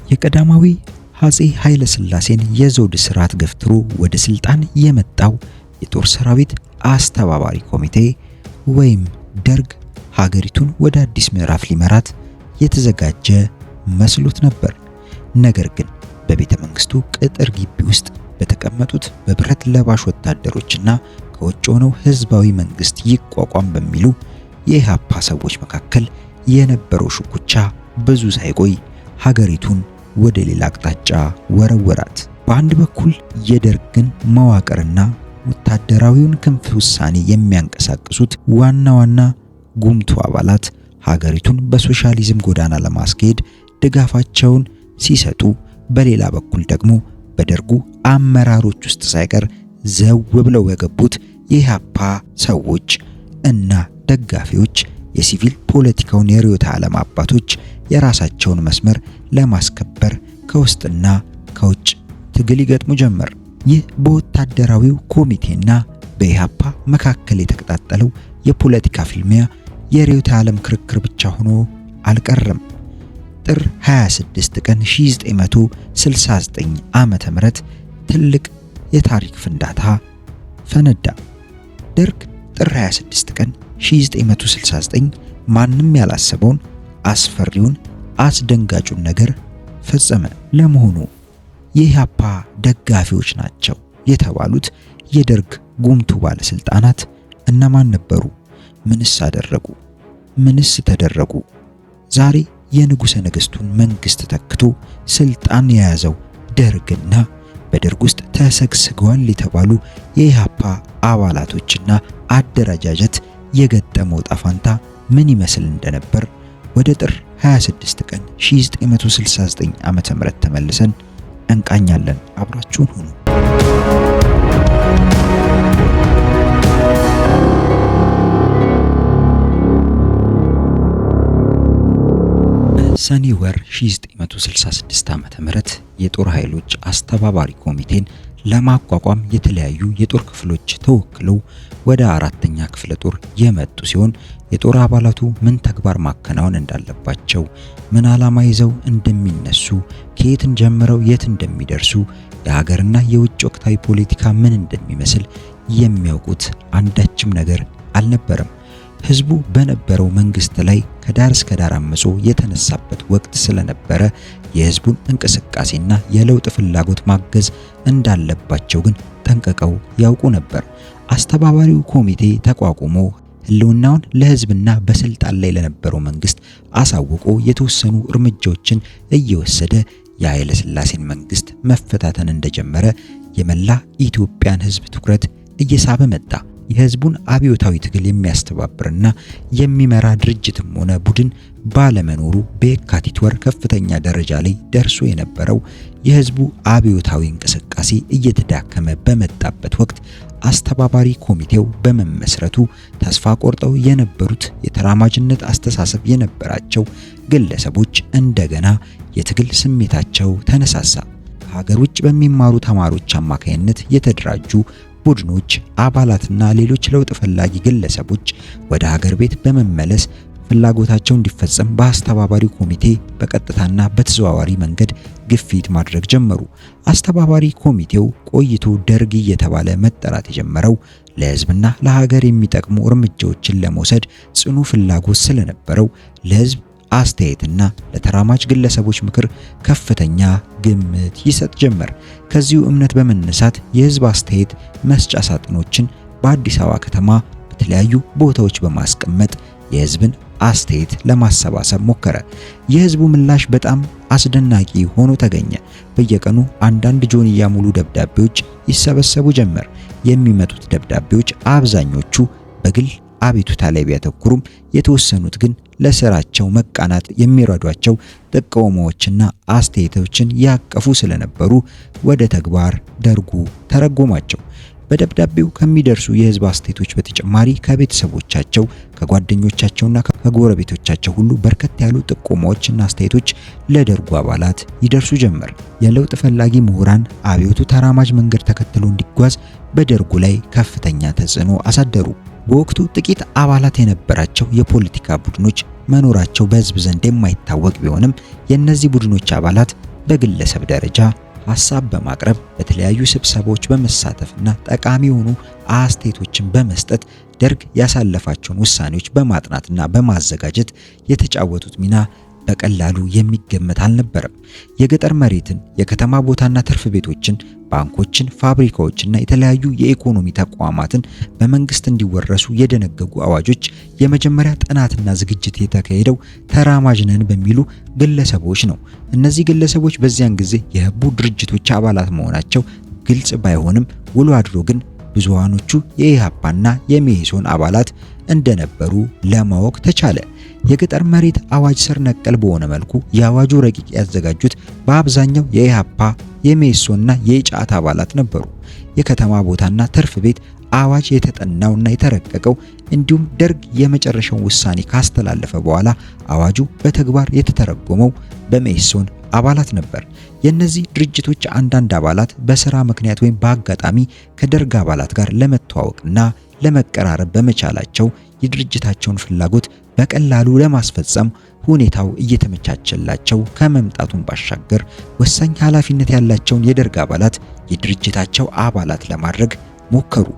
የቀዳማዊ አፄ ኃይለ ሥላሴን የዘውድ ስርዓት ገፍትሮ ወደ ስልጣን የመጣው የጦር ሰራዊት አስተባባሪ ኮሚቴ ወይም ደርግ ሀገሪቱን ወደ አዲስ ምዕራፍ ሊመራት የተዘጋጀ መስሎት ነበር። ነገር ግን በቤተ መንግስቱ ቅጥር ግቢ ውስጥ በተቀመጡት በብረት ለባሽ ወታደሮችና ከውጭ ሆነው ህዝባዊ መንግስት ይቋቋም በሚሉ የኢሃፓ ሰዎች መካከል የነበረው ሽኩቻ ብዙ ሳይቆይ ሀገሪቱን ወደ ሌላ አቅጣጫ ወረወራት። በአንድ በኩል የደርግን መዋቅርና ወታደራዊውን ክንፍ ውሳኔ የሚያንቀሳቅሱት ዋና ዋና ጉምቱ አባላት ሀገሪቱን በሶሻሊዝም ጎዳና ለማስኬድ ድጋፋቸውን ሲሰጡ፣ በሌላ በኩል ደግሞ በደርጉ አመራሮች ውስጥ ሳይቀር ዘው ብለው የገቡት የኢሃፓ ሰዎች እና ደጋፊዎች የሲቪል ፖለቲካውን የርዕዮተ ዓለም አባቶች የራሳቸውን መስመር ለማስከበር ከውስጥና ከውጭ ትግል ይገጥሙ ጀመር። ይህ በወታደራዊው ኮሚቴና በኢሃፓ መካከል የተቀጣጠለው የፖለቲካ ፍልሚያ የርዕዮተ ዓለም ክርክር ብቻ ሆኖ አልቀረም። ጥር 26 ቀን 1969 ዓመተ ምህረት ትልቅ የታሪክ ፍንዳታ ፈነዳ። ደርግ ጥር 26 ቀን 1969 ማንም ያላሰበውን አስፈሪውን አስደንጋጩን ነገር ፈጸመ። ለመሆኑ የኢሃፓ ደጋፊዎች ናቸው የተባሉት የደርግ ጉምቱ ባለስልጣናት እነማን ነበሩ? ምንስ አደረጉ? ምንስ ተደረጉ? ዛሬ የንጉሠ ነገሥቱን መንግስት ተክቶ ስልጣን የያዘው ደርግና በደርግ ውስጥ ተሰግስገዋል የተባሉ የኢሃፓ አባላቶችና አደረጃጀት የገጠመው ጣፋንታ ምን ይመስል እንደነበር ወደ ጥር 26 ቀን 1969 ዓመተ ምህረት ተመልሰን እንቃኛለን። አብራችሁን ሁኑ። ሰኔ ወር 1966 ዓመተ ምህረት የጦር ኃይሎች አስተባባሪ ኮሚቴን ለማቋቋም የተለያዩ የጦር ክፍሎች ተወክለው ወደ አራተኛ ክፍለ ጦር የመጡ ሲሆን የጦር አባላቱ ምን ተግባር ማከናወን እንዳለባቸው፣ ምን ዓላማ ይዘው እንደሚነሱ፣ ከየት ጀምረው የት እንደሚደርሱ፣ የሀገርና የውጭ ወቅታዊ ፖለቲካ ምን እንደሚመስል የሚያውቁት አንዳችም ነገር አልነበረም። ህዝቡ በነበረው መንግስት ላይ ከዳር እስከ ዳር አመጾ የተነሳበት ወቅት ስለነበረ የህዝቡን እንቅስቃሴና የለውጥ ፍላጎት ማገዝ እንዳለባቸው ግን ጠንቅቀው ያውቁ ነበር። አስተባባሪው ኮሚቴ ተቋቁሞ ህልውናውን ለህዝብና በስልጣን ላይ ለነበረው መንግስት አሳውቆ የተወሰኑ እርምጃዎችን እየወሰደ የኃይለ ሥላሴን መንግስት መፈታተን እንደጀመረ የመላ ኢትዮጵያን ህዝብ ትኩረት እየሳበ መጣ። የህዝቡን አብዮታዊ ትግል የሚያስተባብርና የሚመራ ድርጅትም ሆነ ቡድን ባለመኖሩ በየካቲት ወር ከፍተኛ ደረጃ ላይ ደርሶ የነበረው የህዝቡ አብዮታዊ እንቅስቃሴ እየተዳከመ በመጣበት ወቅት አስተባባሪ ኮሚቴው በመመስረቱ ተስፋ ቆርጠው የነበሩት የተራማጅነት አስተሳሰብ የነበራቸው ግለሰቦች እንደገና የትግል ስሜታቸው ተነሳሳ። ከሀገር ውጭ በሚማሩ ተማሪዎች አማካይነት የተደራጁ ቡድኖች አባላትና ሌሎች ለውጥ ፈላጊ ግለሰቦች ወደ ሀገር ቤት በመመለስ ፍላጎታቸው እንዲፈጸም በአስተባባሪ ኮሚቴ በቀጥታና በተዘዋዋሪ መንገድ ግፊት ማድረግ ጀመሩ። አስተባባሪ ኮሚቴው ቆይቶ ደርግ እየተባለ መጠራት የጀመረው ለህዝብና ለሀገር የሚጠቅሙ እርምጃዎችን ለመውሰድ ጽኑ ፍላጎት ስለነበረው ለህዝብ አስተያየትና ለተራማጅ ግለሰቦች ምክር ከፍተኛ ግምት ይሰጥ ጀመር። ከዚሁ እምነት በመነሳት የህዝብ አስተያየት መስጫ ሳጥኖችን በአዲስ አበባ ከተማ በተለያዩ ቦታዎች በማስቀመጥ የህዝብን አስተያየት ለማሰባሰብ ሞከረ። የህዝቡ ምላሽ በጣም አስደናቂ ሆኖ ተገኘ። በየቀኑ አንዳንድ ጆንያ ሙሉ ደብዳቤዎች ይሰበሰቡ ጀመር። የሚመጡት ደብዳቤዎች አብዛኞቹ በግል አቤቱታ ላይ ቢያተኩሩም የተወሰኑት ግን ለስራቸው መቃናት የሚረዷቸው ጥቆማዎችና አስተያየቶችን ያቀፉ ስለነበሩ ወደ ተግባር ደርጉ ተረጎማቸው። በደብዳቤው ከሚደርሱ የህዝብ አስተያየቶች በተጨማሪ ከቤተሰቦቻቸው፣ ከጓደኞቻቸውና ከጎረቤቶቻቸው ሁሉ በርከት ያሉ ጥቆማዎችና አስተያየቶች ለደርጉ አባላት ይደርሱ ጀመር። የለውጥ ፈላጊ ምሁራን አብዮቱ ተራማጅ መንገድ ተከትሎ እንዲጓዝ በደርጉ ላይ ከፍተኛ ተጽዕኖ አሳደሩ። በወቅቱ ጥቂት አባላት የነበራቸው የፖለቲካ ቡድኖች መኖራቸው በህዝብ ዘንድ የማይታወቅ ቢሆንም የእነዚህ ቡድኖች አባላት በግለሰብ ደረጃ ሐሳብ በማቅረብ በተለያዩ ስብሰባዎች በመሳተፍና ጠቃሚ የሆኑ አስተያየቶችን በመስጠት ደርግ ያሳለፋቸውን ውሳኔዎች በማጥናትና በማዘጋጀት የተጫወቱት ሚና በቀላሉ የሚገመት አልነበረም። የገጠር መሬትን፣ የከተማ ቦታና ትርፍ ቤቶችን፣ ባንኮችን፣ ፋብሪካዎችና የተለያዩ የኢኮኖሚ ተቋማትን በመንግስት እንዲወረሱ የደነገጉ አዋጆች የመጀመሪያ ጥናትና ዝግጅት የተካሄደው ተራማጅ ነን በሚሉ ግለሰቦች ነው። እነዚህ ግለሰቦች በዚያን ጊዜ የህቡ ድርጅቶች አባላት መሆናቸው ግልጽ ባይሆንም ውሎ አድሮ ግን ብዙሃኖቹ የኢሃፓና የመኢሶን አባላት እንደነበሩ ለማወቅ ተቻለ። የገጠር መሬት አዋጅ ስር ነቀል በሆነ መልኩ የአዋጁ ረቂቅ ያዘጋጁት በአብዛኛው የኢሃፓ የመኢሶንና የኢጫት አባላት ነበሩ። የከተማ ቦታና ትርፍ ቤት አዋጅ የተጠናውና የተረቀቀው እንዲሁም ደርግ የመጨረሻውን ውሳኔ ካስተላለፈ በኋላ አዋጁ በተግባር የተተረጎመው በመኢሶን አባላት ነበር። የነዚህ ድርጅቶች አንዳንድ አባላት በስራ ምክንያት ወይም በአጋጣሚ ከደርግ አባላት ጋር ለመተዋወቅና ለመቀራረብ በመቻላቸው የድርጅታቸውን ፍላጎት በቀላሉ ለማስፈጸም ሁኔታው እየተመቻቸላቸው ከመምጣቱን ባሻገር ወሳኝ ኃላፊነት ያላቸውን የደርግ አባላት የድርጅታቸው አባላት ለማድረግ ሞከሩ።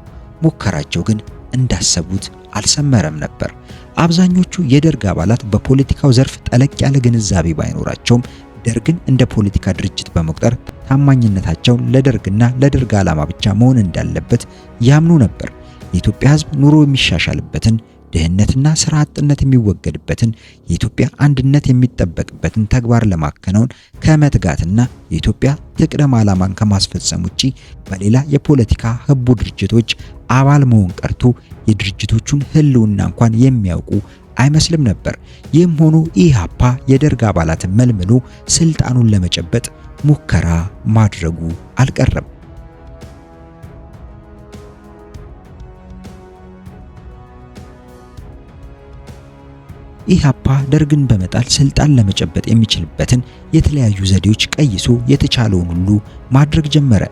ሙከራቸው ግን እንዳሰቡት አልሰመረም ነበር። አብዛኞቹ የደርግ አባላት በፖለቲካው ዘርፍ ጠለቅ ያለ ግንዛቤ ባይኖራቸውም ደርግን እንደ ፖለቲካ ድርጅት በመቁጠር ታማኝነታቸውን ለደርግና ለደርግ ዓላማ ብቻ መሆን እንዳለበት ያምኑ ነበር። የኢትዮጵያ ሕዝብ ኑሮ የሚሻሻልበትን፣ ድህነትና ስራ አጥነት የሚወገድበትን፣ የኢትዮጵያ አንድነት የሚጠበቅበትን ተግባር ለማከናወን ከመትጋትና የኢትዮጵያ ትቅደም ዓላማን ከማስፈጸም ውጪ በሌላ የፖለቲካ ህቡ ድርጅቶች አባል መሆን ቀርቶ የድርጅቶቹን ህልውና እንኳን የሚያውቁ አይመስልም ነበር። ይህም ሆኖ ኢሃፓ የደርግ አባላትን መልምሎ ስልጣኑን ለመጨበጥ ሙከራ ማድረጉ አልቀረም። ኢሃፓ ደርግን በመጣል ስልጣን ለመጨበጥ የሚችልበትን የተለያዩ ዘዴዎች ቀይሶ የተቻለውን ሁሉ ማድረግ ጀመረ።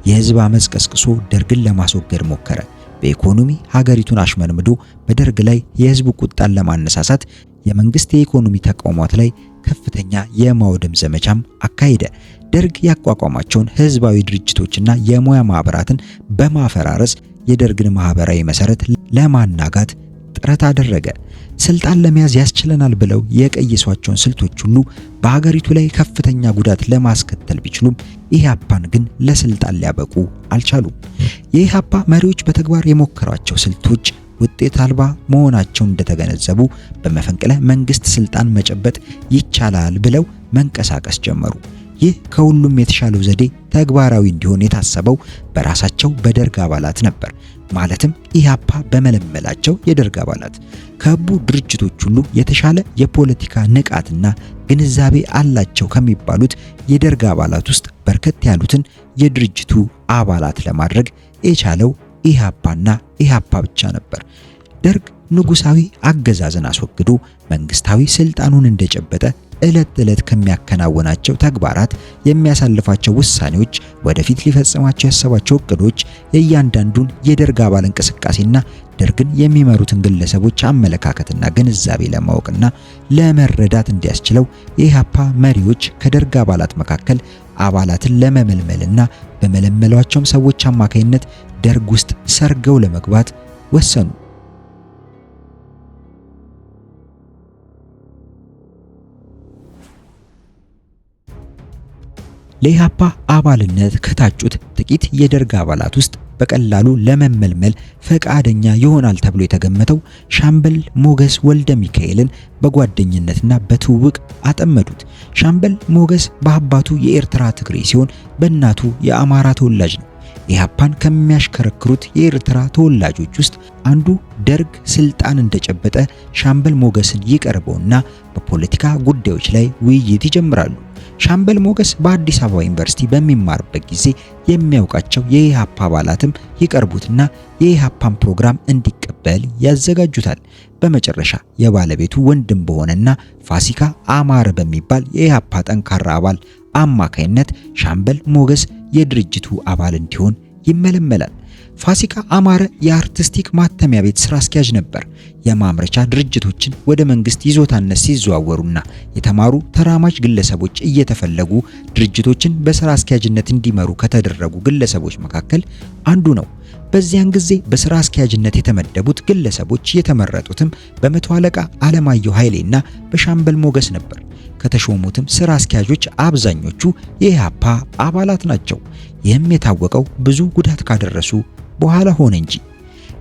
የህዝብ አመጽ ቀስቅሶ ደርግን ለማስወገድ ሞከረ። በኢኮኖሚ ሀገሪቱን አሽመንምዶ በደርግ ላይ የህዝብ ቁጣን ለማነሳሳት የመንግስት የኢኮኖሚ ተቋማት ላይ ከፍተኛ የማውደም ዘመቻም አካሄደ። ደርግ ያቋቋማቸውን ህዝባዊ ድርጅቶችና የሙያ ማህበራትን በማፈራረስ የደርግን ማህበራዊ መሰረት ለማናጋት ጥረት አደረገ። ስልጣን ለመያዝ ያስችለናል ብለው የቀየሷቸውን ስልቶች ሁሉ በሀገሪቱ ላይ ከፍተኛ ጉዳት ለማስከተል ቢችሉም ኢሃፓን ግን ለስልጣን ሊያበቁ አልቻሉም። የኢሃፓ መሪዎች በተግባር የሞከሯቸው ስልቶች ውጤት አልባ መሆናቸውን እንደተገነዘቡ በመፈንቅለ መንግስት ስልጣን መጨበጥ ይቻላል ብለው መንቀሳቀስ ጀመሩ። ይህ ከሁሉም የተሻለው ዘዴ ተግባራዊ እንዲሆን የታሰበው በራሳቸው በደርግ አባላት ነበር። ማለትም ኢሃፓ በመለመላቸው የደርግ አባላት ከህቡ ድርጅቶች ሁሉ የተሻለ የፖለቲካ ንቃትና ግንዛቤ አላቸው ከሚባሉት የደርግ አባላት ውስጥ በርከት ያሉትን የድርጅቱ አባላት ለማድረግ የቻለው ኢሃፓና ኢሃፓ ብቻ ነበር። ደርግ ንጉሳዊ አገዛዝን አስወግዶ መንግስታዊ ስልጣኑን እንደጨበጠ ዕለት ከሚያከናውናቸው ተግባራት፣ የሚያሳልፋቸው ውሳኔዎች፣ ወደፊት ሊፈጽማቸው ያሰባቸው እቅዶች የእያንዳንዱን የደርግ አባል እንቅስቃሴና ደርግን የሚመሩትን ግለሰቦች አመለካከትና ግንዛቤ ለማወቅና ለመረዳት እንዲያስችለው የኢሃፓ መሪዎች ከደርግ አባላት መካከል አባላትን ለመመልመልና በመለመሏቸውም ሰዎች አማካይነት ደርግ ውስጥ ሰርገው ለመግባት ወሰኑ። ለኢሃፓ አባልነት ከታጩት ጥቂት የደርግ አባላት ውስጥ በቀላሉ ለመመልመል ፈቃደኛ ይሆናል ተብሎ የተገመተው ሻምበል ሞገስ ወልደ ሚካኤልን በጓደኝነትና በትውውቅ አጠመዱት። ሻምበል ሞገስ በአባቱ የኤርትራ ትግሬ ሲሆን በእናቱ የአማራ ተወላጅ ነው። ኢሃፓን ከሚያሽከረክሩት የኤርትራ ተወላጆች ውስጥ አንዱ ደርግ ስልጣን እንደጨበጠ ሻምበል ሞገስን ይቀርበውና በፖለቲካ ጉዳዮች ላይ ውይይት ይጀምራሉ። ሻምበል ሞገስ በአዲስ አበባ ዩኒቨርሲቲ በሚማርበት ጊዜ የሚያውቃቸው የኢሃፓ አባላትም ይቀርቡትና የኢሃፓን ፕሮግራም እንዲቀበል ያዘጋጁታል። በመጨረሻ የባለቤቱ ወንድም በሆነና ፋሲካ አማረ በሚባል የኢሃፓ ጠንካራ አባል አማካይነት ሻምበል ሞገስ የድርጅቱ አባል እንዲሆን ይመለመላል። ፋሲካ አማረ የአርቲስቲክ ማተሚያ ቤት ስራ አስኪያጅ ነበር። የማምረቻ ድርጅቶችን ወደ መንግስት ይዞታነት ሲዘዋወሩና የተማሩ ተራማጅ ግለሰቦች እየተፈለጉ ድርጅቶችን በስራ አስኪያጅነት እንዲመሩ ከተደረጉ ግለሰቦች መካከል አንዱ ነው። በዚያን ጊዜ በስራ አስኪያጅነት የተመደቡት ግለሰቦች የተመረጡትም በመቶ አለቃ አለማየሁ ኃይሌና በሻምበል ሞገስ ነበር። ከተሾሙትም ስራ አስኪያጆች አብዛኞቹ የኢህአፓ አባላት ናቸው። ይህም የታወቀው ብዙ ጉዳት ካደረሱ በኋላ ሆነ እንጂ።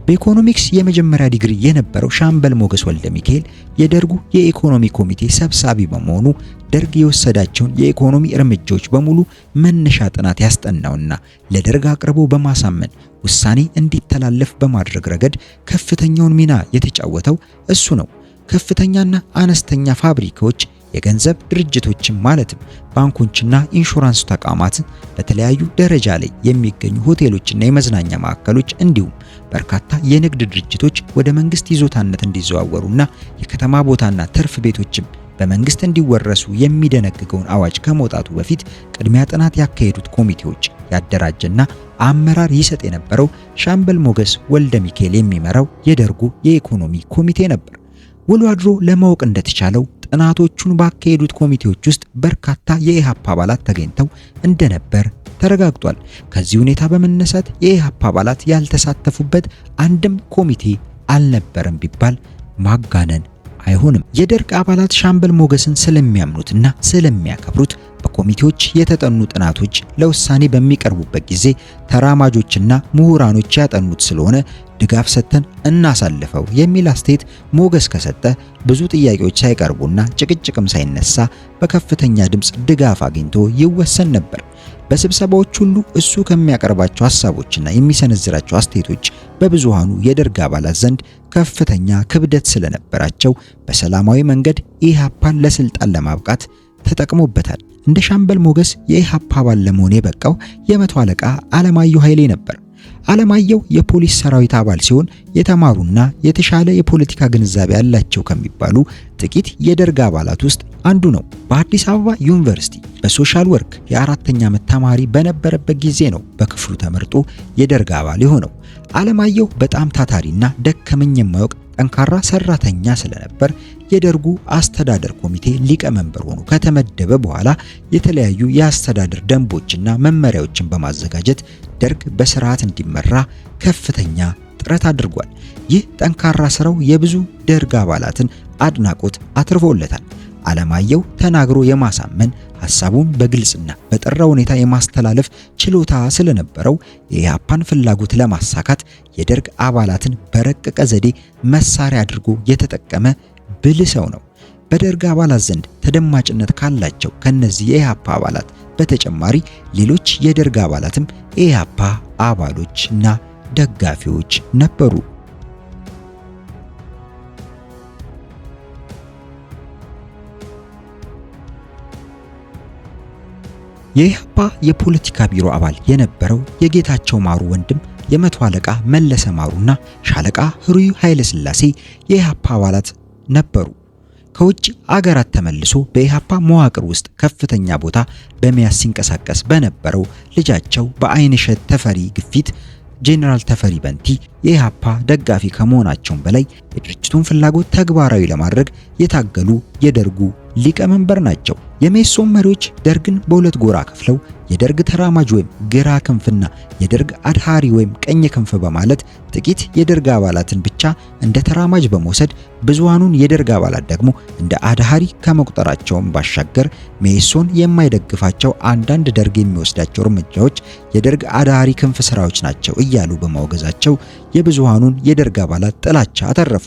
በኢኮኖሚክስ የመጀመሪያ ዲግሪ የነበረው ሻምበል ሞገስ ወልደ ሚካኤል የደርጉ የኢኮኖሚ ኮሚቴ ሰብሳቢ በመሆኑ ደርግ የወሰዳቸውን የኢኮኖሚ እርምጃዎች በሙሉ መነሻ ጥናት ያስጠናውና ለደርግ አቅርቦ በማሳመን ውሳኔ እንዲተላለፍ በማድረግ ረገድ ከፍተኛውን ሚና የተጫወተው እሱ ነው። ከፍተኛና አነስተኛ ፋብሪካዎች፣ የገንዘብ ድርጅቶችን ማለትም ባንኮችና ኢንሹራንስ ተቋማት፣ በተለያዩ ደረጃ ላይ የሚገኙ ሆቴሎችና የመዝናኛ ማዕከሎች እንዲሁም በርካታ የንግድ ድርጅቶች ወደ መንግስት ይዞታነት እንዲዘዋወሩና የከተማ ቦታና ትርፍ ቤቶችም በመንግስት እንዲወረሱ የሚደነግገውን አዋጅ ከመውጣቱ በፊት ቅድሚያ ጥናት ያካሄዱት ኮሚቴዎች ያደራጀና አመራር ይሰጥ የነበረው ሻምበል ሞገስ ወልደ ሚካኤል የሚመራው የደርጉ የኢኮኖሚ ኮሚቴ ነበር። ውሎ አድሮ ለማወቅ እንደተቻለው ጥናቶቹን ባካሄዱት ኮሚቴዎች ውስጥ በርካታ የኢህአፓ አባላት ተገኝተው እንደነበር ተረጋግጧል። ከዚህ ሁኔታ በመነሳት የኢህአፓ አባላት ያልተሳተፉበት አንድም ኮሚቴ አልነበረም ቢባል ማጋነን አይሆንም። የደርግ አባላት ሻምበል ሞገስን ስለሚያምኑትና ስለሚያከብሩት በኮሚቴዎች የተጠኑ ጥናቶች ለውሳኔ በሚቀርቡበት ጊዜ ተራማጆችና ምሁራኖች ያጠኑት ስለሆነ ድጋፍ ሰጥተን እናሳልፈው የሚል አስተያየት ሞገስ ከሰጠ ብዙ ጥያቄዎች ሳይቀርቡና ጭቅጭቅም ሳይነሳ በከፍተኛ ድምፅ ድጋፍ አግኝቶ ይወሰን ነበር። በስብሰባዎች ሁሉ እሱ ከሚያቀርባቸው ሐሳቦችና የሚሰነዝራቸው አስተያየቶች በብዙሃኑ የደርግ አባላት ዘንድ ከፍተኛ ክብደት ስለነበራቸው በሰላማዊ መንገድ ኢህአፓን ለስልጣን ለማብቃት ተጠቅሞበታል። እንደ ሻምበል ሞገስ የኢህአፓ አባል ለመሆን የበቃው የመቶ አለቃ አለማየሁ ኃይሌ ነበር። አለማየሁ የፖሊስ ሰራዊት አባል ሲሆን የተማሩና የተሻለ የፖለቲካ ግንዛቤ ያላቸው ከሚባሉ ጥቂት የደርግ አባላት ውስጥ አንዱ ነው። በአዲስ አበባ ዩኒቨርሲቲ በሶሻል ወርክ የአራተኛ ዓመት ተማሪ በነበረበት ጊዜ ነው በክፍሉ ተመርጦ የደርግ አባል የሆነው። አለማየሁ በጣም ታታሪና ደከመኝ የማያውቅ ጠንካራ ሰራተኛ ስለነበር የደርጉ አስተዳደር ኮሚቴ ሊቀመንበር ሆኖ ከተመደበ በኋላ የተለያዩ የአስተዳደር ደንቦችና መመሪያዎችን በማዘጋጀት ደርግ በስርዓት እንዲመራ ከፍተኛ ጥረት አድርጓል። ይህ ጠንካራ ስራው የብዙ ደርግ አባላትን አድናቆት አትርፎለታል። አለማየሁ ተናግሮ የማሳመን ሐሳቡን በግልጽና በጠራ ሁኔታ የማስተላለፍ ችሎታ ስለነበረው የኢህአፓን ፍላጎት ለማሳካት የደርግ አባላትን በረቀቀ ዘዴ መሳሪያ አድርጎ የተጠቀመ ብልህ ሰው ነው። በደርግ አባላት ዘንድ ተደማጭነት ካላቸው ከነዚህ የኢህአፓ አባላት በተጨማሪ ሌሎች የደርግ አባላትም የኢህአፓ አባሎችና ደጋፊዎች ነበሩ። የኢህአፓ የፖለቲካ ቢሮ አባል የነበረው የጌታቸው ማሩ ወንድም የመቶ አለቃ መለሰ ማሩና ሻለቃ ህሩይ ኃይለ ሥላሴ የኢህአፓ አባላት ነበሩ። ከውጭ አገራት ተመልሶ በኢህአፓ መዋቅር ውስጥ ከፍተኛ ቦታ በመያዝ ሲንቀሳቀስ በነበረው ልጃቸው በአይንሸት ተፈሪ ግፊት ጄኔራል ተፈሪ በንቲ የኢህአፓ ደጋፊ ከመሆናቸውም በላይ የድርጅቱን ፍላጎት ተግባራዊ ለማድረግ የታገሉ የደርጉ ሊቀመንበር ናቸው። የሜሶን መሪዎች ደርግን በሁለት ጎራ ከፍለው የደርግ ተራማጅ ወይም ግራ ክንፍና የደርግ አድሃሪ ወይም ቀኝ ክንፍ በማለት ጥቂት የደርግ አባላትን ብቻ እንደ ተራማጅ በመውሰድ ብዙሃኑን የደርግ አባላት ደግሞ እንደ አድሃሪ ከመቁጠራቸውም ባሻገር ሜሶን የማይደግፋቸው አንዳንድ ደርግ የሚወስዳቸው እርምጃዎች የደርግ አድሃሪ ክንፍ ስራዎች ናቸው እያሉ በማወገዛቸው የብዙሃኑን የደርግ አባላት ጥላቻ አተረፉ።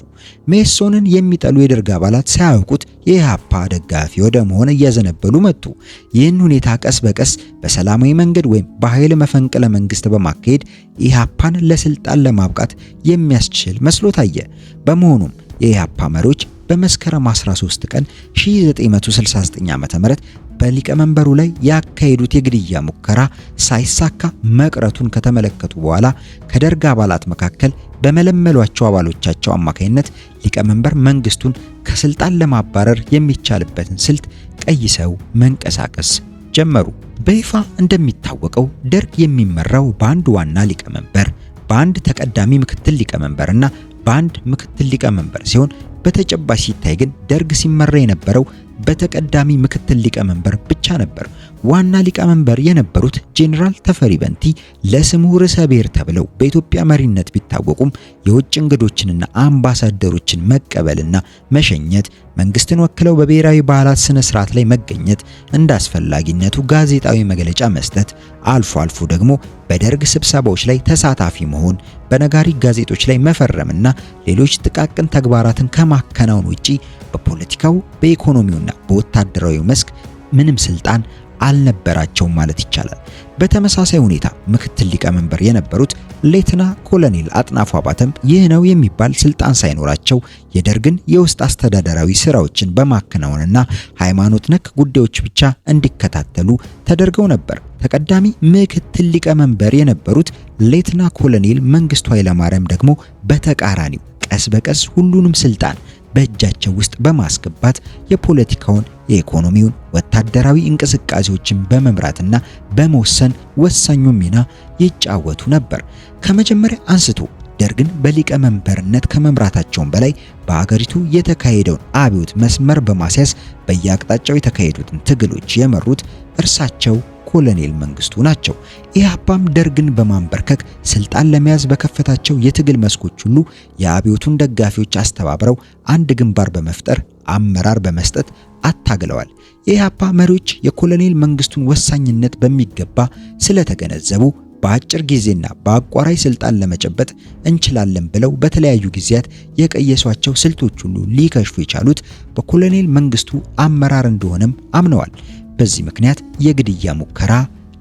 ሜሶንን የሚጠሉ የደርግ አባላት ሳያውቁት የኢህአፓ ደጋፊ ወደ መሆን እያዘነበሉ መጡ። ይህን ሁኔታ ቀስ በቀስ በሰላማዊ መንገድ ወይም በኃይል መፈንቅለ መንግስት በማካሄድ ኢህአፓን ለስልጣን ለማብቃት የሚያስችል መስሎ ታየ። በመሆኑም የኢህአፓ መሪዎች በመስከረም 13 ቀን 1969 ዓ.ም በሊቀመንበሩ ላይ ያካሄዱት የግድያ ሙከራ ሳይሳካ መቅረቱን ከተመለከቱ በኋላ ከደርግ አባላት መካከል በመለመሏቸው አባሎቻቸው አማካይነት ሊቀመንበር መንግስቱን ከስልጣን ለማባረር የሚቻልበትን ስልት ቀይሰው መንቀሳቀስ ጀመሩ። በይፋ እንደሚታወቀው ደርግ የሚመራው በአንድ ዋና ሊቀመንበር፣ በአንድ ተቀዳሚ ምክትል ሊቀመንበርና በአንድ ምክትል ሊቀመንበር ሲሆን በተጨባጭ ሲታይ ግን ደርግ ሲመራ የነበረው በተቀዳሚ ምክትል ሊቀመንበር ብቻ ነበር። ዋና ሊቀመንበር የነበሩት ጄኔራል ተፈሪ በንቲ ለስሙ ርዕሰ ብሔር ተብለው በኢትዮጵያ መሪነት ቢታወቁም የውጭ እንግዶችንና አምባሳደሮችን መቀበልና መሸኘት፣ መንግስትን ወክለው በብሔራዊ በዓላት ስነ ስርዓት ላይ መገኘት፣ እንዳስፈላጊነቱ ጋዜጣዊ መግለጫ መስጠት፣ አልፎ አልፎ ደግሞ በደርግ ስብሰባዎች ላይ ተሳታፊ መሆን፣ በነጋሪት ጋዜጦች ላይ መፈረምና ሌሎች ጥቃቅን ተግባራትን ከማከናወን ውጪ በፖለቲካው በኢኮኖሚውና በወታደራዊ መስክ ምንም ስልጣን አልነበራቸውም ማለት ይቻላል። በተመሳሳይ ሁኔታ ምክትል ሊቀመንበር የነበሩት ሌተና ኮሎኔል አጥናፉ አባተም ይህ ነው የሚባል ስልጣን ሳይኖራቸው የደርግን የውስጥ አስተዳደራዊ ስራዎችን በማከናወንና ሃይማኖት ነክ ጉዳዮች ብቻ እንዲከታተሉ ተደርገው ነበር። ተቀዳሚ ምክትል ሊቀመንበር የነበሩት ሌተና ኮሎኔል መንግስቱ ኃይለማርያም ደግሞ በተቃራኒው ቀስ በቀስ ሁሉንም ስልጣን በእጃቸው ውስጥ በማስገባት የፖለቲካውን፣ የኢኮኖሚውን፣ ወታደራዊ እንቅስቃሴዎችን በመምራትና በመወሰን ወሳኙን ሚና ይጫወቱ ነበር። ከመጀመሪያ አንስቶ ደርግን በሊቀመንበርነት ከመምራታቸውም በላይ በአገሪቱ የተካሄደውን አብዮት መስመር በማስያዝ በየአቅጣጫው የተካሄዱትን ትግሎች የመሩት እርሳቸው ኮሎኔል መንግስቱ ናቸው። ኢህአፓም ደርግን በማንበርከክ ስልጣን ለመያዝ በከፈታቸው የትግል መስኮች ሁሉ የአብዮቱን ደጋፊዎች አስተባብረው አንድ ግንባር በመፍጠር አመራር በመስጠት አታግለዋል። የኢህአፓ መሪዎች የኮሎኔል መንግስቱን ወሳኝነት በሚገባ ስለተገነዘቡ በአጭር ጊዜና በአቋራጭ ስልጣን ለመጨበጥ እንችላለን ብለው በተለያዩ ጊዜያት የቀየሷቸው ስልቶች ሁሉ ሊከሽፉ የቻሉት በኮሎኔል መንግስቱ አመራር እንደሆነም አምነዋል። በዚህ ምክንያት የግድያ ሙከራ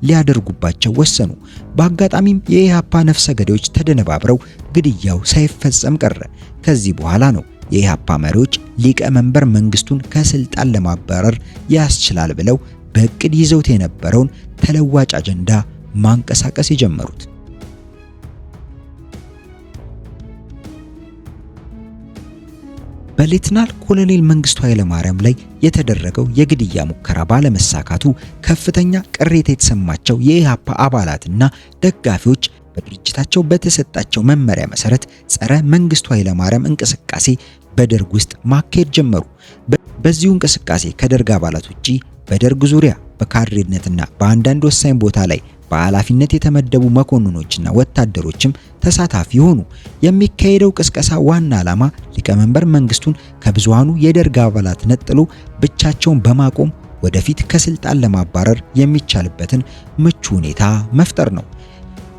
ሊያደርጉባቸው ወሰኑ። በአጋጣሚም የኢህአፓ ነፍሰ ገዳዮች ተደነባብረው ግድያው ሳይፈጸም ቀረ። ከዚህ በኋላ ነው የኢህአፓ መሪዎች ሊቀመንበር መንግስቱን ከስልጣን ለማባረር ያስችላል ብለው በእቅድ ይዘውት የነበረውን ተለዋጭ አጀንዳ ማንቀሳቀስ የጀመሩት። በሌተናል ኮሎኔል መንግስቱ ኃይለማርያም ላይ የተደረገው የግድያ ሙከራ ባለመሳካቱ ከፍተኛ ቅሬታ የተሰማቸው የኢህአፓ አባላትና ደጋፊዎች በድርጅታቸው በተሰጣቸው መመሪያ መሰረት ጸረ መንግስቱ ኃይለማርያም እንቅስቃሴ በደርግ ውስጥ ማካሄድ ጀመሩ። በዚሁ እንቅስቃሴ ከደርግ አባላት ውጪ በደርግ ዙሪያ በካድሬነትና በአንዳንድ ወሳኝ ቦታ ላይ በኃላፊነት የተመደቡ መኮንኖችና ወታደሮችም ተሳታፊ ሆኑ። የሚካሄደው ቅስቀሳ ዋና ዓላማ ሊቀመንበር መንግስቱን ከብዙሃኑ የደርግ አባላት ነጥሎ ብቻቸውን በማቆም ወደፊት ከስልጣን ለማባረር የሚቻልበትን ምቹ ሁኔታ መፍጠር ነው።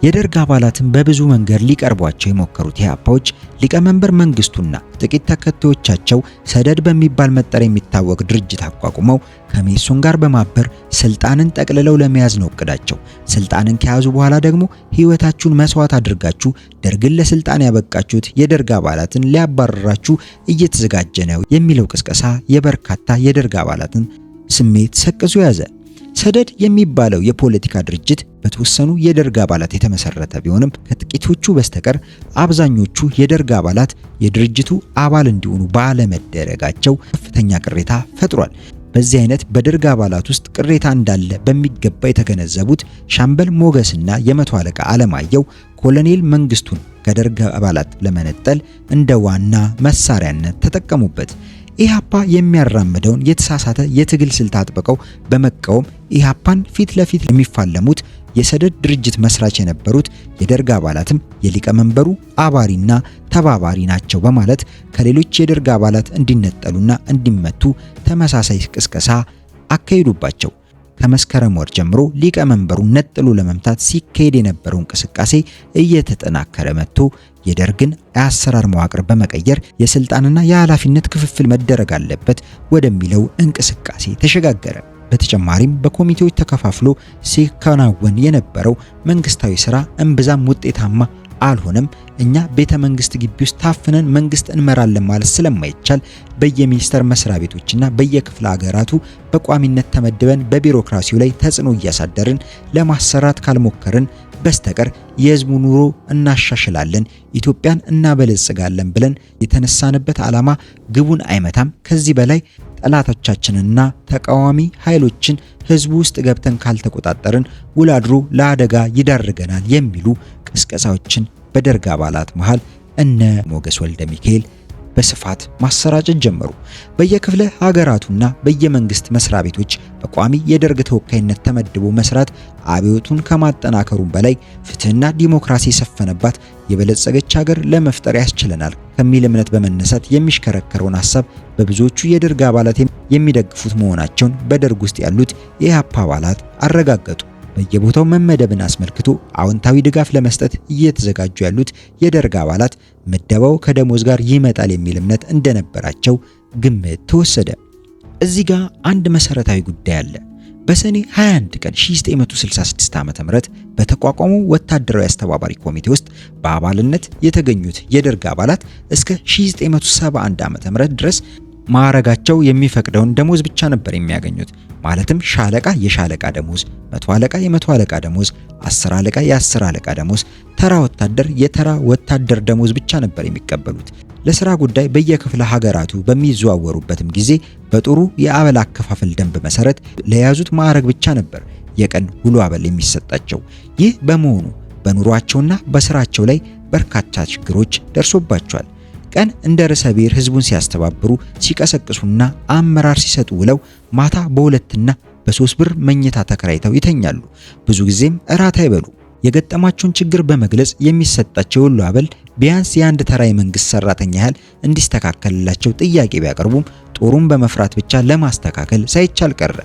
የደርግ አባላትን በብዙ መንገድ ሊቀርቧቸው የሞከሩት ኢህአፓዎች ሊቀመንበር መንግስቱና ጥቂት ተከታዮቻቸው ሰደድ በሚባል መጠሪያ የሚታወቅ ድርጅት አቋቁመው ከሜሶን ጋር በማበር ስልጣንን ጠቅልለው ለመያዝ ነው እቅዳቸው። ስልጣንን ከያዙ በኋላ ደግሞ ህይወታችሁን መስዋዕት አድርጋችሁ ደርግን ለስልጣን ያበቃችሁት የደርግ አባላትን ሊያባረራችሁ እየተዘጋጀ ነው የሚለው ቅስቀሳ የበርካታ የደርግ አባላትን ስሜት ሰቅዞ ያዘ። ሰደድ የሚባለው የፖለቲካ ድርጅት በተወሰኑ የደርግ አባላት የተመሰረተ ቢሆንም ከጥቂቶቹ በስተቀር አብዛኞቹ የደርግ አባላት የድርጅቱ አባል እንዲሆኑ ባለመደረጋቸው ከፍተኛ ቅሬታ ፈጥሯል። በዚህ አይነት በደርግ አባላት ውስጥ ቅሬታ እንዳለ በሚገባ የተገነዘቡት ሻምበል ሞገስና የመቶ አለቃ አለማየሁ ኮሎኔል መንግስቱን ከደርግ አባላት ለመነጠል እንደ ዋና መሳሪያነት ተጠቀሙበት። ኢህአፓ የሚያራምደውን የተሳሳተ የትግል ስልት አጥብቀው በመቃወም ኢህአፓን ፊት ለፊት የሚፋለሙት የሰደድ ድርጅት መስራች የነበሩት የደርግ አባላትም የሊቀመንበሩ አባሪና ተባባሪ ናቸው በማለት ከሌሎች የደርግ አባላት እንዲነጠሉና እንዲመቱ ተመሳሳይ ቅስቀሳ አካሂዱባቸው። ከመስከረም ወር ጀምሮ ሊቀመንበሩን ነጥሎ ለመምታት ሲካሄድ የነበረው እንቅስቃሴ እየተጠናከረ መጥቶ የደርግን የአሰራር መዋቅር በመቀየር የስልጣንና የኃላፊነት ክፍፍል መደረግ አለበት ወደሚለው እንቅስቃሴ ተሸጋገረ። በተጨማሪም በኮሚቴዎች ተከፋፍሎ ሲከናወን የነበረው መንግስታዊ ስራ እምብዛም ውጤታማ አልሆነም። እኛ ቤተ መንግስት ግቢ ውስጥ ታፍነን መንግስት እንመራለን ማለት ስለማይቻል በየሚኒስተር መስሪያ ቤቶችና በየክፍለ ሀገራቱ በቋሚነት ተመድበን በቢሮክራሲው ላይ ተጽዕኖ እያሳደርን ለማሰራት ካልሞከርን በስተቀር የህዝቡ ኑሮ እናሻሽላለን፣ ኢትዮጵያን እናበለጽጋለን ብለን የተነሳንበት ዓላማ ግቡን አይመታም። ከዚህ በላይ ጠላቶቻችንና ተቃዋሚ ኃይሎችን ህዝቡ ውስጥ ገብተን ካልተቆጣጠርን ውሎ አድሮ ለአደጋ ይዳርገናል የሚሉ ቅስቀሳዎችን በደርግ አባላት መሃል እነ ሞገስ ወልደ ሚካኤል በስፋት ማሰራጨት ጀመሩ። በየክፍለ ሀገራቱና በየመንግስት መስሪያ ቤቶች በቋሚ የደርግ ተወካይነት ተመድቦ መስራት አብዮቱን ከማጠናከሩም በላይ ፍትህና ዲሞክራሲ የሰፈነባት የበለጸገች ሀገር ለመፍጠር ያስችለናል ከሚል እምነት በመነሳት የሚሽከረከረውን ሐሳብ በብዙዎቹ የደርግ አባላት የሚደግፉት መሆናቸውን በደርግ ውስጥ ያሉት የኢህአፓ አባላት አረጋገጡ። በየቦታው መመደብን አስመልክቶ አዎንታዊ ድጋፍ ለመስጠት እየተዘጋጁ ያሉት የደርግ አባላት ምደባው ከደሞዝ ጋር ይመጣል የሚል እምነት እንደነበራቸው ግምት ተወሰደ። እዚህ ጋር አንድ መሰረታዊ ጉዳይ አለ። በሰኔ 21 ቀን 1966 ዓ.ም በተቋቋመው ወታደራዊ አስተባባሪ ኮሚቴ ውስጥ በአባልነት የተገኙት የደርግ አባላት እስከ 1971 ዓ.ም ድረስ ማዕረጋቸው የሚፈቅደውን ደሞዝ ብቻ ነበር የሚያገኙት። ማለትም ሻለቃ የሻለቃ ደሞዝ፣ መቶ አለቃ የመቶ አለቃ ደሞዝ፣ 10 አለቃ የ10 አለቃ ደሞዝ፣ ተራ ወታደር የተራ ወታደር ደሞዝ ብቻ ነበር የሚቀበሉት። ለሥራ ጉዳይ በየክፍለ ሀገራቱ በሚዘዋወሩበትም ጊዜ በጥሩ የአበል አከፋፈል ደንብ መሰረት ለያዙት ማዕረግ ብቻ ነበር የቀን ውሎ አበል የሚሰጣቸው። ይህ በመሆኑ በኑሯቸውና በስራቸው ላይ በርካታ ችግሮች ደርሶባቸዋል። ቀን እንደ ርዕሰ ብሔር ህዝቡን ሲያስተባብሩ ሲቀሰቅሱና አመራር ሲሰጡ ውለው ማታ በ2 እና በ3 ብር መኝታ ተከራይተው ይተኛሉ። ብዙ ጊዜም እራት አይበሉ። የገጠማቸውን ችግር በመግለጽ የሚሰጣቸው ውሎ አበል ቢያንስ የአንድ ተራ የመንግስት ሰራተኛ ያህል እንዲስተካከልላቸው ጥያቄ ቢያቀርቡም ጦሩን በመፍራት ብቻ ለማስተካከል ሳይቻል ቀረ።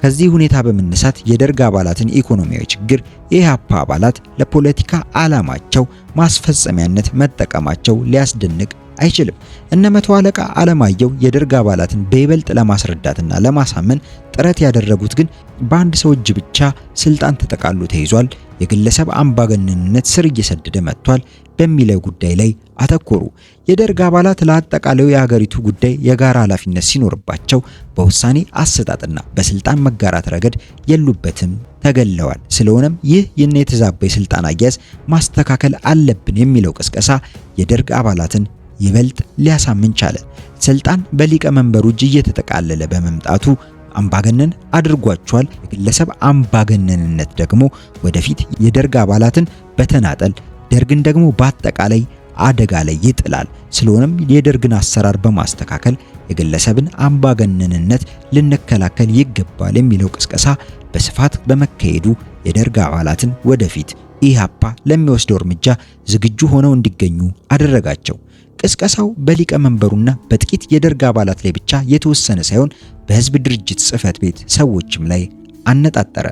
ከዚህ ሁኔታ በመነሳት የደርግ አባላትን ኢኮኖሚያዊ ችግር የኢህአፓ አባላት ለፖለቲካ ዓላማቸው ማስፈጸሚያነት መጠቀማቸው ሊያስደንቅ አይችልም። እነ መቶ አለቃ አለማየሁ የደርግ አባላትን በይበልጥ ለማስረዳትና ለማሳመን ጥረት ያደረጉት ግን በአንድ ሰው እጅ ብቻ ስልጣን ተጠቃሎ ተይዟል፣ የግለሰብ አምባገነንነት ስር እየሰደደ መጥቷል በሚለው ጉዳይ ላይ አተኮሩ። የደርግ አባላት ለአጠቃላዩ የሀገሪቱ ጉዳይ የጋራ ኃላፊነት ሲኖርባቸው በውሳኔ አሰጣጥና በስልጣን መጋራት ረገድ የሉበትም፣ ተገለዋል። ስለሆነም ይህ የተዛባ የስልጣን አያያዝ ማስተካከል አለብን የሚለው ቅስቀሳ የደርግ አባላትን ይበልጥ ሊያሳምን ቻለ። ስልጣን በሊቀ መንበሩ እጅ እየተጠቃለለ በመምጣቱ አምባገነን አድርጓቸዋል። የግለሰብ አምባገነንነት ደግሞ ወደፊት የደርግ አባላትን በተናጠል ደርግን ደግሞ በአጠቃላይ አደጋ ላይ ይጥላል። ስለሆነም የደርግን አሰራር በማስተካከል የግለሰብን አምባገነንነት ልንከላከል ይገባል የሚለው ቅስቀሳ በስፋት በመካሄዱ የደርግ አባላትን ወደፊት ኢህአፓ ለሚወስደው እርምጃ ዝግጁ ሆነው እንዲገኙ አደረጋቸው። ቅስቀሳው በሊቀ መንበሩና በጥቂት የደርግ አባላት ላይ ብቻ የተወሰነ ሳይሆን በህዝብ ድርጅት ጽህፈት ቤት ሰዎችም ላይ አነጣጠረ።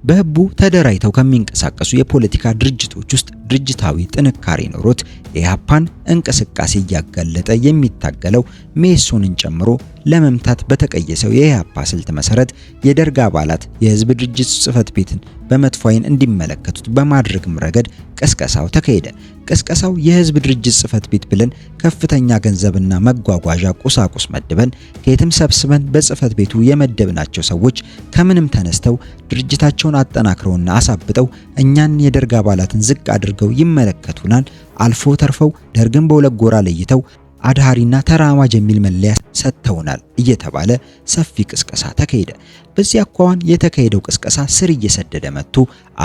በህቡ ተደራጅተው ከሚንቀሳቀሱ የፖለቲካ ድርጅቶች ውስጥ ድርጅታዊ ጥንካሬ ኖሮት የኢህአፓን እንቅስቃሴ እያጋለጠ የሚታገለው ሜሶንን ጨምሮ ለመምታት በተቀየሰው የኢህአፓ ስልት መሰረት የደርግ አባላት የህዝብ ድርጅት ጽህፈት ቤትን በመጥፎ ዓይን እንዲመለከቱት በማድረግም ረገድ ቅስቀሳው ተካሄደ። ቅስቀሳው የህዝብ ድርጅት ጽህፈት ቤት ብለን ከፍተኛ ገንዘብና መጓጓዣ ቁሳቁስ መድበን ከየትም ሰብስበን በጽህፈት ቤቱ የመደብናቸው ሰዎች ከምንም ተነስተው ድርጅታቸውን አጠናክረውና አሳብጠው እኛን የደርግ አባላትን ዝቅ አድርገው ይመለከቱናል። አልፎ ተርፈው ደርግን በሁለት ጎራ ለይተው አድሃሪና ተራማጅ የሚል መለያ ሰጥተውናል እየተባለ ሰፊ ቅስቀሳ ተካሄደ። በዚህ አኳኋን የተካሄደው ቅስቀሳ ስር እየሰደደ መጥቶ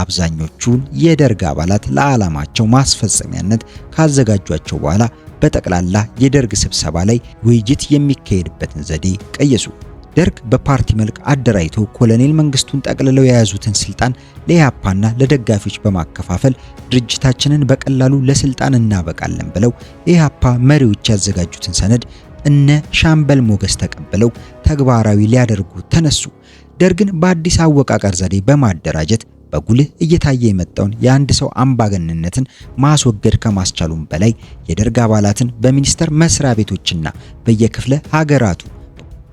አብዛኞቹን የደርግ አባላት ለዓላማቸው ማስፈጸሚያነት ካዘጋጇቸው በኋላ በጠቅላላ የደርግ ስብሰባ ላይ ውይይት የሚካሄድበትን ዘዴ ቀየሱ። ደርግ በፓርቲ መልክ አደራጅቶ ኮሎኔል መንግስቱን ጠቅልለው የያዙትን ስልጣን ለኢህአፓና ለደጋፊዎች በማከፋፈል ድርጅታችንን በቀላሉ ለስልጣን እናበቃለን ብለው የኢህአፓ መሪዎች ያዘጋጁትን ሰነድ እነ ሻምበል ሞገስ ተቀብለው ተግባራዊ ሊያደርጉ ተነሱ። ደርግን በአዲስ አወቃቀር ዘዴ በማደራጀት በጉልህ እየታየ የመጣውን የአንድ ሰው አምባገነንነትን ማስወገድ ከማስቻሉም በላይ የደርግ አባላትን በሚኒስቴር መስሪያ ቤቶችና በየክፍለ ሀገራቱ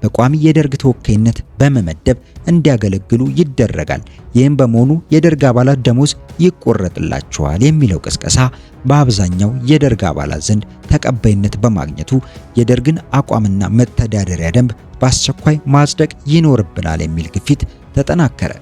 በቋሚ የደርግ ተወካይነት በመመደብ እንዲያገለግሉ ይደረጋል። ይህም በመሆኑ የደርግ አባላት ደሞዝ ይቆረጥላቸዋል የሚለው ቅስቀሳ በአብዛኛው የደርግ አባላት ዘንድ ተቀባይነት በማግኘቱ የደርግን አቋምና መተዳደሪያ ደንብ በአስቸኳይ ማጽደቅ ይኖርብናል የሚል ግፊት ተጠናከረ።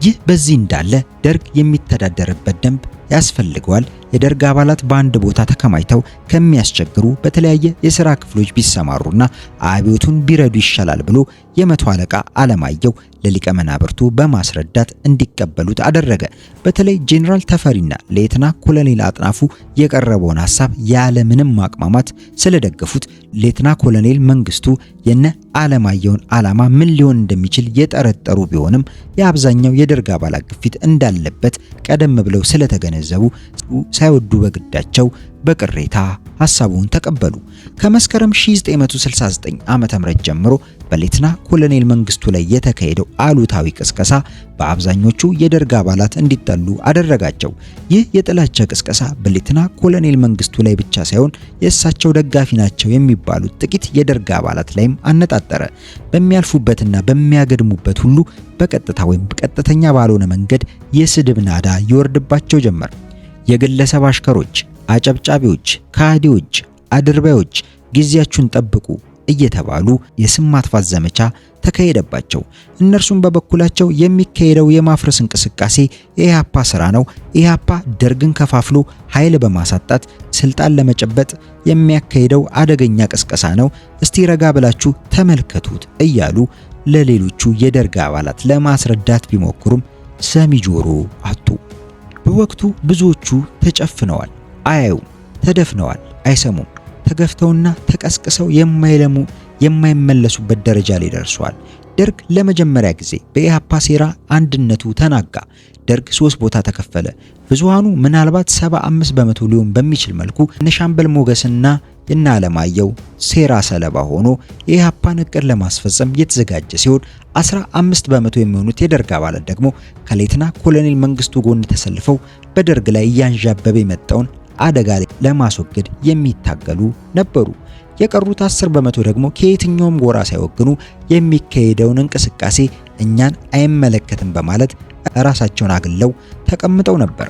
ይህ በዚህ እንዳለ ደርግ የሚተዳደርበት ደንብ ያስፈልገዋል። የደርግ አባላት በአንድ ቦታ ተከማይተው ከሚያስቸግሩ በተለያየ የሥራ ክፍሎች ቢሰማሩና አብዮቱን ቢረዱ ይሻላል ብሎ የመቶ አለቃ አለማየሁ ለሊቀ መናብርቱ በማስረዳት እንዲቀበሉት አደረገ። በተለይ ጄኔራል ተፈሪና ሌተና ኮሎኔል አጥናፉ የቀረበውን ሐሳብ ያለ ምንም ማቅማማት ስለደገፉት ሌተና ኮሎኔል መንግስቱ የነ አለማየሁን ዓላማ ምን ሊሆን እንደሚችል የጠረጠሩ ቢሆንም የአብዛኛው የደርግ አባላት ግፊት እንዳለበት ቀደም ብለው ስለተገነዘቡ ሳይወዱ በግዳቸው በቅሬታ ሐሳቡን ተቀበሉ። ከመስከረም 1969 ዓመተ ምህረት ጀምሮ በሌተና ኮሎኔል መንግስቱ ላይ የተካሄደው አሉታዊ ቅስቀሳ በአብዛኞቹ የደርግ አባላት እንዲጠሉ አደረጋቸው። ይህ የጥላቻ ቅስቀሳ በሌተና ኮሎኔል መንግስቱ ላይ ብቻ ሳይሆን የእሳቸው ደጋፊ ናቸው የሚባሉት ጥቂት የደርግ አባላት ላይም አነጣጠረ። በሚያልፉበትና በሚያገድሙበት ሁሉ በቀጥታ ወይም በቀጥተኛ ባልሆነ መንገድ የስድብ ናዳ ይወርድባቸው ጀመር። የግለሰብ አሽከሮች፣ አጨብጫቢዎች፣ ካህዲዎች፣ አድርባዮች፣ ጊዜያችሁን ጠብቁ እየተባሉ የስም ማጥፋት ዘመቻ ተካሄደባቸው። እነርሱም በበኩላቸው የሚካሄደው የማፍረስ እንቅስቃሴ የኢህአፓ ስራ ነው፣ ኢህአፓ ደርግን ከፋፍሎ ኃይል በማሳጣት ስልጣን ለመጨበጥ የሚያካሄደው አደገኛ ቅስቀሳ ነው፣ እስቲ ረጋ ብላችሁ ተመልከቱት እያሉ ለሌሎቹ የደርግ አባላት ለማስረዳት ቢሞክሩም ሰሚ ጆሮ አጡ። በወቅቱ ብዙዎቹ ተጨፍነዋል፣ አያዩም፣ ተደፍነዋል፣ አይሰሙም። ተገፍተውና ተቀስቅሰው የማይመለሱበት ደረጃ ላይ ደርሷል። ደርግ ለመጀመሪያ ጊዜ በኢህአፓ ሴራ አንድነቱ ተናጋ። ደርግ 3 ቦታ ተከፈለ። ብዙሃኑ ምናልባት 75 በመቶ ሊሆን በሚችል መልኩ ሻምበል ሞገስና የነ አለማየሁ ሴራ ሰለባ ሆኖ የኢህአፓን እቅድ ለማስፈጸም የተዘጋጀ ሲሆን 15 በመቶ የሚሆኑት የደርግ አባላት ደግሞ ከሌተና ኮሎኔል መንግስቱ ጎን ተሰልፈው በደርግ ላይ እያንዣበበ የመጣውን አደጋ ለማስወገድ የሚታገሉ ነበሩ። የቀሩት 10 በመቶ ደግሞ ከየትኛውም ጎራ ሳይወግኑ የሚካሄደውን እንቅስቃሴ እኛን አይመለከትም በማለት ራሳቸውን አግለው ተቀምጠው ነበር።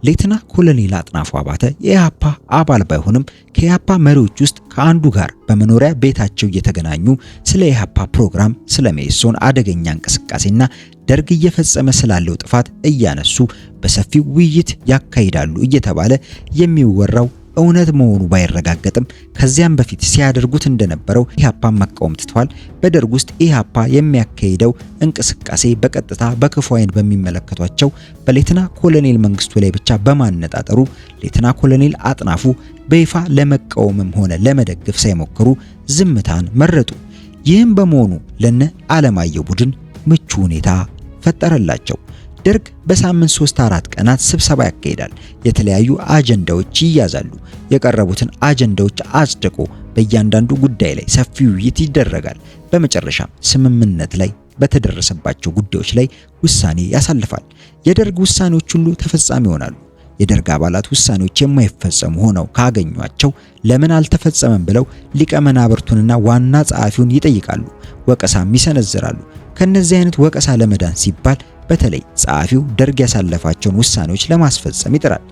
ሌተና ኮሎኔል አጥናፉ አባተ የኢህአፓ አባል ባይሆንም ከኢህአፓ መሪዎች ውስጥ ከአንዱ ጋር በመኖሪያ ቤታቸው እየተገናኙ ስለ ኢህአፓ ፕሮግራም፣ ስለ መኢሶን አደገኛ እንቅስቃሴና ደርግ እየፈጸመ ስላለው ጥፋት እያነሱ በሰፊው ውይይት ያካሂዳሉ እየተባለ የሚወራው እውነት መሆኑ ባይረጋገጥም ከዚያም በፊት ሲያደርጉት እንደነበረው ኢህአፓን መቃወም ትተዋል። በደርግ ውስጥ ኢህአፓ የሚያካሂደው እንቅስቃሴ በቀጥታ በክፉ ዓይን በሚመለከቷቸው በሌተና ኮሎኔል መንግስቱ ላይ ብቻ በማነጣጠሩ ሌተና ኮሎኔል አጥናፉ በይፋ ለመቃወምም ሆነ ለመደገፍ ሳይሞክሩ ዝምታን መረጡ። ይህም በመሆኑ ለነ አለማየሁ ቡድን ምቹ ሁኔታ ፈጠረላቸው። ደርግ በሳምንት 3-4 ቀናት ስብሰባ ያካሂዳል። የተለያዩ አጀንዳዎች ይያዛሉ። የቀረቡትን አጀንዳዎች አጽድቆ በእያንዳንዱ ጉዳይ ላይ ሰፊ ውይይት ይደረጋል። በመጨረሻም ስምምነት ላይ በተደረሰባቸው ጉዳዮች ላይ ውሳኔ ያሳልፋል። የደርግ ውሳኔዎች ሁሉ ተፈጻሚ ይሆናሉ። የደርግ አባላት ውሳኔዎች የማይፈጸሙ ሆነው ካገኟቸው ለምን አልተፈጸመም ብለው ሊቀ መናብርቱንና ዋና ጸሐፊውን ይጠይቃሉ፣ ወቀሳም ይሰነዝራሉ። ከነዚህ አይነት ወቀሳ ለመዳን ሲባል በተለይ ጸሐፊው ደርግ ያሳለፋቸውን ውሳኔዎች ለማስፈጸም ይጥራል።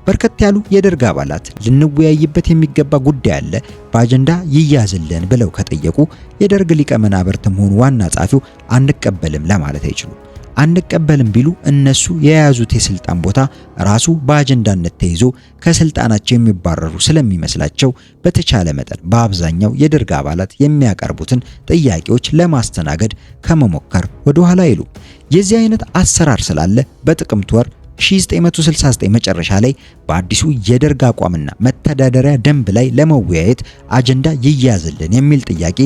በርከት ያሉ የደርግ አባላት ልንወያይበት የሚገባ ጉዳይ አለ፣ በአጀንዳ ይያዝልን ብለው ከጠየቁ የደርግ ሊቀ መናብርትም ሆኑ ዋና ጸሐፊው አንቀበልም ለማለት አይችሉም። አንቀበልም ቢሉ እነሱ የያዙት የስልጣን ቦታ ራሱ በአጀንዳነት ተይዞ ከስልጣናቸው የሚባረሩ ስለሚመስላቸው በተቻለ መጠን በአብዛኛው የደርግ አባላት የሚያቀርቡትን ጥያቄዎች ለማስተናገድ ከመሞከር ወደ ኋላ አይሉ። የዚህ አይነት አሰራር ስላለ በጥቅምት ወር 1969 መጨረሻ ላይ በአዲሱ የደርግ አቋምና መተዳደሪያ ደንብ ላይ ለመወያየት አጀንዳ ይያዝልን የሚል ጥያቄ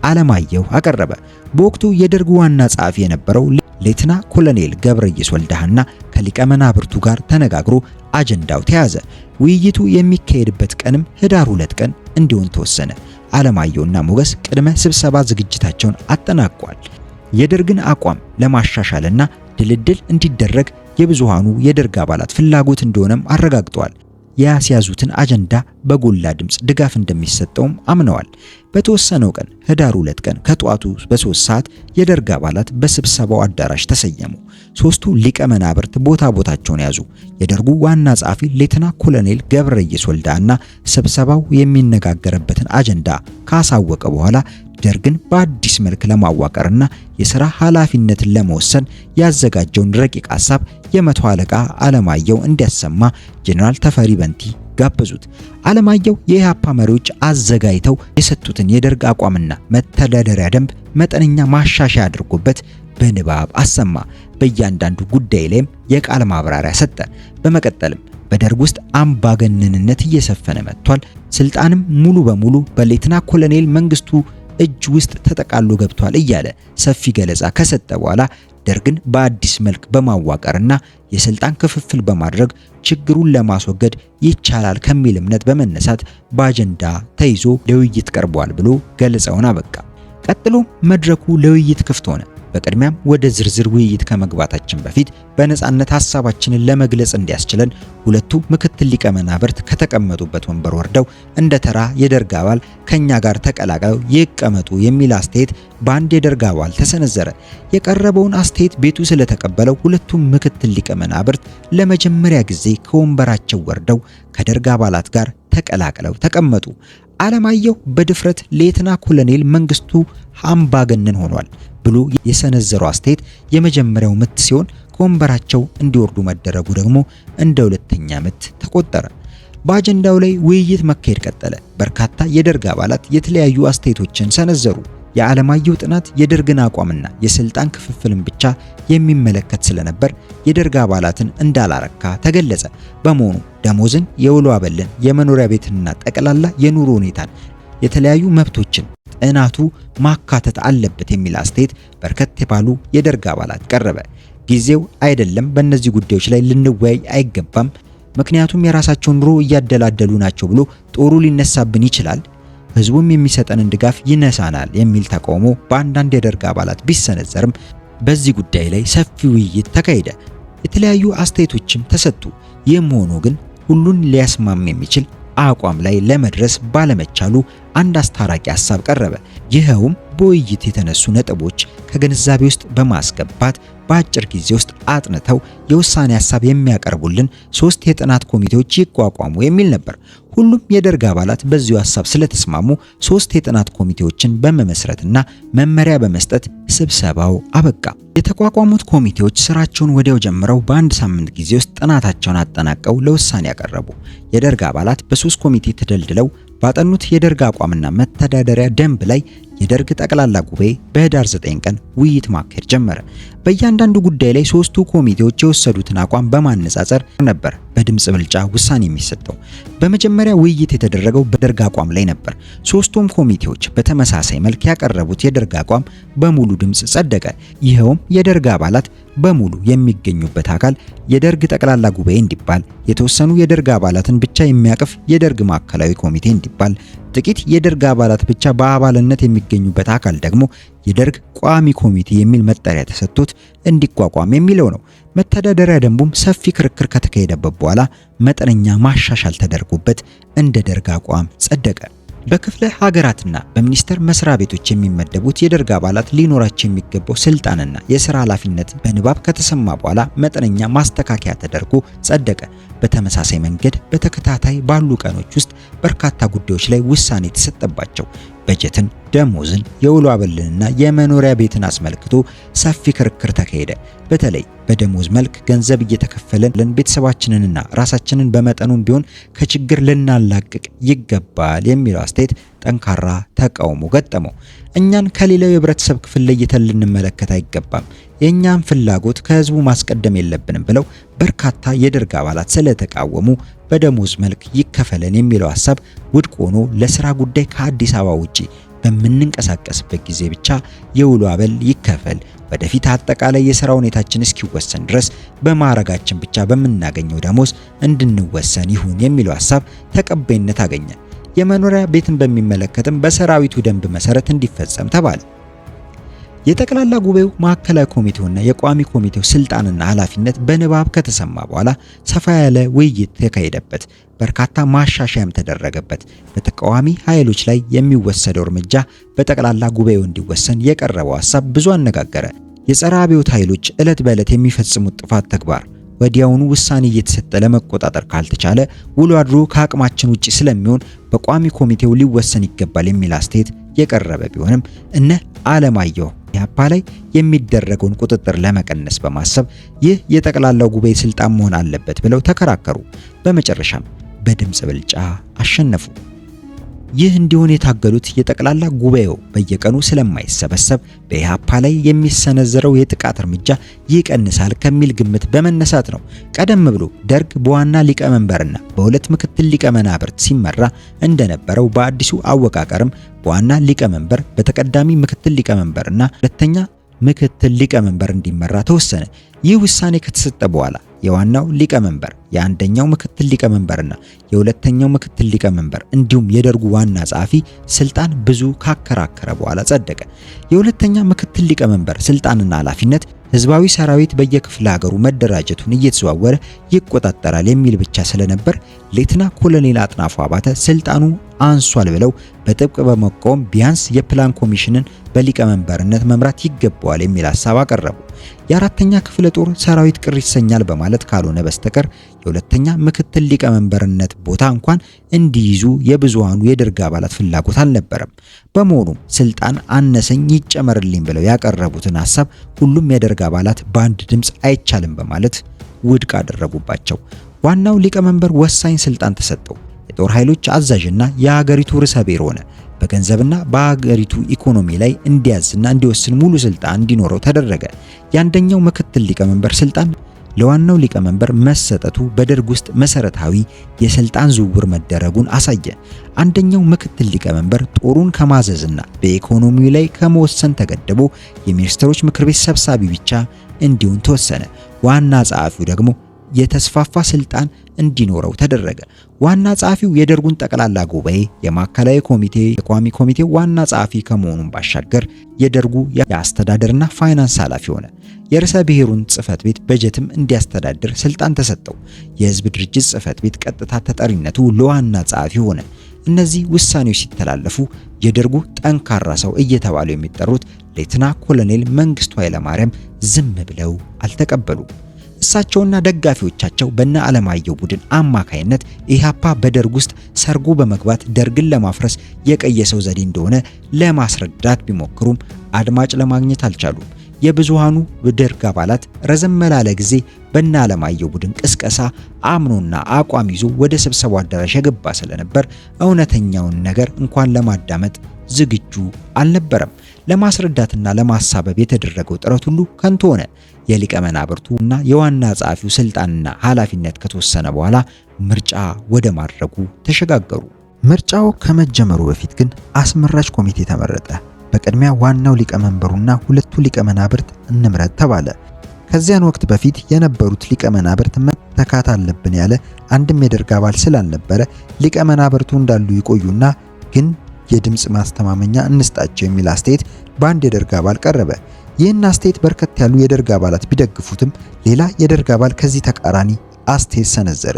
አለማየሁ አቀረበ። በወቅቱ የደርግ ዋና ጸሐፊ የነበረው ሌተና ኮሎኔል ገብረየስ ወልደሃና ከሊቀ መናብርቱ ጋር ተነጋግሮ አጀንዳው ተያዘ። ውይይቱ የሚካሄድበት ቀንም ህዳር 2 ቀን እንዲሆን ተወሰነ። አለማየሁና ሞገስ ቅድመ ስብሰባ ዝግጅታቸውን አጠናቀዋል። የደርግን አቋም ለማሻሻልና ድልድል እንዲደረግ የብዙሃኑ የደርግ አባላት ፍላጎት እንደሆነም አረጋግጠዋል። ያስያዙትን አጀንዳ በጎላ ድምፅ ድጋፍ እንደሚሰጠውም አምነዋል። በተወሰነው ቀን ህዳር 2 ቀን ከጧቱ በ3 ሰዓት የደርግ አባላት በስብሰባው አዳራሽ ተሰየሙ። ሶስቱ ሊቀ መናብርት ቦታቸውን ያዙ። የደርጉ ዋና ጸሐፊ ሌተና ኮሎኔል ገብረየስ ወልዳና ስብሰባው የሚነጋገርበትን አጀንዳ ካሳወቀ በኋላ ደርግን በአዲስ መልክ ለማዋቀርና የሥራ ኃላፊነትን ለመወሰን ያዘጋጀውን ረቂቅ ሐሳብ የመቶ አለቃ አለማየሁ እንዲያሰማ ጄኔራል ተፈሪ በንቲ ጋበዙት። አለማየሁ የኢህአፓ መሪዎች አዘጋጅተው የሰጡትን የደርግ አቋምና መተዳደሪያ ደንብ መጠነኛ ማሻሻያ አድርጎበት በንባብ አሰማ። በእያንዳንዱ ጉዳይ ላይም የቃል ማብራሪያ ሰጠ። በመቀጠልም በደርግ ውስጥ አምባገነንነት እየሰፈነ መጥቷል፣ ስልጣንም ሙሉ በሙሉ በሌተና ኮሎኔል መንግስቱ እጅ ውስጥ ተጠቃሎ ገብቷል እያለ ሰፊ ገለጻ ከሰጠ በኋላ ደርግን በአዲስ መልክ በማዋቀርና የስልጣን ክፍፍል በማድረግ ችግሩን ለማስወገድ ይቻላል ከሚል እምነት በመነሳት በአጀንዳ ተይዞ ለውይይት ቀርቧል ብሎ ገለጻውን አበቃ። ቀጥሎ መድረኩ ለውይይት ክፍት ሆነ። በቅድሚያም ወደ ዝርዝር ውይይት ከመግባታችን በፊት በነጻነት ሐሳባችንን ለመግለጽ እንዲያስችለን ሁለቱ ምክትል ሊቀመናብርት ከተቀመጡበት ወንበር ወርደው እንደ ተራ የደርግ አባል ከኛ ጋር ተቀላቅለው ይቀመጡ የሚል አስተያየት በአንድ የደርግ አባል ተሰነዘረ። የቀረበውን አስተያየት ቤቱ ስለተቀበለው ሁለቱም ምክትል ሊቀመናብርት ለመጀመሪያ ጊዜ ከወንበራቸው ወርደው ከደርግ አባላት ጋር ተቀላቅለው ተቀመጡ። አለማየሁ በድፍረት ሌተና ኮሎኔል መንግስቱ አምባገነን ሆኗል ብሎ የሰነዘረው አስተያየት የመጀመሪያው ምት ሲሆን ከወንበራቸው እንዲወርዱ መደረጉ ደግሞ እንደ ሁለተኛ ምት ተቆጠረ። በአጀንዳው ላይ ውይይት መካሄድ ቀጠለ። በርካታ የደርግ አባላት የተለያዩ አስተያየቶችን ሰነዘሩ። የአለማየሁ ጥናት የደርግን አቋምና የስልጣን ክፍፍልን ብቻ የሚመለከት ስለነበር የደርግ አባላትን እንዳላረካ ተገለጸ። በመሆኑ ደሞዝን፣ የውሎ አበልን፣ የመኖሪያ ቤትንና ጠቅላላ የኑሮ ሁኔታን፣ የተለያዩ መብቶችን ጥናቱ ማካተት አለበት የሚል አስተያየት በርከት ባሉ የደርግ አባላት ቀረበ። ጊዜው አይደለም፣ በእነዚህ ጉዳዮች ላይ ልንወያይ አይገባም፣ ምክንያቱም የራሳቸውን ኑሮ እያደላደሉ ናቸው ብሎ ጦሩ ሊነሳብን ይችላል፣ ህዝቡም የሚሰጠንን ድጋፍ ይነሳናል የሚል ተቃውሞ በአንዳንድ የደርግ አባላት ቢሰነዘርም በዚህ ጉዳይ ላይ ሰፊ ውይይት ተካሄደ። የተለያዩ አስተያየቶችም ተሰጡ። ይህም ሆኖ ግን ሁሉን ሊያስማማ የሚችል አቋም ላይ ለመድረስ ባለመቻሉ አንድ አስታራቂ ሐሳብ ቀረበ። ይኸውም በውይይት የተነሱ ነጥቦች ከግንዛቤ ውስጥ በማስገባት በአጭር ጊዜ ውስጥ አጥንተው የውሳኔ ሐሳብ የሚያቀርቡልን 3 የጥናት ኮሚቴዎች ይቋቋሙ የሚል ነበር። ሁሉም የደርግ አባላት በዚሁ ሐሳብ ስለተስማሙ 3 የጥናት ኮሚቴዎችን በመመስረትና መመሪያ በመስጠት ስብሰባው አበቃ። የተቋቋሙት ኮሚቴዎች ስራቸውን ወዲያው ጀምረው በአንድ ሳምንት ጊዜ ውስጥ ጥናታቸውን አጠናቀው ለውሳኔ ያቀረቡ። የደርግ አባላት በ3 ኮሚቴ ተደልድለው ባጠኑት የደርግ አቋምና መተዳደሪያ ደንብ ላይ የደርግ ጠቅላላ ጉባኤ በህዳር 9 ቀን ውይይት ማካሄድ ጀመረ። በእያንዳንዱ ጉዳይ ላይ 3ቱ ኮሚቴዎች የወሰዱትን አቋም በማነጻጸር ነበር በድምጽ ብልጫ ውሳኔ የሚሰጠው። በመጀመሪያ ውይይት የተደረገው በደርግ አቋም ላይ ነበር። 3ቱም ኮሚቴዎች በተመሳሳይ መልክ ያቀረቡት የደርግ አቋም በሙሉ ድምጽ ጸደቀ። ይኸውም የደርግ አባላት በሙሉ የሚገኙበት አካል የደርግ ጠቅላላ ጉባኤ እንዲባል፣ የተወሰኑ የደርግ አባላትን ብቻ የሚያቅፍ የደርግ ማዕከላዊ ኮሚቴ እንዲባል፣ ጥቂት የደርግ አባላት ብቻ በአባልነት የሚገኙበት አካል ደግሞ የደርግ ቋሚ ኮሚቴ የሚል መጠሪያ ተሰጥቶት እንዲቋቋም የሚለው ነው። መተዳደሪያ ደንቡም ሰፊ ክርክር ከተካሄደበት በኋላ መጠነኛ ማሻሻል ተደርጎበት እንደ ደርግ አቋም ጸደቀ። በክፍለ ሀገራትና በሚኒስቴር መስሪያ ቤቶች የሚመደቡት የደርግ አባላት ሊኖራቸው የሚገባው ስልጣንና የሥራ ኃላፊነት በንባብ ከተሰማ በኋላ መጠነኛ ማስተካከያ ተደርጎ ጸደቀ። በተመሳሳይ መንገድ በተከታታይ ባሉ ቀኖች ውስጥ በርካታ ጉዳዮች ላይ ውሳኔ የተሰጠባቸው በጀትን፣ ደሞዝን፣ የውሎ አበልንና የመኖሪያ ቤትን አስመልክቶ ሰፊ ክርክር ተካሄደ። በተለይ በደሞዝ መልክ ገንዘብ እየተከፈለን ቤተሰባችንንና ራሳችንን በመጠኑም ቢሆን ከችግር ልናላቅቅ ይገባል የሚለው አስተያየት ጠንካራ ተቃውሞ ገጠመው። እኛን ከሌላው የህብረተሰብ ክፍል ለይተን ልንመለከት አይገባም፣ የእኛን ፍላጎት ከህዝቡ ማስቀደም የለብንም ብለው በርካታ የደርግ አባላት ስለተቃወሙ በደሞዝ መልክ ይከፈለን የሚለው ሐሳብ ውድቅ ሆኖ ለሥራ ጉዳይ ከአዲስ አበባ ውጪ በምንንቀሳቀስበት ጊዜ ብቻ የውሎ አበል ይከፈል፣ ወደፊት አጠቃላይ የሥራ ሁኔታችን እስኪወሰን ድረስ በማዕረጋችን ብቻ በምናገኘው ደሞዝ እንድንወሰን ይሁን የሚለው ሐሳብ ተቀባይነት አገኘ። የመኖሪያ ቤትን በሚመለከትም በሰራዊቱ ደንብ መሰረት እንዲፈጸም ተባለ። የጠቅላላ ጉባኤው ማዕከላዊ ኮሚቴውና የቋሚ ኮሚቴው ስልጣንና ኃላፊነት በንባብ ከተሰማ በኋላ ሰፋ ያለ ውይይት ተካሄደበት። በርካታ ማሻሻያም ተደረገበት። በተቃዋሚ ኃይሎች ላይ የሚወሰደው እርምጃ በጠቅላላ ጉባኤው እንዲወሰን የቀረበው ሐሳብ ብዙ አነጋገረ። የጸረ አብዮት ኃይሎች ዕለት በዕለት የሚፈጽሙት ጥፋት ተግባር ወዲያውኑ ውሳኔ እየተሰጠ ለመቆጣጠር ካልተቻለ ውሎ አድሮ ከአቅማችን ውጪ ስለሚሆን በቋሚ ኮሚቴው ሊወሰን ይገባል የሚል አስተያየት የቀረበ ቢሆንም እነ አለማየሁ ኢህአፓ ላይ የሚደረገውን ቁጥጥር ለመቀነስ በማሰብ ይህ የጠቅላላው ጉባኤ ስልጣን መሆን አለበት ብለው ተከራከሩ። በመጨረሻም በድምጽ ብልጫ አሸነፉ። ይህ እንዲሆን የታገሉት የጠቅላላ ጉባኤው በየቀኑ ስለማይሰበሰብ በኢህአፓ ላይ የሚሰነዘረው የጥቃት እርምጃ ይቀንሳል ከሚል ግምት በመነሳት ነው። ቀደም ብሎ ደርግ በዋና ሊቀመንበርና በሁለት ምክትል ሊቀመናብርት ሲመራ እንደነበረው በአዲሱ አወቃቀርም በዋና ሊቀመንበር በተቀዳሚ ምክትል ሊቀመንበርና ሁለተኛ ምክትል ሊቀመንበር እንዲመራ ተወሰነ። ይህ ውሳኔ ከተሰጠ በኋላ የዋናው ሊቀመንበር የአንደኛው ምክትል ሊቀመንበርና የሁለተኛው ምክትል ሊቀመንበር እንዲሁም የደርጉ ዋና ጸሐፊ ስልጣን ብዙ ካከራከረ በኋላ ጸደቀ። የሁለተኛ ምክትል ሊቀመንበር ስልጣንና ኃላፊነት ህዝባዊ ሰራዊት በየክፍለ ሀገሩ መደራጀቱን እየተዘዋወረ ይቆጣጠራል የሚል ብቻ ስለነበር ሌተና ኮሎኔል አጥናፉ አባተ ስልጣኑ አንሷል ብለው በጥብቅ በመቃወም ቢያንስ የፕላን ኮሚሽንን በሊቀመንበርነት መምራት ይገባዋል የሚል ሐሳብ አቀረቡ። የአራተኛ ክፍለ ጦር ሰራዊት ቅር ይሰኛል በማለት ካልሆነ በስተቀር የሁለተኛ ምክትል ሊቀመንበርነት ቦታ እንኳን እንዲይዙ የብዙሃኑ የደርግ አባላት ፍላጎት አልነበረም። በመሆኑም ስልጣን አነሰኝ ይጨመርልኝ ብለው ያቀረቡትን ሐሳብ ሁሉም የደርግ አባላት በአንድ ድምፅ አይቻልም በማለት ውድቅ አደረጉባቸው። ዋናው ሊቀመንበር ወሳኝ ስልጣን ተሰጠው። የጦር ኃይሎች አዛዥና የሀገሪቱ ርዕሰ ብሔር ሆነ። በገንዘብና በሀገሪቱ ኢኮኖሚ ላይ እንዲያዝና እንዲወስን ሙሉ ስልጣን እንዲኖረው ተደረገ። የአንደኛው ምክትል ሊቀመንበር ስልጣን ለዋናው ሊቀመንበር መሰጠቱ በደርግ ውስጥ መሰረታዊ የስልጣን ዝውውር መደረጉን አሳየ። አንደኛው ምክትል ሊቀመንበር ጦሩን ከማዘዝና በኢኮኖሚው ላይ ከመወሰን ተገድቦ የሚኒስትሮች ምክር ቤት ሰብሳቢ ብቻ እንዲሆን ተወሰነ። ዋና ጸሐፊው ደግሞ የተስፋፋ ስልጣን እንዲኖረው ተደረገ። ዋና ጸሐፊው የደርጉን ጠቅላላ ጉባኤ፣ የማዕከላዊ ኮሚቴ፣ የቋሚ ኮሚቴው ዋና ጸሐፊ ከመሆኑም ባሻገር የደርጉ የአስተዳደርና ፋይናንስ ኃላፊ ሆነ። የርዕሰ ብሔሩን ጽህፈት ቤት በጀትም እንዲያስተዳድር ስልጣን ተሰጠው። የህዝብ ድርጅት ጽህፈት ቤት ቀጥታ ተጠሪነቱ ለዋና ጸሐፊ ሆነ። እነዚህ ውሳኔዎች ሲተላለፉ የደርጉ ጠንካራ ሰው እየተባሉ የሚጠሩት ሌተና ኮሎኔል መንግስቱ ኃይለማርያም ዝም ብለው አልተቀበሉም። እሳቸውና ደጋፊዎቻቸው በእነ አለማየሁ ቡድን አማካይነት ኢህአፓ በደርግ ውስጥ ሰርጎ በመግባት ደርግን ለማፍረስ የቀየሰው ዘዴ እንደሆነ ለማስረዳት ቢሞክሩም አድማጭ ለማግኘት አልቻሉም። የብዙሃኑ ደርግ አባላት ረዘም ላለ ጊዜ በእነ አለማየሁ ቡድን ቅስቀሳ አምኖና አቋም ይዞ ወደ ስብሰባው አዳራሽ የገባ ስለነበር እውነተኛውን ነገር እንኳን ለማዳመጥ ዝግጁ አልነበረም። ለማስረዳትና ለማሳበብ የተደረገው ጥረት ሁሉ ከንቱ ሆነ። የሊቀመናብርቱና የዋና ጸሐፊው ስልጣንና ኃላፊነት ከተወሰነ በኋላ ምርጫ ወደ ማድረጉ ተሸጋገሩ። ምርጫው ከመጀመሩ በፊት ግን አስመራጭ ኮሚቴ ተመረጠ። በቅድሚያ ዋናው ሊቀመንበሩና ሁለቱ ሊቀመናብርት እንምረጥ ተባለ። ከዚያን ወቅት በፊት የነበሩት ሊቀመናብርት መተካት አለብን ያለ አንድም የደርግ አባል ስላልነበረ ሊቀመናብርቱ እንዳሉ ይቆዩና ግን የድምጽ ማስተማመኛ እንስጣቸው የሚል አስተያየት በአንድ የደርግ አባል ቀረበ። ይህን አስተያየት በርከት ያሉ የደርግ አባላት ቢደግፉትም ሌላ የደርግ አባል ከዚህ ተቃራኒ አስተያየት ሰነዘረ።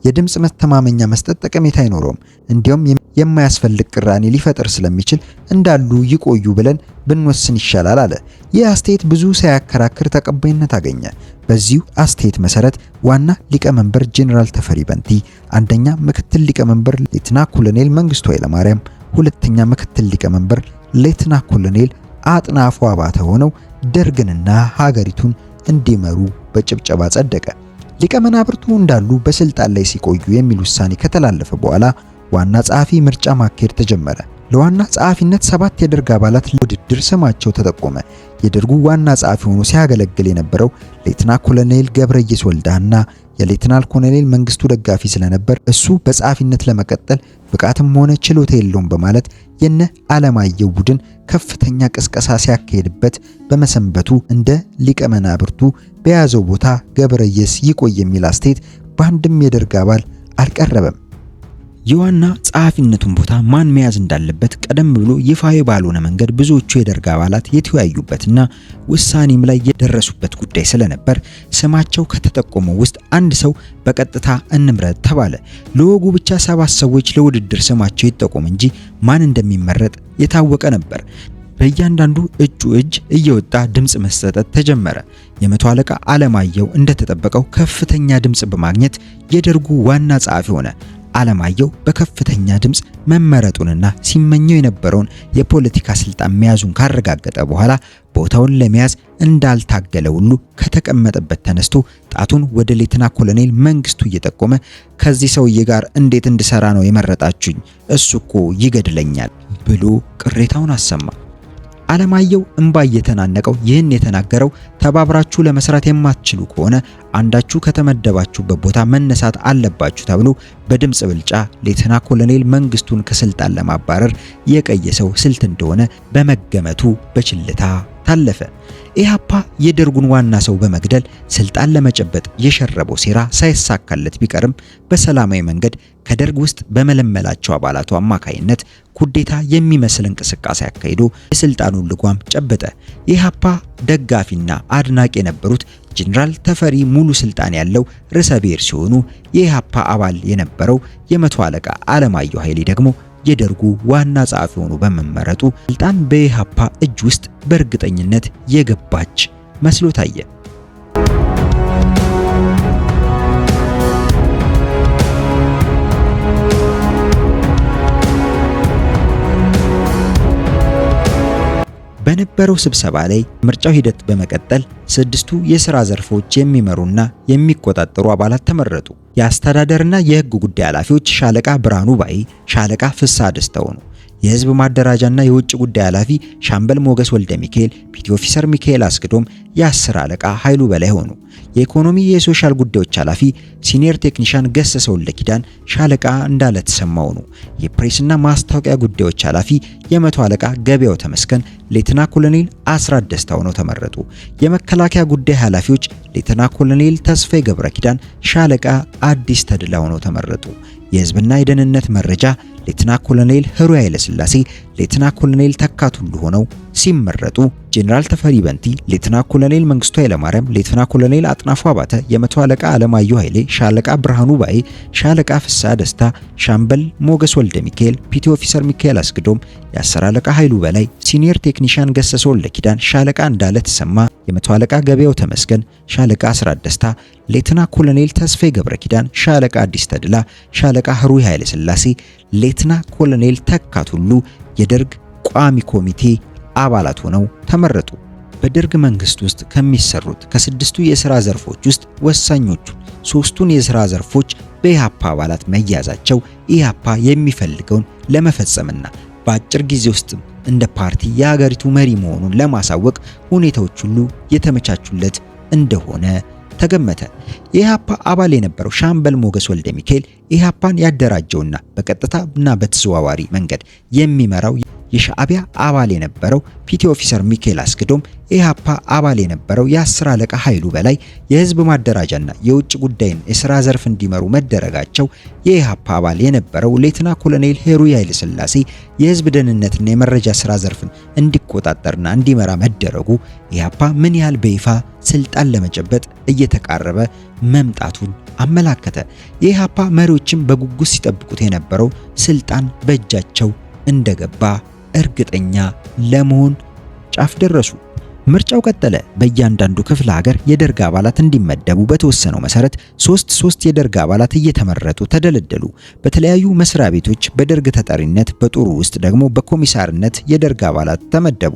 የድምጽ መተማመኛ መስጠት ጠቀሜታ አይኖረውም፣ እንዲያውም የማያስፈልግ ቅራኔ ሊፈጠር ስለሚችል እንዳሉ ይቆዩ ብለን ብንወስን ይሻላል አለ። ይህ አስተያየት ብዙ ሳያከራክር ተቀባይነት አገኘ። በዚሁ አስተያየት መሰረት ዋና ሊቀመንበር ጄኔራል ተፈሪ በንቲ፣ አንደኛ ምክትል ሊቀመንበር ሌተና ኮሎኔል መንግስቱ ኃይለማርያም፣ ሁለተኛ ምክትል ሊቀመንበር ሌተና ኮሎኔል አጥናፉ አባተ ሆነው ደርግንና ሀገሪቱን እንዲመሩ በጭብጨባ ጸደቀ። ሊቀመናብርቱ እንዳሉ በስልጣን ላይ ሲቆዩ የሚል ውሳኔ ከተላለፈ በኋላ ዋና ጸሐፊ ምርጫ ማካሄድ ተጀመረ። ለዋና ጸሐፊነት 7 የደርግ አባላት ለውድድር ስማቸው ተጠቆመ። የደርጉ ዋና ጸሐፊ ሆኖ ሲያገለግል የነበረው ሌተና ኮሎኔል ገብረየስ ወልዳና የሌተናል ኮሎኔል መንግስቱ ደጋፊ ስለነበር እሱ በጸሐፊነት ለመቀጠል ብቃትም ሆነ ችሎታ የለውም በማለት የነ አለማየሁ ቡድን ከፍተኛ ቅስቀሳ ሲያካሄድበት በመሰንበቱ እንደ ሊቀመናብርቱ በያዘው ቦታ ገብረየስ ይቆይ የሚል አስተያየት በአንድም የደርግ አባል አልቀረበም። የዋና ጸሐፊነቱን ቦታ ማን መያዝ እንዳለበት ቀደም ብሎ ይፋዊ ባልሆነ መንገድ ብዙዎቹ የደርግ አባላት የተወያዩበትና ውሳኔም ላይ የደረሱበት ጉዳይ ስለነበር ስማቸው ከተጠቆመው ውስጥ አንድ ሰው በቀጥታ እንምረጥ ተባለ። ለወጉ ብቻ 7 ሰዎች ለውድድር ስማቸው ይጠቆም እንጂ ማን እንደሚመረጥ የታወቀ ነበር። በእያንዳንዱ እጩ እጅ እየወጣ ድምጽ መሰጠት ተጀመረ። የመቶ አለቃ አለማየሁ እንደተጠበቀው ከፍተኛ ድምጽ በማግኘት የደርጉ ዋና ጸሐፊ ሆነ። አለማየሁ በከፍተኛ ድምጽ መመረጡንና ሲመኘው የነበረውን የፖለቲካ ስልጣን መያዙን ካረጋገጠ በኋላ ቦታውን ለመያዝ እንዳልታገለ ሁሉ ከተቀመጠበት ተነስቶ ጣቱን ወደ ሌተና ኮሎኔል መንግስቱ እየጠቆመ ከዚህ ሰውዬ ጋር እንዴት እንድሰራ ነው የመረጣችሁኝ? እሱ እኮ ይገድለኛል ብሎ ቅሬታውን አሰማ። አለማየሁ እንባ እየተናነቀው ይህን የተናገረው ተባብራችሁ ለመስራት የማትችሉ ከሆነ አንዳችሁ ከተመደባችሁበት ቦታ መነሳት አለባችሁ ተብሎ በድምጽ ብልጫ ሌተና ኮሎኔል መንግስቱን ከስልጣን ለማባረር የቀየሰው ስልት እንደሆነ በመገመቱ በችልታ ታለፈ። ኢህአፓ የደርጉን ዋና ሰው በመግደል ስልጣን ለመጨበጥ የሸረበው ሴራ ሳይሳካለት ቢቀርም በሰላማዊ መንገድ ከደርግ ውስጥ በመለመላቸው አባላቱ አማካይነት ኩዴታ የሚመስል እንቅስቃሴ አካሂዶ የስልጣኑን ልጓም ጨበጠ። ኢህአፓ ደጋፊና አድናቂ የነበሩት ጄኔራል ተፈሪ ሙሉ ስልጣን ያለው ርዕሰ ብሔር ሲሆኑ የኢህአፓ አባል የነበረው የመቶ አለቃ አለማየሁ ኃይሌ ደግሞ የደርጉ ዋና ጸሐፊ ሆኖ በመመረጡ ስልጣን በኢህአፓ እጅ ውስጥ በእርግጠኝነት የገባች መስሎ ታየ። በነበረው ስብሰባ ላይ ምርጫው ሂደት በመቀጠል 6ቱ የሥራ ዘርፎች የሚመሩና የሚቆጣጠሩ አባላት ተመረጡ። የአስተዳደርና የሕግ ጉዳይ ኃላፊዎች ሻለቃ ብርሃኑ ባይ፣ ሻለቃ ፍስሐ ደስታ ሆኑ። የህዝብ ማደራጃና የውጭ ጉዳይ ኃላፊ ሻምበል ሞገስ ወልደ ሚካኤል፣ ፒቲ ኦፊሰር ሚካኤል አስገዶም፣ የ10 አለቃ ኃይሉ በላይ ሆኑ። የኢኮኖሚ የሶሻል ጉዳዮች ኃላፊ ሲኒየር ቴክኒሻን ገሰሰ ወልደ ኪዳን፣ ሻለቃ እንዳለ ተሰማ ሆኑ። የፕሬስና ማስታወቂያ ጉዳዮች ኃላፊ የመቶ አለቃ ገበያው ተመስገን፣ ሌተና ኮሎኔል አስራት ደስታ ሆነው ተመረጡ። የመከላከያ ጉዳይ ኃላፊዎች ሌተና ኮሎኔል ተስፋዬ ገብረ ኪዳን፣ ሻለቃ አዲስ ተድላ ሆነው ተመረጡ። የህዝብና የደህንነት መረጃ ሌተና ኮሎኔል ህሩይ ኃይለ ሥላሴ፣ ሌተና ኮሎኔል ተካቱሉ ሆነው ሲመረጡ ጄኔራል ተፈሪ በንቲ፣ ሌተና ኮሎኔል መንግስቱ ኃይለማርያም፣ ሌተና ኮሎኔል አጥናፉ አባተ፣ የመቶ አለቃ አለማየሁ ኃይሌ፣ ሻለቃ ብርሃኑ ባይ፣ ሻለቃ ፍስሐ ደስታ፣ ሻምበል ሞገስ ወልደ ሚካኤል፣ ፒቲ ኦፊሰር ሚካኤል አስገዶም፣ የ10 አለቃ ኃይሉ በላይ፣ ሲኒየር ቴክኒሻን ገሰሰ ወልደ ኪዳን፣ ሻለቃ እንዳለ ተሰማ፣ የመቶ አለቃ ገበያው ተመስገን፣ ሻለቃ አስራት ደስታ፣ ሌተና ኮሎኔል ተስፋዬ ገብረ ኪዳን፣ ሻለቃ አዲስ ተድላ፣ ሻለቃ ህሩይ ኃይለ ሥላሴ፣ ሌተና ኮሎኔል ተካቱሉ የደርግ ቋሚ ኮሚቴ አባላት ሆነው ተመረጡ። በደርግ መንግስት ውስጥ ከሚሰሩት ከ6ቱ የሥራ ዘርፎች ውስጥ ወሳኞቹ 3ቱን የሥራ ዘርፎች በኢህአፓ አባላት መያዛቸው ኢህአፓ የሚፈልገውን ለመፈጸምና በአጭር ጊዜ ውስጥ እንደ ፓርቲ የሀገሪቱ መሪ መሆኑን ለማሳወቅ ሁኔታዎች ሁሉ የተመቻቹለት እንደሆነ ተገመተ። የኢህአፓ አባል የነበረው ሻምበል ሞገስ ወልደ ሚካኤል ኢህአፓን ያደራጀውና በቀጥታና በተዘዋዋሪ መንገድ የሚመራው የሻዕቢያ አባል የነበረው ፒቲ ኦፊሰር ሚካኤል አስገዶም፣ ኢህአፓ አባል የነበረው የ10 አለቃ ኃይሉ በላይ የህዝብ ማደራጃና የውጭ ጉዳይን የሥራ ዘርፍ እንዲመሩ መደረጋቸው፣ የኢህአፓ አባል የነበረው ሌተና ኮሎኔል ህሩይ ኃይለ ሥላሴ የህዝብ ደህንነትና የመረጃ ሥራ ዘርፍን እንዲቆጣጠርና እንዲመራ መደረጉ ኢህአፓ ምን ያህል በይፋ ስልጣን ለመጨበጥ እየተቃረበ መምጣቱን አመላከተ። የኢህአፓ መሪዎችም በጉጉት ሲጠብቁት የነበረው ስልጣን በእጃቸው እንደገባ እርግጠኛ ለመሆን ጫፍ ደረሱ። ምርጫው ቀጠለ። በእያንዳንዱ ክፍለ ሀገር የደርግ አባላት እንዲመደቡ በተወሰነው መሰረት ሶስት የደርግ አባላት እየተመረጡ ተደለደሉ። በተለያዩ መስሪያ ቤቶች በደርግ ተጠሪነት፣ በጦሩ ውስጥ ደግሞ በኮሚሳርነት የደርግ አባላት ተመደቡ።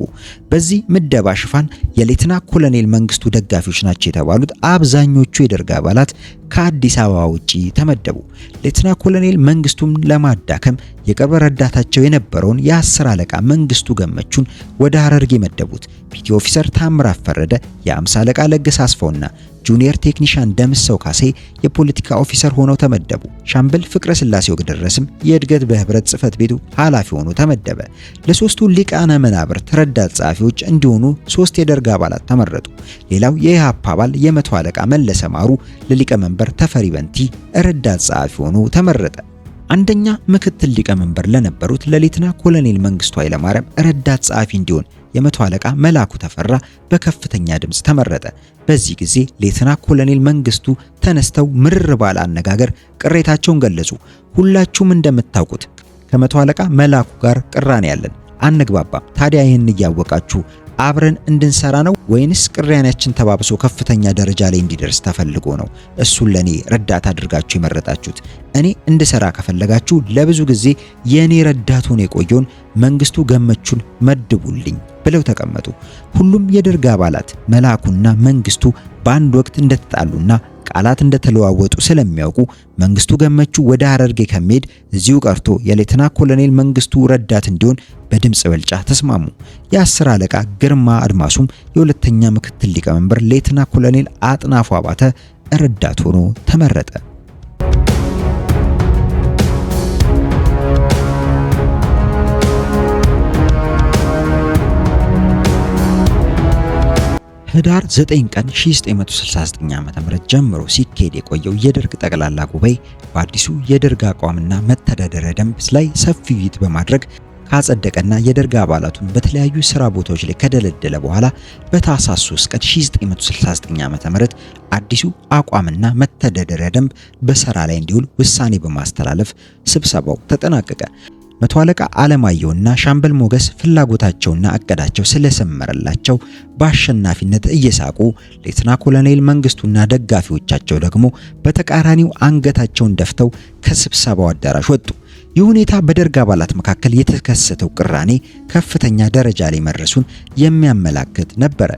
በዚህ ምደባ ሽፋን የሌተና ኮሎኔል መንግስቱ ደጋፊዎች ናቸው የተባሉት አብዛኞቹ የደርግ አባላት ከአዲስ አበባ ውጪ ተመደቡ። ሌተና ኮሎኔል መንግስቱን ለማዳከም የቅርብ ረዳታቸው የነበረውን የ10 አለቃ መንግስቱ ገመቹን ወደ ሐረርጌ መደቡት። ፒቲ ኦፊሰር ታምራት ፈረደ፣ የ50 አለቃ ለገሰ አስፋውና ጁኒየር ቴክኒሻን ደምሰው ካሴ የፖለቲካ ኦፊሰር ሆነው ተመደቡ። ሻምበል ፍቅረ ስላሴ ወግደረስም የእድገት በህብረት ጽህፈት ቤቱ ኃላፊ ሆኖ ተመደበ። ለሶስቱ ሊቃነ መናብርት ረዳት ጸሐፊዎች እንዲሆኑ 3 የደርግ አባላት ተመረጡ። ሌላው የኢህአፓ አባል የመቶ አለቃ መለሰ ማሩ ለሊቀመንበር ተፈሪ በንቲ ረዳት ጸሐፊ ሆኖ ተመረጠ። አንደኛ ምክትል ሊቀመንበር ለነበሩት ለሌተና ኮሎኔል መንግስቱ ኃይለማርያም ረዳት ጸሐፊ እንዲሆን የመቶ አለቃ መላኩ ተፈራ በከፍተኛ ድምጽ ተመረጠ። በዚህ ጊዜ ሌተና ኮሎኔል መንግስቱ ተነስተው ምርር ባለ አነጋገር ቅሬታቸውን ገለጹ። ሁላችሁም እንደምታውቁት ከመቶ አለቃ መላኩ ጋር ቅራኔ ያለን፣ አንግባባም። ታዲያ ይህን እያወቃችሁ አብረን እንድንሰራ ነው ወይንስ ቅራኔያችን ተባብሶ ከፍተኛ ደረጃ ላይ እንዲደርስ ተፈልጎ ነው እሱን ለኔ ረዳት አድርጋችሁ የመረጣችሁት? እኔ እንድሰራ ከፈለጋችሁ ለብዙ ጊዜ የኔ ረዳት ሆኖ የቆየውን መንግስቱ ገመቹን መድቡልኝ ብለው ተቀመጡ። ሁሉም የደርግ አባላት መላኩና መንግስቱ በአንድ ወቅት እንደተጣሉና ቃላት እንደተለዋወጡ ስለሚያውቁ መንግስቱ ገመቹ ወደ ሐረርጌ ከመሄድ እዚሁ ቀርቶ የሌተና ኮሎኔል መንግስቱ ረዳት እንዲሆን በድምጽ ብልጫ ተስማሙ። የ10 አለቃ ግርማ አድማሱም የሁለተኛ ምክትል ሊቀመንበር ሌተና ኮሎኔል አጥናፉ አባተ ረዳት ሆኖ ተመረጠ። ህዳር 9 ቀን 1969 ዓ.ም ጀምሮ ሲካሄድ የቆየው የደርግ ጠቅላላ ጉባኤ በአዲሱ የደርግ አቋምና መተዳደሪያ ደንብ ላይ ሰፊ ውይይት በማድረግ ካጸደቀና የደርግ አባላቱን በተለያዩ ስራ ቦታዎች ላይ ከደለደለ በኋላ በታህሳስ 3 ቀን 1969 ዓ.ም አዲሱ አቋምና መተዳደሪያ ደንብ በስራ ላይ እንዲውል ውሳኔ በማስተላለፍ ስብሰባው ተጠናቀቀ። መቶ አለቃ አለማየሁና ሻምበል ሞገስ ፍላጎታቸውና እቅዳቸው ስለሰመረላቸው በአሸናፊነት እየሳቁ ሌተና ኮሎኔል መንግስቱና ደጋፊዎቻቸው ደግሞ በተቃራኒው አንገታቸውን ደፍተው ከስብሰባው አዳራሽ ወጡ። ይህ ሁኔታ በደርግ አባላት መካከል የተከሰተው ቅራኔ ከፍተኛ ደረጃ ላይ መድረሱን የሚያመላክት ነበር።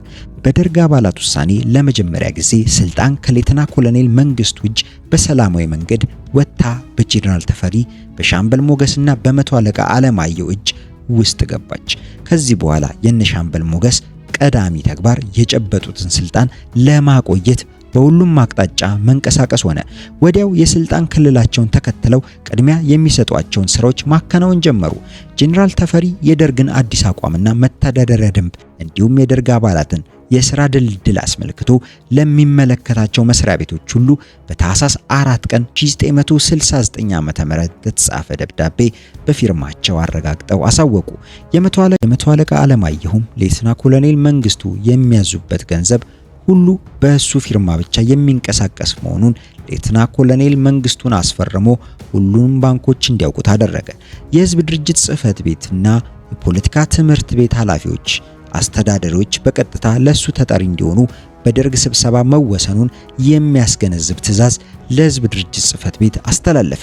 በደርግ አባላት ውሳኔ ለመጀመሪያ ጊዜ ስልጣን ከሌተና ኮሎኔል መንግስቱ እጅ በሰላማዊ መንገድ ወጥታ በጄኔራል ተፈሪ፣ በሻምበል ሞገስና በመቶ አለቃ አለማየሁ እጅ ውስጥ ገባች። ከዚህ በኋላ የነሻምበል ሞገስ ቀዳሚ ተግባር የጨበጡትን ስልጣን ለማቆየት በሁሉም አቅጣጫ መንቀሳቀስ ሆነ። ወዲያው የስልጣን ክልላቸውን ተከትለው ቅድሚያ የሚሰጧቸውን ስራዎች ማከናወን ጀመሩ። ጄኔራል ተፈሪ የደርግን አዲስ አቋምና መተዳደሪያ ደንብ እንዲሁም የደርግ አባላትን የሥራ ድልድል አስመልክቶ ለሚመለከታቸው መስሪያ ቤቶች ሁሉ በታህሳስ 4 ቀን 1969 ዓ.ም የተጻፈ ደብዳቤ በፊርማቸው አረጋግጠው አሳወቁ። የመቶ አለቃ አለማየሁም ሌተና ኮሎኔል መንግስቱ የሚያዙበት ገንዘብ ሁሉ በእሱ ፊርማ ብቻ የሚንቀሳቀስ መሆኑን ሌተና ኮሎኔል መንግስቱን አስፈርሞ ሁሉም ባንኮች እንዲያውቁት አደረገ። የህዝብ ድርጅት ጽህፈት ቤትና የፖለቲካ ትምህርት ቤት ኃላፊዎች፣ አስተዳደሮች በቀጥታ ለሱ ተጠሪ እንዲሆኑ በደርግ ስብሰባ መወሰኑን የሚያስገነዝብ ትዕዛዝ ለህዝብ ድርጅት ጽህፈት ቤት አስተላለፈ።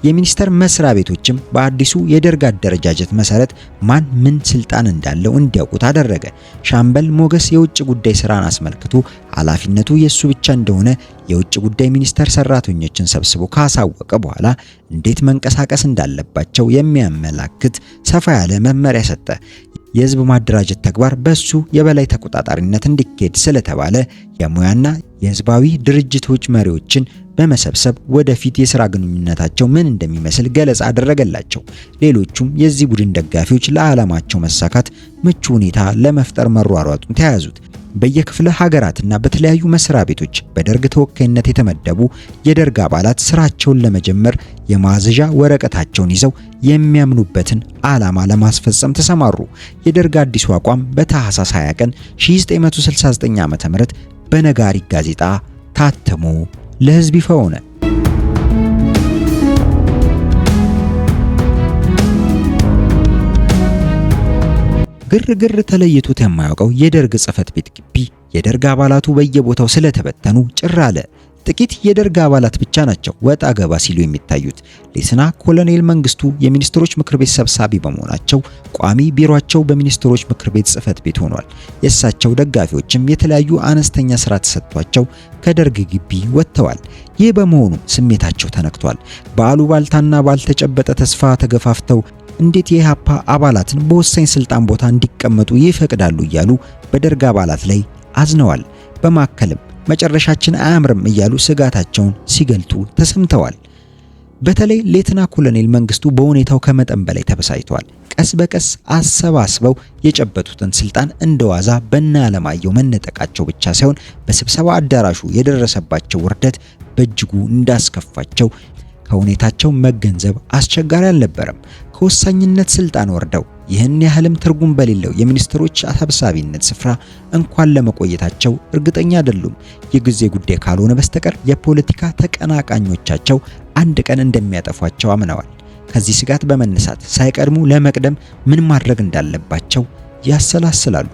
የሚኒስቴር መስሪያ ቤቶችም በአዲሱ የደርግ አደረጃጀት መሰረት ማን ምን ስልጣን እንዳለው እንዲያውቁት አደረገ። ሻምበል ሞገስ የውጭ ጉዳይ ስራን አስመልክቶ ኃላፊነቱ የሱ ብቻ እንደሆነ የውጭ ጉዳይ ሚኒስቴር ሰራተኞችን ሰብስቦ ካሳወቀ በኋላ እንዴት መንቀሳቀስ እንዳለባቸው የሚያመላክት ሰፋ ያለ መመሪያ ሰጠ። የህዝብ ማደራጀት ተግባር በሱ የበላይ ተቆጣጣሪነት እንዲካሄድ ስለተባለ የሙያና የህዝባዊ ድርጅቶች መሪዎችን በመሰብሰብ ወደፊት የሥራ ግንኙነታቸው ምን እንደሚመስል ገለጻ አደረገላቸው። ሌሎቹም የዚህ ቡድን ደጋፊዎች ለዓላማቸው መሳካት ምቹ ሁኔታ ለመፍጠር መሯሯጡን ተያያዙት። በየክፍለ ሀገራትና በተለያዩ መስሪያ ቤቶች በደርግ ተወካይነት የተመደቡ የደርግ አባላት ስራቸውን ለመጀመር የማዘዣ ወረቀታቸውን ይዘው የሚያምኑበትን ዓላማ ለማስፈጸም ተሰማሩ። የደርግ አዲሱ አቋም በታህሳስ 20 ቀን 1969 ዓ.ም በነጋሪት ጋዜጣ ታትሞ ለህዝብ ይፋ ሆነ። ግርግር ተለይቶት የማያውቀው የደርግ ጽህፈት ቤት ግቢ የደርግ አባላቱ በየቦታው ስለተበተኑ ጭር አለ። ጥቂት የደርግ አባላት ብቻ ናቸው ወጣ ገባ ሲሉ የሚታዩት። ሌተና ኮሎኔል መንግስቱ የሚኒስትሮች ምክር ቤት ሰብሳቢ በመሆናቸው ቋሚ ቢሮአቸው በሚኒስትሮች ምክር ቤት ጽህፈት ቤት ሆኗል። የእሳቸው ደጋፊዎችም የተለያዩ አነስተኛ ስራ ተሰጥቷቸው ከደርግ ግቢ ወጥተዋል። ይህ በመሆኑ ስሜታቸው ተነክቷል። በአሉባልታና ባልተጨበጠ ተስፋ ተገፋፍተው እንዴት የኢህአፓ አባላትን በወሳኝ ስልጣን ቦታ እንዲቀመጡ ይፈቅዳሉ እያሉ በደርግ አባላት ላይ አዝነዋል። በማከልም መጨረሻችን አያምርም እያሉ ስጋታቸውን ሲገልጡ ተሰምተዋል። በተለይ ሌተና ኮሎኔል መንግስቱ በሁኔታው ከመጠን በላይ ተበሳጭተዋል። ቀስ በቀስ አሰባስበው የጨበጡትን ስልጣን እንደዋዛ በእነ አለማየሁ መነጠቃቸው ብቻ ሳይሆን በስብሰባ አዳራሹ የደረሰባቸው ውርደት በእጅጉ እንዳስከፋቸው ከሁኔታቸው መገንዘብ አስቸጋሪ አልነበረም። ከወሳኝነት ስልጣን ወርደው ይህን ያህልም ትርጉም በሌለው የሚኒስትሮች ሰብሳቢነት ስፍራ እንኳን ለመቆየታቸው እርግጠኛ አይደሉም። የጊዜ ጉዳይ ካልሆነ በስተቀር የፖለቲካ ተቀናቃኞቻቸው አንድ ቀን እንደሚያጠፏቸው አምነዋል። ከዚህ ስጋት በመነሳት ሳይቀድሙ ለመቅደም ምን ማድረግ እንዳለባቸው ያሰላስላሉ።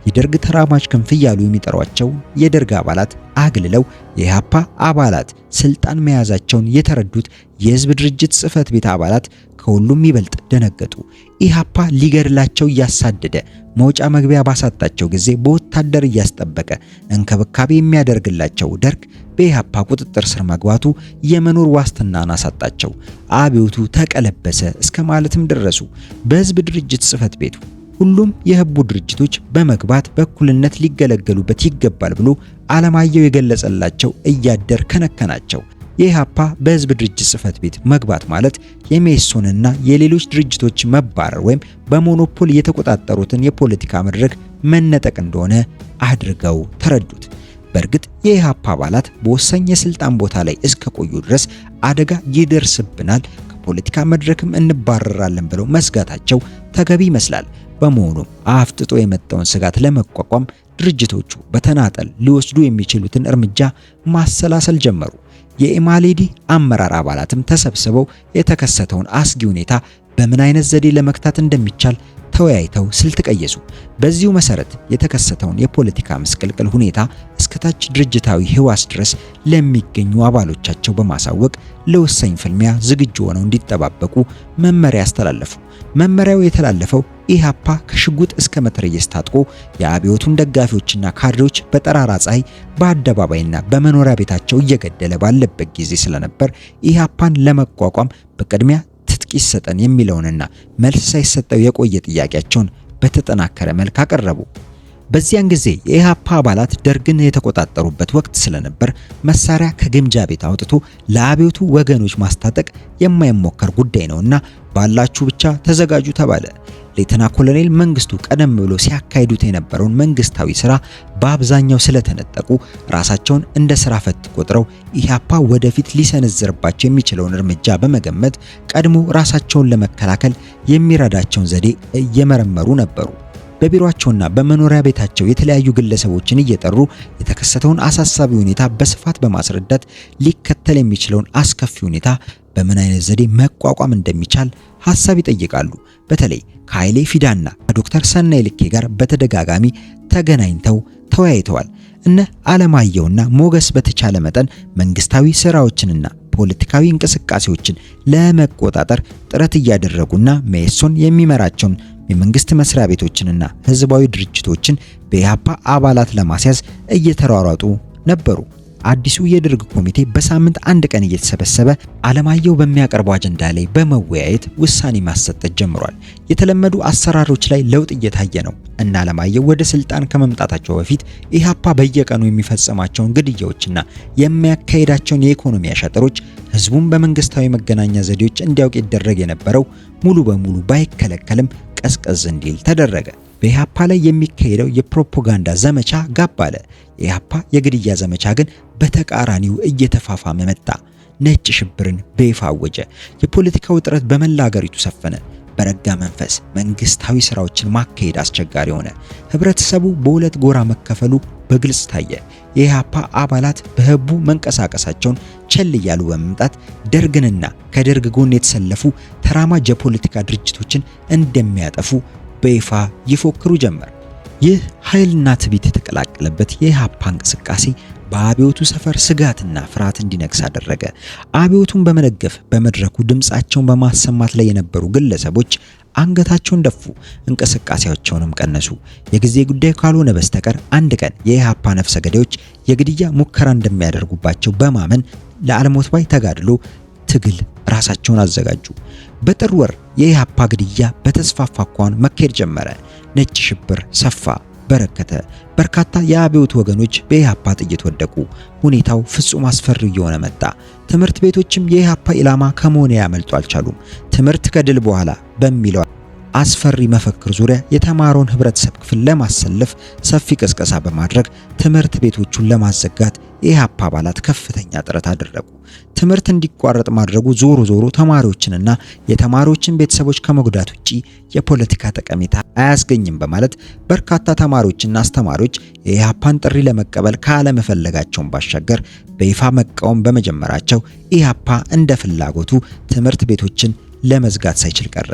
የደርግ ተራማጅ ክንፍ እያሉ የሚጠሯቸው የደርግ አባላት አግልለው የኢህአፓ አባላት ስልጣን መያዛቸውን የተረዱት የህዝብ ድርጅት ጽህፈት ቤት አባላት ከሁሉም ይበልጥ ደነገጡ። ኢህአፓ ሊገድላቸው እያሳደደ መውጫ መግቢያ ባሳጣቸው ጊዜ በወታደር እያስጠበቀ እንክብካቤ የሚያደርግላቸው ደርግ በኢህአፓ ቁጥጥር ስር መግባቱ የመኖር ዋስትናን አሳጣቸው። አብዮቱ ተቀለበሰ እስከ ማለትም ደረሱ። በህዝብ ድርጅት ጽህፈት ቤቱ ሁሉም የህቡ ድርጅቶች በመግባት በእኩልነት ሊገለገሉበት ይገባል ብሎ አለማየሁ የገለጸላቸው እያደር ከነከናቸው። የኢህአፓ በህዝብ ድርጅት ጽህፈት ቤት መግባት ማለት የሜሶንና የሌሎች ድርጅቶች መባረር ወይም በሞኖፖል የተቆጣጠሩትን የፖለቲካ መድረክ መነጠቅ እንደሆነ አድርገው ተረዱት። በእርግጥ የኢህአፓ አባላት በወሳኝ የስልጣን ቦታ ላይ እስከቆዩ ድረስ አደጋ ይደርስብናል፣ ከፖለቲካ መድረክም እንባረራለን ብለው መስጋታቸው ተገቢ ይመስላል። በመሆኑም አፍጥጦ የመጣውን ስጋት ለመቋቋም ድርጅቶቹ በተናጠል ሊወስዱ የሚችሉትን እርምጃ ማሰላሰል ጀመሩ። የኢማሌዲ አመራር አባላትም ተሰብስበው የተከሰተውን አስጊ ሁኔታ በምን አይነት ዘዴ ለመክታት እንደሚቻል ተወያይተው ስልት ቀየሱ። በዚሁ መሰረት የተከሰተውን የፖለቲካ ምስቅልቅል ሁኔታ እስከታች ድርጅታዊ ህዋስ ድረስ ለሚገኙ አባሎቻቸው በማሳወቅ ለወሳኝ ፍልሚያ ዝግጁ ሆነው እንዲጠባበቁ መመሪያ አስተላለፉ። መመሪያው የተላለፈው ኢህአፓ ከሽጉጥ እስከ መትረየስ ታጥቆ የአብዮቱን ደጋፊዎችና ካድሬዎች በጠራራ ፀሐይ በአደባባይና በመኖሪያ ቤታቸው እየገደለ ባለበት ጊዜ ስለነበር ኢህአፓን ለመቋቋም በቅድሚያ ትጥቅ ይሰጠን የሚለውንና መልስ ሳይሰጠው የቆየ ጥያቄያቸውን በተጠናከረ መልክ አቀረቡ። በዚያን ጊዜ የኢህአፓ አባላት ደርግን የተቆጣጠሩበት ወቅት ስለነበር መሳሪያ ከግምጃ ቤት አውጥቶ ለአብዮቱ ወገኖች ማስታጠቅ የማይሞከር ጉዳይ ነውና ባላችሁ ብቻ ተዘጋጁ ተባለ። ሌተና ኮሎኔል መንግስቱ ቀደም ብሎ ሲያካሂዱት የነበረውን መንግስታዊ ስራ በአብዛኛው ስለተነጠቁ ራሳቸውን እንደ ስራ ፈት ቆጥረው ኢህአፓ ወደፊት ሊሰነዝርባቸው የሚችለውን እርምጃ በመገመት ቀድሞ ራሳቸውን ለመከላከል የሚረዳቸውን ዘዴ እየመረመሩ ነበሩ። በቢሮአቸውና በመኖሪያ ቤታቸው የተለያዩ ግለሰቦችን እየጠሩ የተከሰተውን አሳሳቢ ሁኔታ በስፋት በማስረዳት ሊከተል የሚችለውን አስከፊ ሁኔታ በምን አይነት ዘዴ መቋቋም እንደሚቻል ሐሳብ ይጠይቃሉ። በተለይ ከኃይሌ ፊዳና ከዶክተር ሰናይ ልኬ ጋር በተደጋጋሚ ተገናኝተው ተወያይተዋል። እነ አለማየሁና ሞገስ በተቻለ መጠን መንግስታዊ ስራዎችንና ፖለቲካዊ እንቅስቃሴዎችን ለመቆጣጠር ጥረት እያደረጉና ሜሶን የሚመራቸውን የመንግስት መስሪያ ቤቶችንና ህዝባዊ ድርጅቶችን በኢህአፓ አባላት ለማስያዝ እየተሯሯጡ ነበሩ። አዲሱ የደርግ ኮሚቴ በሳምንት አንድ ቀን እየተሰበሰበ አለማየሁ በሚያቀርበው አጀንዳ ላይ በመወያየት ውሳኔ ማሰጠት ጀምሯል። የተለመዱ አሰራሮች ላይ ለውጥ እየታየ ነው እና አለማየሁ ወደ ስልጣን ከመምጣታቸው በፊት ኢህአፓ በየቀኑ የሚፈጸማቸውን ግድያዎችና የሚያካሂዳቸውን የኢኮኖሚ አሻጥሮች ህዝቡን በመንግስታዊ መገናኛ ዘዴዎች እንዲያውቅ ይደረግ የነበረው ሙሉ በሙሉ ባይከለከልም ቀዝቀዝ እንዲል ተደረገ። በኢህአፓ ላይ የሚካሄደው የፕሮፓጋንዳ ዘመቻ ጋብ አለ። የኢህአፓ የግድያ ዘመቻ ግን በተቃራኒው እየተፋፋመ መጣ። ነጭ ሽብርን በይፋ አወጀ። የፖለቲካ ውጥረት በመላ ሀገሪቱ ሰፈነ። በረጋ መንፈስ መንግስታዊ ስራዎችን ማካሄድ አስቸጋሪ ሆነ። ህብረተሰቡ በሁለት ጎራ መከፈሉ በግልጽ ታየ። የኢህአፓ አባላት በህቡ መንቀሳቀሳቸውን ቸል እያሉ በመምጣት ደርግንና ከደርግ ጎን የተሰለፉ ተራማጅ የፖለቲካ ድርጅቶችን እንደሚያጠፉ በይፋ ይፎክሩ ጀመር። ይህ ኃይልና ትዕቢት የተቀላቀለበት የኢህአፓ እንቅስቃሴ በአብዮቱ ሰፈር ስጋትና ፍርሃት እንዲነግስ አደረገ። አብዮቱን በመደገፍ በመድረኩ ድምጻቸውን በማሰማት ላይ የነበሩ ግለሰቦች አንገታቸውን ደፉ፣ እንቅስቃሴያቸውንም ቀነሱ። የጊዜ ጉዳይ ካልሆነ በስተቀር አንድ ቀን የኢህአፓ ነፍሰ ገዳዮች የግድያ ሙከራ እንደሚያደርጉባቸው በማመን ለአልሞት ባይ ተጋድሎ ትግል ራሳቸውን አዘጋጁ። በጥር ወር የኢህአፓ ግድያ በተስፋፋ አኳኋን መካሄድ ጀመረ። ነጭ ሽብር ሰፋ፣ በረከተ። በርካታ የአብዮት ወገኖች በኢህአፓ ጥይት ወደቁ። ሁኔታው ፍጹም አስፈሪ እየሆነ መጣ። ትምህርት ቤቶችም የኢህአፓ ኢላማ ከመሆን ያመልጡ አልቻሉም። ትምህርት ከድል በኋላ በሚለው አስፈሪ መፈክር ዙሪያ የተማረውን ህብረተሰብ ክፍል ለማሰለፍ ሰፊ ቅስቀሳ በማድረግ ትምህርት ቤቶቹን ለማዘጋት የኢህአፓ አባላት ከፍተኛ ጥረት አደረጉ። ትምህርት እንዲቋረጥ ማድረጉ ዞሮ ተማሪዎችንና የተማሪዎችን ቤተሰቦች ከመጉዳት ውጪ የፖለቲካ ጠቀሜታ አያስገኝም በማለት በርካታ ተማሪዎችና አስተማሪዎች የኢህአፓን ጥሪ ለመቀበል ካለመፈለጋቸውን ባሻገር በይፋ መቃወም በመጀመራቸው ኢህአፓ እንደ ፍላጎቱ ትምህርት ቤቶችን ለመዝጋት ሳይችል ቀረ።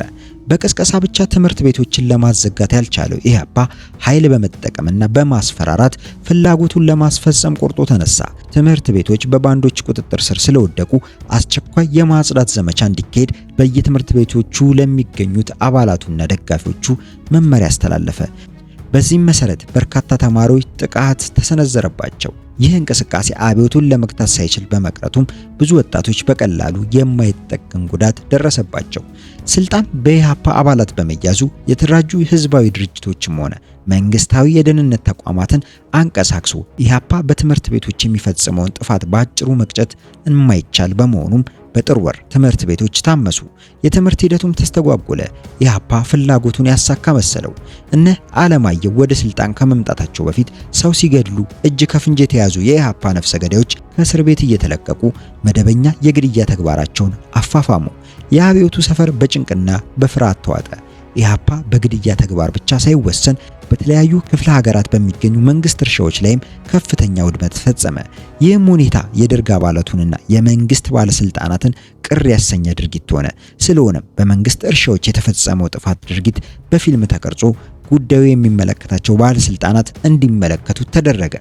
በቅስቀሳ ብቻ ትምህርት ቤቶችን ለማዘጋት ያልቻለው ኢህአፓ ኃይል በመጠቀምና በማስፈራራት ፍላጎቱን ለማስፈጸም ቆርጦ ተነሳ። ትምህርት ቤቶች በባንዶች ቁጥጥር ስር ስለወደቁ አስቸኳይ የማጽዳት ዘመቻ እንዲካሄድ በየትምህርት ቤቶቹ ለሚገኙት አባላቱና ደጋፊዎቹ መመሪያ አስተላለፈ። በዚህም መሰረት በርካታ ተማሪዎች ጥቃት ተሰነዘረባቸው። ይህ እንቅስቃሴ አብዮቱን ለመግታት ሳይችል በመቅረቱም ብዙ ወጣቶች በቀላሉ የማይጠገን ጉዳት ደረሰባቸው። ስልጣን በኢህአፓ አባላት በመያዙ የተደራጁ ህዝባዊ ድርጅቶችም ሆነ መንግስታዊ የደህንነት ተቋማትን አንቀሳቅሶ ኢህአፓ በትምህርት ቤቶች የሚፈጽመውን ጥፋት በአጭሩ መቅጨት የማይቻል በመሆኑም በጥር ወር ትምህርት ቤቶች ታመሱ። የትምህርት ሂደቱም ተስተጓጎለ። ኢህአፓ ፍላጎቱን ያሳካ መሰለው። እነ አለማየሁ ወደ ስልጣን ከመምጣታቸው በፊት ሰው ሲገድሉ እጅ ከፍንጅ የተያዙ የኢህአፓ ነፍሰ ገዳዮች ከእስር ቤት እየተለቀቁ መደበኛ የግድያ ተግባራቸውን አፋፋሙ። የአብዮቱ ሰፈር በጭንቅና በፍርሃት ተዋጠ። ኢህአፓ በግድያ ተግባር ብቻ ሳይወሰን በተለያዩ ክፍለ ሀገራት በሚገኙ መንግስት እርሻዎች ላይም ከፍተኛ ውድመት ፈጸመ። ይህም ሁኔታ የደርግ አባላቱንና የመንግስት ባለስልጣናትን ቅር ያሰኘ ድርጊት ሆነ። ስለሆነም በመንግስት እርሻዎች የተፈጸመው ጥፋት ድርጊት በፊልም ተቀርጾ ጉዳዩ የሚመለከታቸው ባለስልጣናት እንዲመለከቱት ተደረገ።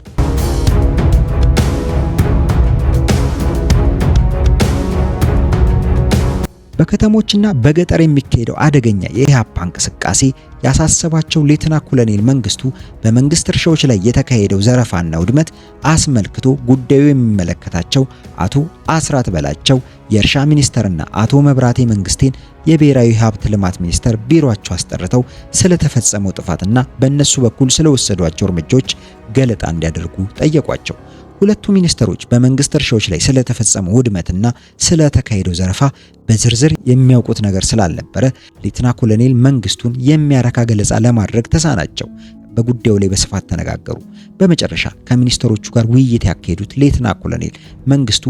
በከተሞችና በገጠር የሚካሄደው አደገኛ የኢህአፓ እንቅስቃሴ ያሳሰባቸው ሌተና ኮሎኔል መንግስቱ በመንግስት እርሻዎች ላይ የተካሄደው ዘረፋና ውድመት አስመልክቶ ጉዳዩ የሚመለከታቸው አቶ አስራት በላቸው የእርሻ ሚኒስተርና አቶ መብራቴ መንግስቴን የብሔራዊ ሀብት ልማት ሚኒስተር ቢሮአቸው አስጠርተው ስለተፈጸመው ጥፋትና በእነሱ በኩል ስለወሰዷቸው እርምጃዎች ገለጣ እንዲያደርጉ ጠየቋቸው። ሁለቱ ሚኒስተሮች በመንግስት እርሻዎች ላይ ስለተፈጸመው ውድመትና ስለተካሄደው ዘረፋ በዝርዝር የሚያውቁት ነገር ስላልነበረ ሌተና ኮሎኔል መንግስቱን የሚያረካ ገለጻ ለማድረግ ተሳናቸው። በጉዳዩ ላይ በስፋት ተነጋገሩ። በመጨረሻ ከሚኒስተሮቹ ጋር ውይይት ያካሄዱት ሌተና ኮሎኔል መንግስቱ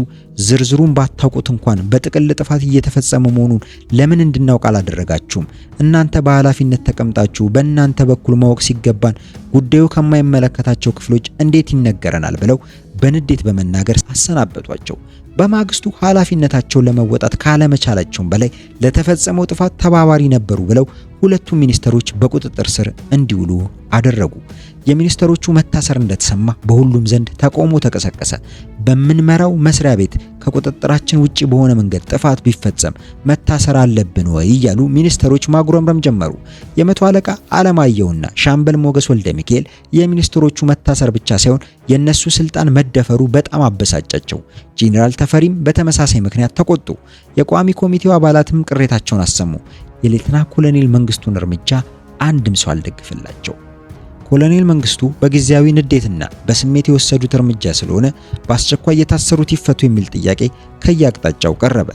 ዝርዝሩን ባታውቁት እንኳን በጥቅል ጥፋት እየተፈጸመ መሆኑን ለምን እንድናውቅ አላደረጋችሁም? እናንተ በኃላፊነት ተቀምጣችሁ በእናንተ በኩል ማወቅ ሲገባን ጉዳዩ ከማይመለከታቸው ክፍሎች እንዴት ይነገረናል? ብለው በንዴት በመናገር አሰናበቷቸው። በማግስቱ ኃላፊነታቸውን ለመወጣት ካለመቻላቸውም በላይ ለተፈጸመው ጥፋት ተባባሪ ነበሩ ብለው ሁለቱ ሚኒስተሮች በቁጥጥር ስር እንዲውሉ አደረጉ። የሚኒስተሮቹ መታሰር እንደተሰማ በሁሉም ዘንድ ተቃውሞ ተቀሰቀሰ። በምንመራው መስሪያ ቤት ከቁጥጥራችን ውጪ በሆነ መንገድ ጥፋት ቢፈጸም መታሰር አለብን ወይ እያሉ ሚኒስተሮች ማጉረምረም ጀመሩ። የመቶ አለቃ አለማየሁና ሻምበል ሞገስ ወልደ ሚካኤል የሚኒስተሮቹ መታሰር ብቻ ሳይሆን የነሱ ስልጣን መደፈሩ በጣም አበሳጫቸው። ጄኔራል ተፈሪም በተመሳሳይ ምክንያት ተቆጡ። የቋሚ ኮሚቴው አባላትም ቅሬታቸውን አሰሙ። የሌተና ኮሎኔል መንግስቱን እርምጃ አንድም ሰው አልደግፈላቸው። ኮሎኔል መንግስቱ በጊዜያዊ ንዴትና በስሜት የወሰዱት እርምጃ ስለሆነ በአስቸኳይ የታሰሩት ይፈቱ የሚል ጥያቄ ከየአቅጣጫው ቀረበ።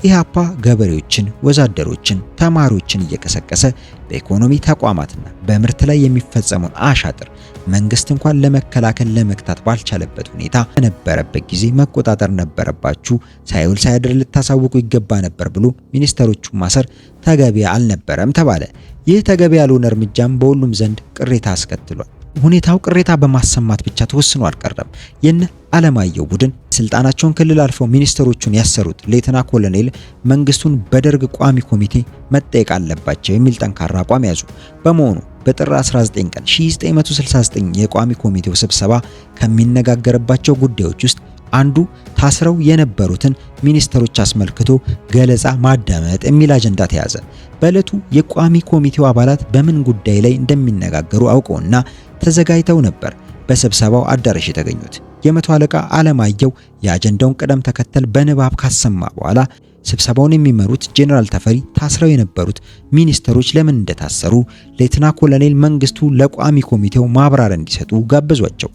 ኢህአፓ ገበሬዎችን፣ ወዛደሮችን፣ ተማሪዎችን እየቀሰቀሰ በኢኮኖሚ ተቋማትና በምርት ላይ የሚፈጸመውን አሻጥር መንግስት እንኳን ለመከላከል ለመክታት ባልቻለበት ሁኔታ በነበረበት ጊዜ መቆጣጠር ነበረባችሁ፣ ሳይውል ሳያድር ልታሳውቁ ይገባ ነበር ብሎ ሚኒስተሮቹ ማሰር ተገቢ አልነበረም ተባለ። ይህ ተገቢ ያልሆነ እርምጃም በሁሉም ዘንድ ቅሬታ አስከትሏል። ሁኔታው ቅሬታ በማሰማት ብቻ ተወስኖ አልቀረም። የነ አለማየሁ ቡድን ስልጣናቸውን ክልል አልፈው ሚኒስተሮቹን ያሰሩት ሌተና ኮሎኔል መንግስቱን በደርግ ቋሚ ኮሚቴ መጠየቅ አለባቸው የሚል ጠንካራ አቋም ያዙ። በመሆኑ በጥር 19 ቀን 1969 የቋሚ ኮሚቴው ስብሰባ ከሚነጋገርባቸው ጉዳዮች ውስጥ አንዱ ታስረው የነበሩትን ሚኒስተሮች አስመልክቶ ገለጻ ማዳመጥ የሚል አጀንዳ ተያዘ። በዕለቱ የቋሚ ኮሚቴው አባላት በምን ጉዳይ ላይ እንደሚነጋገሩ አውቀውና ተዘጋጅተው ነበር በስብሰባው አዳራሽ የተገኙት። የመቶ አለቃ አለማየሁ የአጀንዳውን ቅደም ተከተል በንባብ ካሰማ በኋላ ስብሰባውን የሚመሩት ጄኔራል ተፈሪ ታስረው የነበሩት ሚኒስተሮች ለምን እንደታሰሩ ሌተና ኮሎኔል መንግስቱ ለቋሚ ኮሚቴው ማብራሪያ እንዲሰጡ ጋበዟቸው።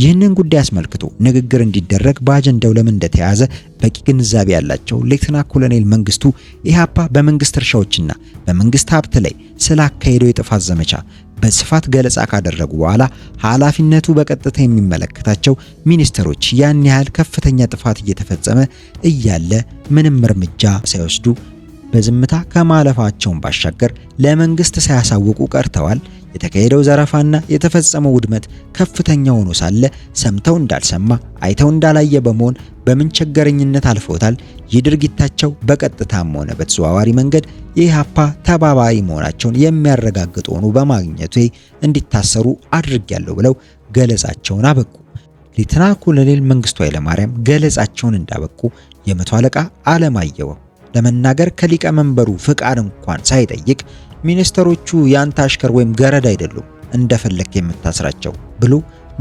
ይህንን ጉዳይ አስመልክቶ ንግግር እንዲደረግ በአጀንዳው ለምን እንደተያዘ በቂ ግንዛቤ ያላቸው ሌተና ኮሎኔል መንግስቱ ኢህአፓ በመንግስት እርሻዎችና በመንግስት ሀብት ላይ ስላካሄደው የጥፋት ዘመቻ በስፋት ገለጻ ካደረጉ በኋላ ኃላፊነቱ በቀጥታ የሚመለከታቸው ሚኒስትሮች ያን ያህል ከፍተኛ ጥፋት እየተፈጸመ እያለ ምንም እርምጃ ሳይወስዱ በዝምታ ከማለፋቸውን ባሻገር ለመንግስት ሳያሳውቁ ቀርተዋል። የተካሄደው ዘረፋና የተፈጸመው ውድመት ከፍተኛ ሆኖ ሳለ ሰምተው እንዳልሰማ አይተው እንዳላየ በመሆን በምን ቸገረኝነት አልፈውታል። ይህ ድርጊታቸው በቀጥታም ሆነ በተዘዋዋሪ መንገድ የኢህአፓ ተባባሪ መሆናቸውን የሚያረጋግጥ ሆኖ በማግኘቱ እንዲታሰሩ አድርጌያለሁ ብለው ገለጻቸውን አበቁ። ሌተና ኮሎኔል መንግስቱ ኃይለማርያም ገለጻቸውን እንዳበቁ የመቶ አለቃ አለማየሁ ለመናገር ከሊቀመንበሩ ፍቃድ እንኳን ሳይጠይቅ ሚኒስተሮቹ ያንተ አሽከር ወይም ገረድ አይደሉም እንደፈለክ የምታስራቸው ብሎ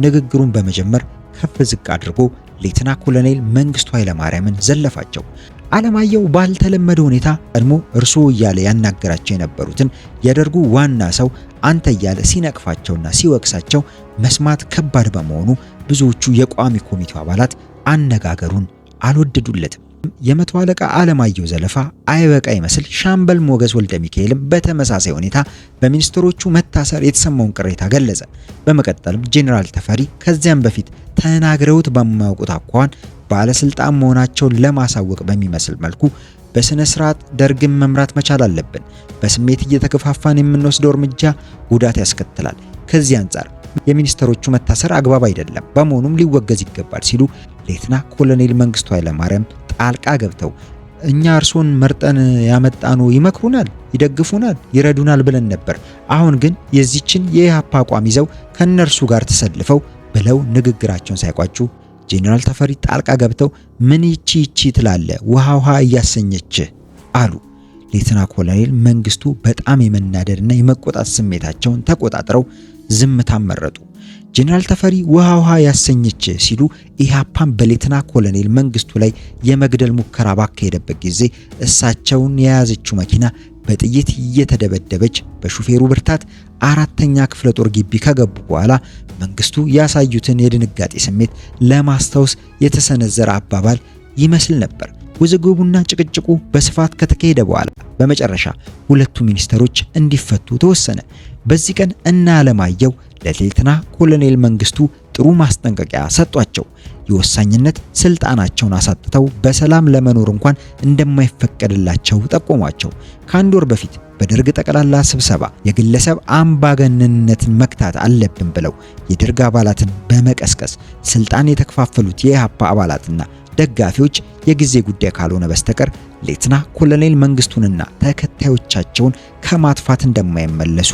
ንግግሩን በመጀመር ከፍ ዝቅ አድርጎ ሌተና ኮሎኔል መንግስቱ ኃይለማርያምን ዘለፋቸው። አለማየሁ ባልተለመደ ሁኔታ ቀድሞ እርሱ እያለ ያናገራቸው የነበሩትን የደርጉ ዋና ሰው አንተ እያለ ሲነቅፋቸውና ሲወቅሳቸው መስማት ከባድ በመሆኑ ብዙዎቹ የቋሚ ኮሚቴው አባላት አነጋገሩን አልወደዱለትም። የመቶ አለቃ አለማየሁ ዘለፋ አይበቃ ይመስል ሻምበል ሞገስ ወልደ ሚካኤልም በተመሳሳይ ሁኔታ በሚኒስትሮቹ መታሰር የተሰማውን ቅሬታ ገለጸ። በመቀጠልም ጄኔራል ተፈሪ ከዚያም በፊት ተናግረውት በማያውቁት አኳኋን ባለስልጣን መሆናቸውን ለማሳወቅ በሚመስል መልኩ በስነ ስርዓት ደርግን መምራት መቻል አለብን፣ በስሜት እየተከፋፋን የምንወስደው እርምጃ ጉዳት ያስከትላል፣ ከዚህ አንጻር የሚኒስትሮቹ መታሰር አግባብ አይደለም፣ በመሆኑም ሊወገዝ ይገባል ሲሉ ሌተና ኮሎኔል መንግስቱ ኃይለማርያም ጣልቃ ገብተው እኛ እርሶን መርጠን ያመጣኑ ይመክሩናል፣ ይደግፉናል፣ ይረዱናል ብለን ነበር። አሁን ግን የዚችን የኢህአፓ አቋም ይዘው ከነርሱ ጋር ተሰልፈው ብለው ንግግራቸውን ሳይቋጩ ጄኔራል ተፈሪ ጣልቃ ገብተው ምን ይቺ ትላለ ውሃ እያሰኘች አሉ። ሌተና ኮሎኔል መንግስቱ በጣም የመናደድና የመቆጣት ስሜታቸውን ተቆጣጥረው ዝምታን መረጡ። ጄኔራል ተፈሪ ውሃ ያሰኘች ሲሉ ኢህአፓን በሌተና ኮሎኔል መንግስቱ ላይ የመግደል ሙከራ ባካሄደበት ጊዜ እሳቸውን የያዘችው መኪና በጥይት እየተደበደበች በሹፌሩ ብርታት አራተኛ ክፍለ ጦር ግቢ ከገቡ በኋላ መንግስቱ ያሳዩትን የድንጋጤ ስሜት ለማስታወስ የተሰነዘረ አባባል ይመስል ነበር። ውዝግቡና ጭቅጭቁ በስፋት ከተካሄደ በኋላ በመጨረሻ ሁለቱ ሚኒስትሮች እንዲፈቱ ተወሰነ። በዚህ ቀን እነ አለማየሁ ለሌተና ኮሎኔል መንግስቱ ጥሩ ማስጠንቀቂያ ሰጧቸው። የወሳኝነት ስልጣናቸውን አሳጥተው በሰላም ለመኖር እንኳን እንደማይፈቀድላቸው ጠቆሟቸው። ከአንድ ወር በፊት በደርግ ጠቅላላ ስብሰባ የግለሰብ አምባገነንነትን መክታት አለብን ብለው የደርግ አባላትን በመቀስቀስ ስልጣን የተከፋፈሉት የኢህአፓ አባላትና ደጋፊዎች የጊዜ ጉዳይ ካልሆነ በስተቀር ሌተና ኮሎኔል መንግስቱንና ተከታዮቻቸውን ከማጥፋት እንደማይመለሱ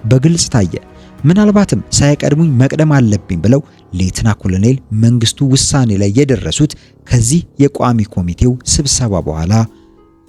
በግልጽ ታየ። ምናልባትም ሳይቀድሙኝ መቅደም አለብኝ ብለው ሌተና ኮሎኔል መንግስቱ ውሳኔ ላይ የደረሱት ከዚህ የቋሚ ኮሚቴው ስብሰባ በኋላ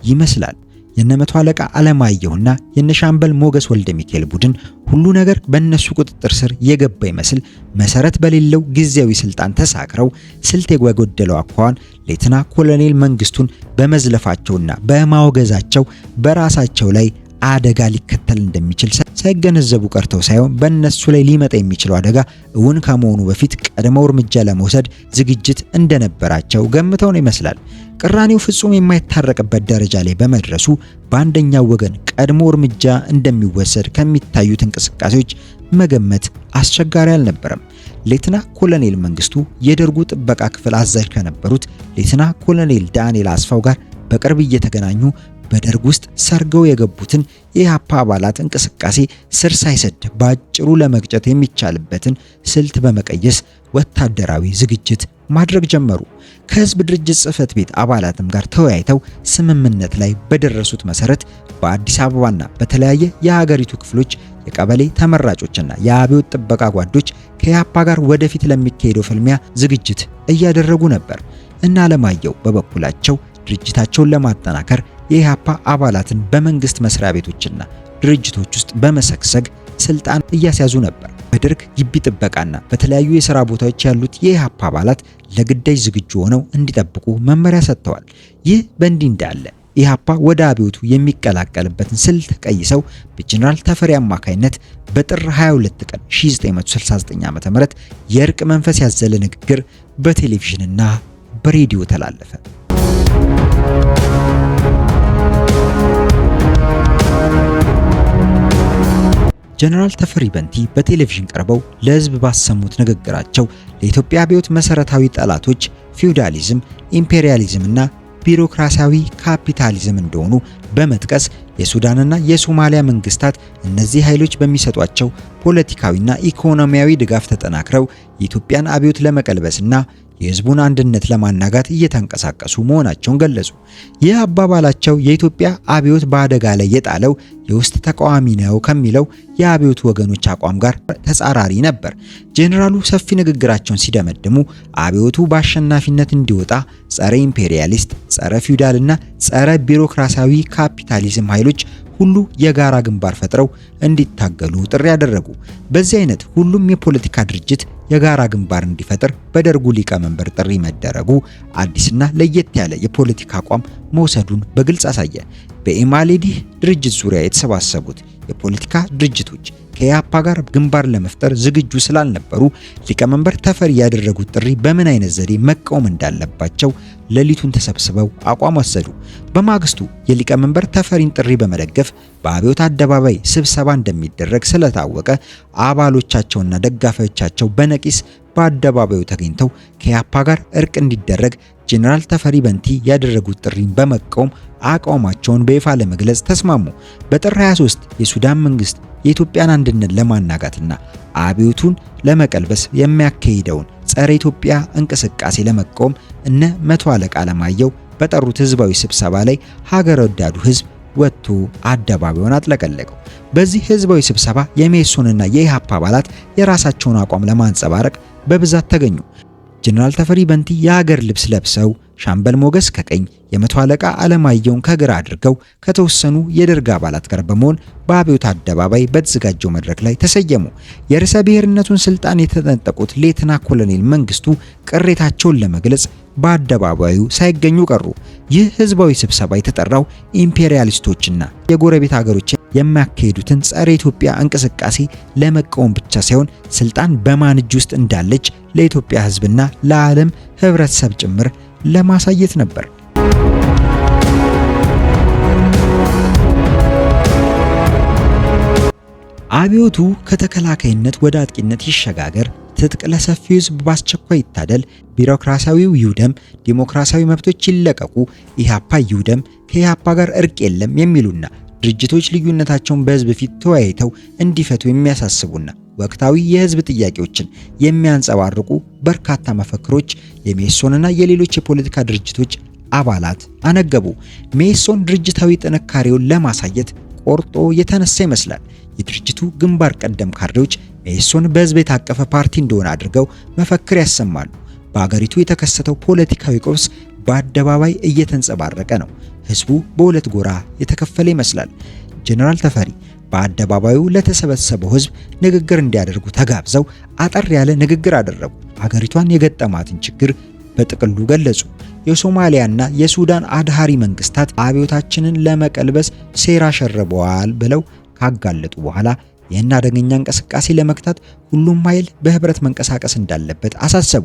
ይመስላል። የነመቶ አለቃ አለማየሁና የነሻምበል ሞገስ ወልደ ሚካኤል ቡድን ሁሉ ነገር በእነሱ ቁጥጥር ስር የገባ ይመስል መሰረት በሌለው ጊዜያዊ ስልጣን ተሳክረው ስልት የጎደለው አኳኋን ሌተና ኮሎኔል መንግስቱን በመዝለፋቸውና በማወገዛቸው በራሳቸው ላይ አደጋ ሊከተል እንደሚችል ሳይገነዘቡ ቀርተው ሳይሆን በእነሱ ላይ ሊመጣ የሚችለው አደጋ እውን ከመሆኑ በፊት ቀድመው እርምጃ ለመውሰድ ዝግጅት እንደነበራቸው ገምተው ነው ይመስላል። ቅራኔው ፍጹም የማይታረቅበት ደረጃ ላይ በመድረሱ በአንደኛው ወገን ቀድሞ እርምጃ እንደሚወሰድ ከሚታዩት እንቅስቃሴዎች መገመት አስቸጋሪ አልነበረም። ሌተና ኮሎኔል መንግስቱ የደርጉ ጥበቃ ክፍል አዛዥ ከነበሩት ሌተና ኮሎኔል ዳንኤል አስፋው ጋር በቅርብ እየተገናኙ በደርግ ውስጥ ሰርገው የገቡትን የኢህአፓ አባላት እንቅስቃሴ ስር ሳይሰድ ባጭሩ ለመግጨት የሚቻልበትን ስልት በመቀየስ ወታደራዊ ዝግጅት ማድረግ ጀመሩ። ከህዝብ ድርጅት ጽህፈት ቤት አባላትም ጋር ተወያይተው ስምምነት ላይ በደረሱት መሰረት በአዲስ አበባና በተለያየ የሀገሪቱ ክፍሎች የቀበሌ ተመራጮችና የአብዮት ጥበቃ ጓዶች ከኢህአፓ ጋር ወደፊት ለሚካሄደው ፍልሚያ ዝግጅት እያደረጉ ነበር። እና አለማየሁ በበኩላቸው ድርጅታቸውን ለማጠናከር የኢህአፓ አባላትን በመንግስት መስሪያ ቤቶችና ድርጅቶች ውስጥ በመሰግሰግ ስልጣን እያስያዙ ነበር። በደርግ ግቢ ጥበቃና በተለያዩ የሥራ ቦታዎች ያሉት የኢህአፓ አባላት ለግዳጅ ዝግጁ ሆነው እንዲጠብቁ መመሪያ ሰጥተዋል። ይህ በእንዲህ እንዳለ ኢህአፓ ወደ አብዮቱ የሚቀላቀልበትን ስልት ቀይሰው በጄኔራል ተፈሪ አማካይነት በጥር 22 ቀን 1969 ዓ.ም የእርቅ መንፈስ ያዘለ ንግግር በቴሌቪዥንና በሬዲዮ ተላለፈ። ጀነራል ተፈሪ በንቲ በቴሌቪዥን ቀርበው ለህዝብ ባሰሙት ንግግራቸው ለኢትዮጵያ አብዮት መሰረታዊ ጠላቶች ፊውዳሊዝም፣ ኢምፔሪያሊዝም እና ቢሮክራሲያዊ ካፒታሊዝም እንደሆኑ በመጥቀስ የሱዳንና የሶማሊያ መንግስታት እነዚህ ኃይሎች በሚሰጧቸው ፖለቲካዊና ኢኮኖሚያዊ ድጋፍ ተጠናክረው የኢትዮጵያን አብዮት ለመቀልበስና የህዝቡን አንድነት ለማናጋት እየተንቀሳቀሱ መሆናቸውን ገለጹ። ይህ አባባላቸው የኢትዮጵያ አብዮት በአደጋ ላይ የጣለው የውስጥ ተቃዋሚ ነው ከሚለው የአብዮቱ ወገኖች አቋም ጋር ተጻራሪ ነበር። ጄኔራሉ ሰፊ ንግግራቸውን ሲደመድሙ አብዮቱ በአሸናፊነት እንዲወጣ ጸረ ኢምፔሪያሊስት፣ ጸረ ፊውዳልና ጸረ ቢሮክራሲያዊ ካፒታሊዝም ኃይሎች ሁሉ የጋራ ግንባር ፈጥረው እንዲታገሉ ጥሪ ያደረጉ። በዚህ አይነት ሁሉም የፖለቲካ ድርጅት የጋራ ግንባር እንዲፈጥር በደርጉ ሊቀመንበር ጥሪ መደረጉ አዲስና ለየት ያለ የፖለቲካ አቋም መውሰዱን በግልጽ አሳየ። በኢማሌዲህ ድርጅት ዙሪያ የተሰባሰቡት የፖለቲካ ድርጅቶች ከኢህአፓ ጋር ግንባር ለመፍጠር ዝግጁ ስላልነበሩ ሊቀመንበር ተፈሪ ያደረጉት ጥሪ በምን አይነት ዘዴ መቃወም እንዳለባቸው ሌሊቱን ተሰብስበው አቋም ወሰዱ። በማግስቱ የሊቀመንበር ተፈሪን ጥሪ በመደገፍ በአብዮት አደባባይ ስብሰባ እንደሚደረግ ስለታወቀ አባሎቻቸውና ደጋፊዎቻቸው በነቂስ በአደባባዩ ተገኝተው ከኢህአፓ ጋር እርቅ እንዲደረግ ጄኔራል ተፈሪ በንቲ ያደረጉት ጥሪን በመቃወም አቋማቸውን በይፋ ለመግለጽ ተስማሙ። በጥር 23 የሱዳን መንግስት የኢትዮጵያን አንድነት ለማናጋትና አብዮቱን ለመቀልበስ የሚያካሂደውን ጸረ ኢትዮጵያ እንቅስቃሴ ለመቃወም እነ መቶ አለቃ አለማየሁ በጠሩት ህዝባዊ ስብሰባ ላይ ሀገር ወዳዱ ህዝብ ወጥቶ አደባባዩን አጥለቀለቀው። በዚህ ህዝባዊ ስብሰባ የሜሶንና የኢህአፓ አባላት የራሳቸውን አቋም ለማንጸባረቅ በብዛት ተገኙ። ጄኔራል ተፈሪ በንቲ የሀገር ልብስ ለብሰው ሻምበል ሞገስ ከቀኝ የመቶ አለቃ አለማየሁን ከግራ አድርገው ከተወሰኑ የደርግ አባላት ጋር በመሆን በአብዮት አደባባይ በተዘጋጀው መድረክ ላይ ተሰየሙ። የርዕሰ ብሔርነቱን ስልጣን የተነጠቁት ሌተና ኮሎኔል መንግስቱ ቅሬታቸውን ለመግለጽ በአደባባዩ ሳይገኙ ቀሩ። ይህ ህዝባዊ ስብሰባ የተጠራው ኢምፔሪያሊስቶችና የጎረቤት ሀገሮች የሚያካሂዱትን ጸረ ኢትዮጵያ እንቅስቃሴ ለመቃወም ብቻ ሳይሆን ስልጣን በማን እጅ ውስጥ እንዳለች ለኢትዮጵያ ህዝብና ለዓለም ህብረተሰብ ጭምር ለማሳየት ነበር። አብዮቱ ከተከላካይነት ወደ አጥቂነት ይሸጋገር፣ ትጥቅ ለሰፊው ህዝብ በአስቸኳይ ይታደል፣ ቢሮክራሲያዊው ይውደም፣ ዲሞክራሲያዊ መብቶች ይለቀቁ፣ ኢህአፓ ይውደም፣ ከኢህአፓ ጋር እርቅ የለም የሚሉና ድርጅቶች ልዩነታቸውን በህዝብ ፊት ተወያይተው እንዲፈቱ የሚያሳስቡና ወቅታዊ የህዝብ ጥያቄዎችን የሚያንጸባርቁ በርካታ መፈክሮች የሜሶንና የሌሎች የፖለቲካ ድርጅቶች አባላት አነገቡ። ሜሶን ድርጅታዊ ጥንካሬውን ለማሳየት ቆርጦ የተነሳ ይመስላል። የድርጅቱ ግንባር ቀደም ካድሬዎች ሜሶን በህዝብ የታቀፈ ፓርቲ እንደሆነ አድርገው መፈክር ያሰማሉ። በአገሪቱ የተከሰተው ፖለቲካዊ ቀውስ በአደባባይ እየተንጸባረቀ ነው። ህዝቡ በሁለት ጎራ የተከፈለ ይመስላል። ጄኔራል ተፈሪ በአደባባዩ ለተሰበሰበው ህዝብ ንግግር እንዲያደርጉ ተጋብዘው አጠር ያለ ንግግር አደረጉ። ሀገሪቷን የገጠማትን ችግር በጥቅሉ ገለጹ። የሶማሊያና የሱዳን አድሃሪ መንግስታት አብዮታችንን ለመቀልበስ ሴራ ሸርበዋል ብለው ካጋለጡ በኋላ ይህን አደገኛ እንቅስቃሴ ለመክታት ሁሉም ኃይል በህብረት መንቀሳቀስ እንዳለበት አሳሰቡ።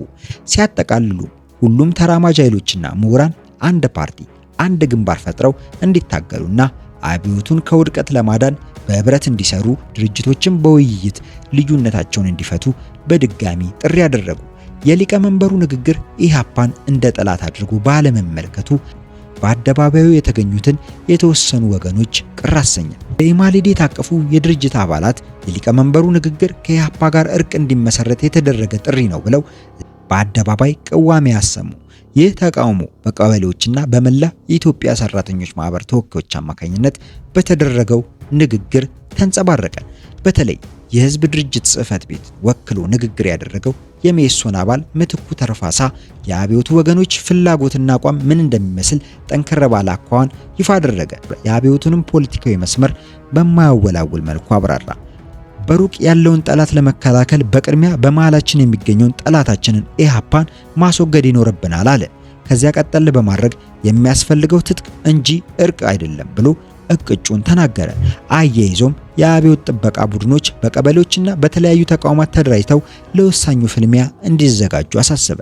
ሲያጠቃልሉ ሁሉም ተራማጅ ኃይሎችና ምሁራን አንድ ፓርቲ፣ አንድ ግንባር ፈጥረው እንዲታገሉና አብዮቱን ከውድቀት ለማዳን በህብረት እንዲሰሩ፣ ድርጅቶችን በውይይት ልዩነታቸውን እንዲፈቱ በድጋሚ ጥሪ ያደረጉ። የሊቀመንበሩ ንግግር ኢህአፓን እንደ ጠላት አድርጎ ባለመመልከቱ በአደባባዩ የተገኙትን የተወሰኑ ወገኖች ቅር አሰኘ። በኢማሌዲ የታቀፉ የድርጅት አባላት የሊቀመንበሩ ንግግር ከኢህአፓ ጋር እርቅ እንዲመሰረት የተደረገ ጥሪ ነው ብለው በአደባባይ ቅዋሜ ያሰሙ። ይህ ተቃውሞ በቀበሌዎችና በመላ የኢትዮጵያ ሰራተኞች ማህበር ተወካዮች አማካኝነት በተደረገው ንግግር ተንጸባረቀ። በተለይ የህዝብ ድርጅት ጽህፈት ቤት ወክሎ ንግግር ያደረገው የሜሶን አባል ምትኩ ተርፋሳ የአብዮቱ ወገኖች ፍላጎትና አቋም ምን እንደሚመስል ጠንከር ባለ አኳኋን ይፋ አደረገ። የአብዮቱንም ፖለቲካዊ መስመር በማያወላውል መልኩ አብራራ። በሩቅ ያለውን ጠላት ለመከላከል በቅድሚያ በመሃላችን የሚገኘውን ጠላታችንን ኢህአፓን ማስወገድ ይኖርብናል አለ። ከዚያ ቀጠል በማድረግ የሚያስፈልገው ትጥቅ እንጂ እርቅ አይደለም ብሎ እቅጩን ተናገረ። አያይዞም የአብዮት ጥበቃ ቡድኖች በቀበሌዎችና በተለያዩ ተቋማት ተደራጅተው ለወሳኙ ፍልሚያ እንዲዘጋጁ አሳሰበ።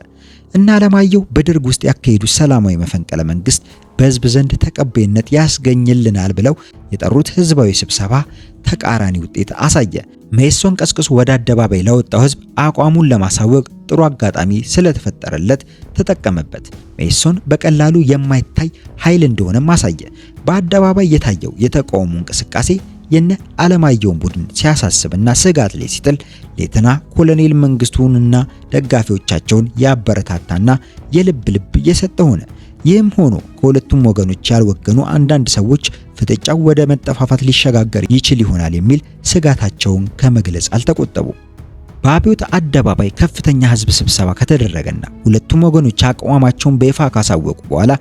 እና አለማየሁ በደርግ ውስጥ ያካሄዱት ሰላማዊ መፈንቅለ መንግስት በህዝብ ዘንድ ተቀባይነት ያስገኝልናል ብለው የጠሩት ህዝባዊ ስብሰባ ተቃራኒ ውጤት አሳየ። መኢሶን ቀስቅሶ ወደ አደባባይ ለወጣው ህዝብ አቋሙን ለማሳወቅ ጥሩ አጋጣሚ ስለተፈጠረለት ተጠቀመበት። መኢሶን በቀላሉ የማይታይ ኃይል እንደሆነም አሳየ። በአደባባይ የታየው የተቃውሞ እንቅስቃሴ የነ አለማየሁን ቡድን ሲያሳስብና ስጋት ላይ ሲጥል ሌተና ኮሎኔል መንግስቱንና ደጋፊዎቻቸውን ያበረታታና የልብ የሰጠ ሆነ። ይህም ሆኖ ከሁለቱም ወገኖች ያልወገኑ አንዳንድ ሰዎች ፍጥጫው ወደ መጠፋፋት ሊሸጋገር ይችል ይሆናል የሚል ስጋታቸውን ከመግለጽ አልተቆጠቡ። በአብዮት አደባባይ ከፍተኛ ህዝብ ስብሰባ ከተደረገና ሁለቱም ወገኖች አቋማቸውን በይፋ ካሳወቁ በኋላ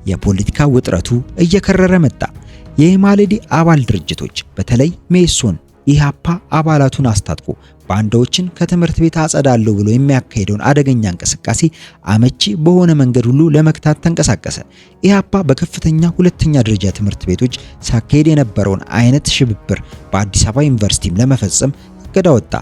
የፖለቲካ ውጥረቱ እየከረረ መጣ። የኢማሌዲ አባል ድርጅቶች በተለይ መኢሶን ኢሃፓ አባላቱን አስታጥቆ ባንዳዎችን ከትምህርት ቤት አጸዳለሁ ብሎ የሚያካሄደውን አደገኛ እንቅስቃሴ አመቺ በሆነ መንገድ ሁሉ ለመክታት ተንቀሳቀሰ። ኢሃፓ በከፍተኛ ሁለተኛ ደረጃ ትምህርት ቤቶች ሲያካሄድ የነበረውን አይነት ሽብብር በአዲስ አበባ ዩኒቨርሲቲም ለመፈጸም እቅድ አወጣ።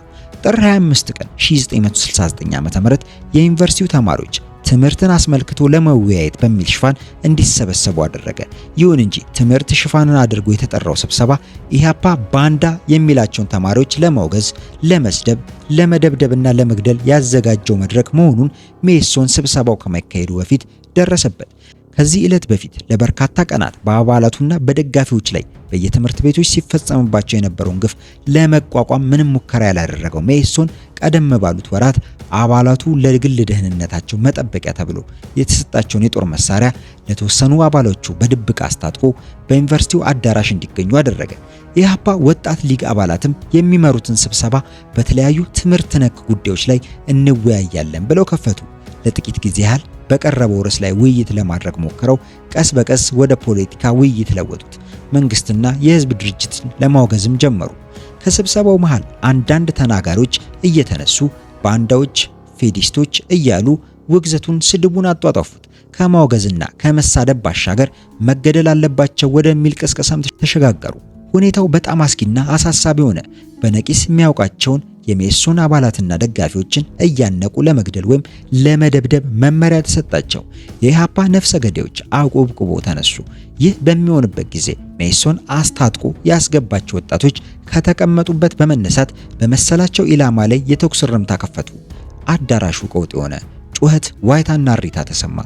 ጥር 25 ቀን 1969 ዓ.ም የዩኒቨርሲቲው ተማሪዎች ትምህርትን አስመልክቶ ለመወያየት በሚል ሽፋን እንዲሰበሰቡ አደረገ። ይሁን እንጂ ትምህርት ሽፋንን አድርጎ የተጠራው ስብሰባ ኢሃፓ ባንዳ የሚላቸውን ተማሪዎች ለማውገዝ፣ ለመስደብ፣ ለመደብደብና ለመግደል ያዘጋጀው መድረክ መሆኑን መኢሶን ስብሰባው ከመካሄዱ በፊት ደረሰበት። ከዚህ ዕለት በፊት ለበርካታ ቀናት በአባላቱና በደጋፊዎች ላይ በየትምህርት ቤቶች ሲፈጸምባቸው የነበረውን ግፍ ለመቋቋም ምንም ሙከራ ያላደረገው መኢሶን ቀደም ባሉት ወራት አባላቱ ለግል ደህንነታቸው መጠበቂያ ተብሎ የተሰጣቸውን የጦር መሳሪያ ለተወሰኑ አባሎቹ በድብቅ አስታጥቆ በዩኒቨርሲቲው አዳራሽ እንዲገኙ አደረገ። የኢሃፓ ወጣት ሊግ አባላትም የሚመሩትን ስብሰባ በተለያዩ ትምህርት ነክ ጉዳዮች ላይ እንወያያለን ብለው ከፈቱ። ለጥቂት ጊዜ ያህል በቀረበው ርዕስ ላይ ውይይት ለማድረግ ሞክረው ቀስ በቀስ ወደ ፖለቲካ ውይይት ለወጡት። መንግስትና የህዝብ ድርጅትን ለማውገዝም ጀመሩ። ከስብሰባው መሃል አንዳንድ ተናጋሪዎች እየተነሱ ባንዳዎች፣ ፌዲስቶች እያሉ ውግዘቱን፣ ስድቡን አጧጧፉት። ከማውገዝና ከመሳደብ ባሻገር መገደል አለባቸው ወደሚል ቅስቀሳም ተሸጋገሩ። ሁኔታው በጣም አስጊና አሳሳቢ ሆነ። በነቂስ የሚያውቃቸውን የመኢሶን አባላትና ደጋፊዎችን እያነቁ ለመግደል ወይም ለመደብደብ መመሪያ ተሰጣቸው። የኢሃፓ ነፍሰ ገዳዮች አቆብቁቦ ተነሱ። ይህ በሚሆንበት ጊዜ መኢሶን አስታጥቆ ያስገባቸው ወጣቶች ከተቀመጡበት በመነሳት በመሰላቸው ኢላማ ላይ የተኩስ ርምታ ከፈቱ። አዳራሹ ቀውጥ ሆነ። ጩኸት፣ ዋይታና እሪታ ተሰማ።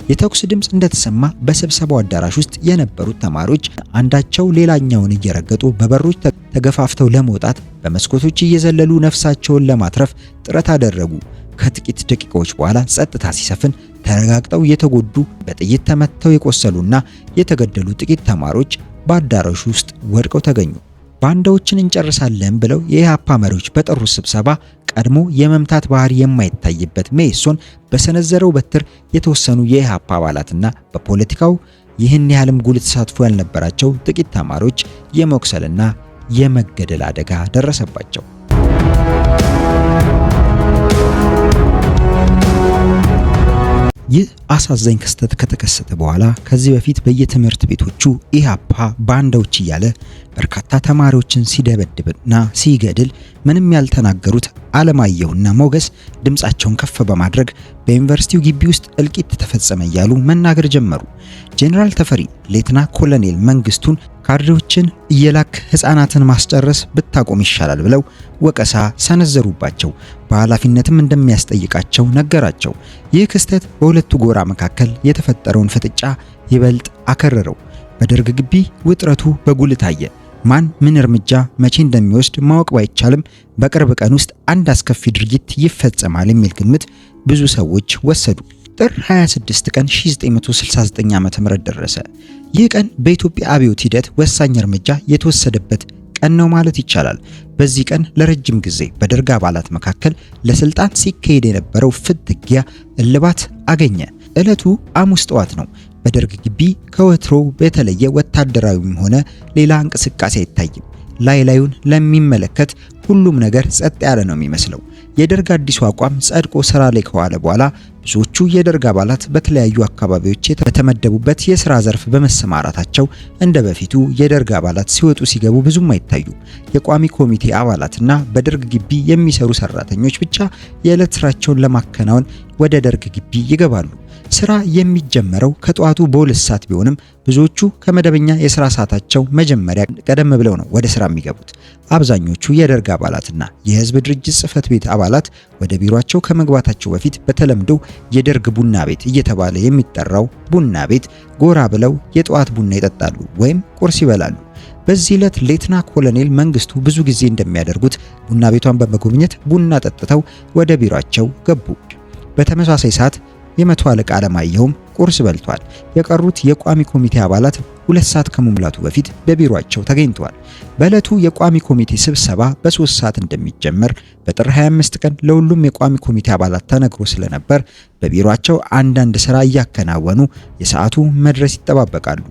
የተኩስ ድምፅ እንደተሰማ በስብሰባው አዳራሽ ውስጥ የነበሩት ተማሪዎች አንዳቸው ሌላኛውን እየረገጡ በበሮች ተገፋፍተው ለመውጣት በመስኮቶች እየዘለሉ ነፍሳቸውን ለማትረፍ ጥረት አደረጉ። ከጥቂት ደቂቃዎች በኋላ ጸጥታ ሲሰፍን ተረጋግጠው የተጎዱ፣ በጥይት ተመተው የቆሰሉና የተገደሉ ጥቂት ተማሪዎች በአዳራሹ ውስጥ ወድቀው ተገኙ። ባንዳዎችን እንጨርሳለን ብለው የኢሃፓ መሪዎች በጠሩት ስብሰባ ቀድሞ የመምታት ባህሪ የማይታይበት መኢሶን በሰነዘረው በትር የተወሰኑ የኢሃፓ አባላትና በፖለቲካው ይህን ያህልም ጉልህ ተሳትፎ ያልነበራቸው ጥቂት ተማሪዎች የመቁሰልና የመገደል አደጋ ደረሰባቸው። ይህ አሳዛኝ ክስተት ከተከሰተ በኋላ ከዚህ በፊት በየትምህርት ቤቶቹ ኢሃፓ ባንዳዎች እያለ በርካታ ተማሪዎችን ሲደበድብና ሲገድል ምንም ያልተናገሩት አለማየሁና ሞገስ ድምጻቸውን ከፍ በማድረግ በዩኒቨርሲቲው ግቢ ውስጥ እልቂት ተፈጸመ እያሉ መናገር ጀመሩ። ጄኔራል ተፈሪ ሌተና ኮሎኔል መንግስቱን ካድሬዎችን እየላክ ህፃናትን ማስጨረስ ብታቆም ይሻላል ብለው ወቀሳ ሰነዘሩባቸው። በኃላፊነትም እንደሚያስጠይቃቸው ነገራቸው። ይህ ክስተት በሁለቱ ጎራ መካከል የተፈጠረውን ፍጥጫ ይበልጥ አከረረው። በደርግ ግቢ ውጥረቱ በጉልህ ታየ። ማን ምን እርምጃ መቼ እንደሚወስድ ማወቅ ባይቻልም በቅርብ ቀን ውስጥ አንድ አስከፊ ድርጊት ይፈጸማል የሚል ግምት ብዙ ሰዎች ወሰዱ። ጥር 26 ቀን 1969 ዓ.ም ደረሰ። ይህ ቀን በኢትዮጵያ አብዮት ሂደት ወሳኝ እርምጃ የተወሰደበት ቀን ነው ማለት ይቻላል። በዚህ ቀን ለረጅም ጊዜ በደርግ አባላት መካከል ለስልጣን ሲካሄድ የነበረው ፍትጊያ እልባት አገኘ። ዕለቱ ሐሙስ ጠዋት ነው። በደርግ ግቢ ከወትሮው በተለየ ወታደራዊም ሆነ ሌላ እንቅስቃሴ አይታይም። ላዩን ለሚመለከት ሁሉም ነገር ጸጥ ያለ ነው የሚመስለው። የደርግ አዲሱ አቋም ጸድቆ ስራ ላይ ከዋለ በኋላ ብዙዎቹ የደርግ አባላት በተለያዩ አካባቢዎች የተመደቡበት የሥራ ዘርፍ በመሰማራታቸው እንደ በፊቱ የደርግ አባላት ሲወጡ ሲገቡ ብዙም አይታዩ። የቋሚ ኮሚቴ አባላትና በደርግ ግቢ የሚሰሩ ሰራተኞች ብቻ የዕለት ስራቸውን ለማከናወን ወደ ደርግ ግቢ ይገባሉ። ስራ የሚጀመረው ከጠዋቱ በ2 ሰዓት ቢሆንም ብዙዎቹ ከመደበኛ የስራ ሰዓታቸው መጀመሪያ ቀደም ብለው ነው ወደ ስራ የሚገቡት። አብዛኞቹ የደርግ አባላትና የህዝብ ድርጅት ጽህፈት ቤት አባላት ወደ ቢሮአቸው ከመግባታቸው በፊት በተለምዶ የደርግ ቡና ቤት እየተባለ የሚጠራው ቡና ቤት ጎራ ብለው የጠዋት ቡና ይጠጣሉ ወይም ቁርስ ይበላሉ። በዚህ ዕለት ሌተና ኮሎኔል መንግስቱ ብዙ ጊዜ እንደሚያደርጉት ቡና ቤቷን በመጎብኘት ቡና ጠጥተው ወደ ቢሮአቸው ገቡ። በተመሳሳይ ሰዓት የመቶ አለቃ አለማየሁም ቁርስ በልቷል። የቀሩት የቋሚ ኮሚቴ አባላት 2 ሰዓት ከመሙላቱ በፊት በቢሮአቸው ተገኝተዋል። በዕለቱ የቋሚ ኮሚቴ ስብሰባ በ3 ሰዓት እንደሚጀመር በጥር 25 ቀን ለሁሉም የቋሚ ኮሚቴ አባላት ተነግሮ ስለነበር በቢሮአቸው አንዳንድ ስራ እያከናወኑ የሰዓቱ መድረስ ይጠባበቃሉ።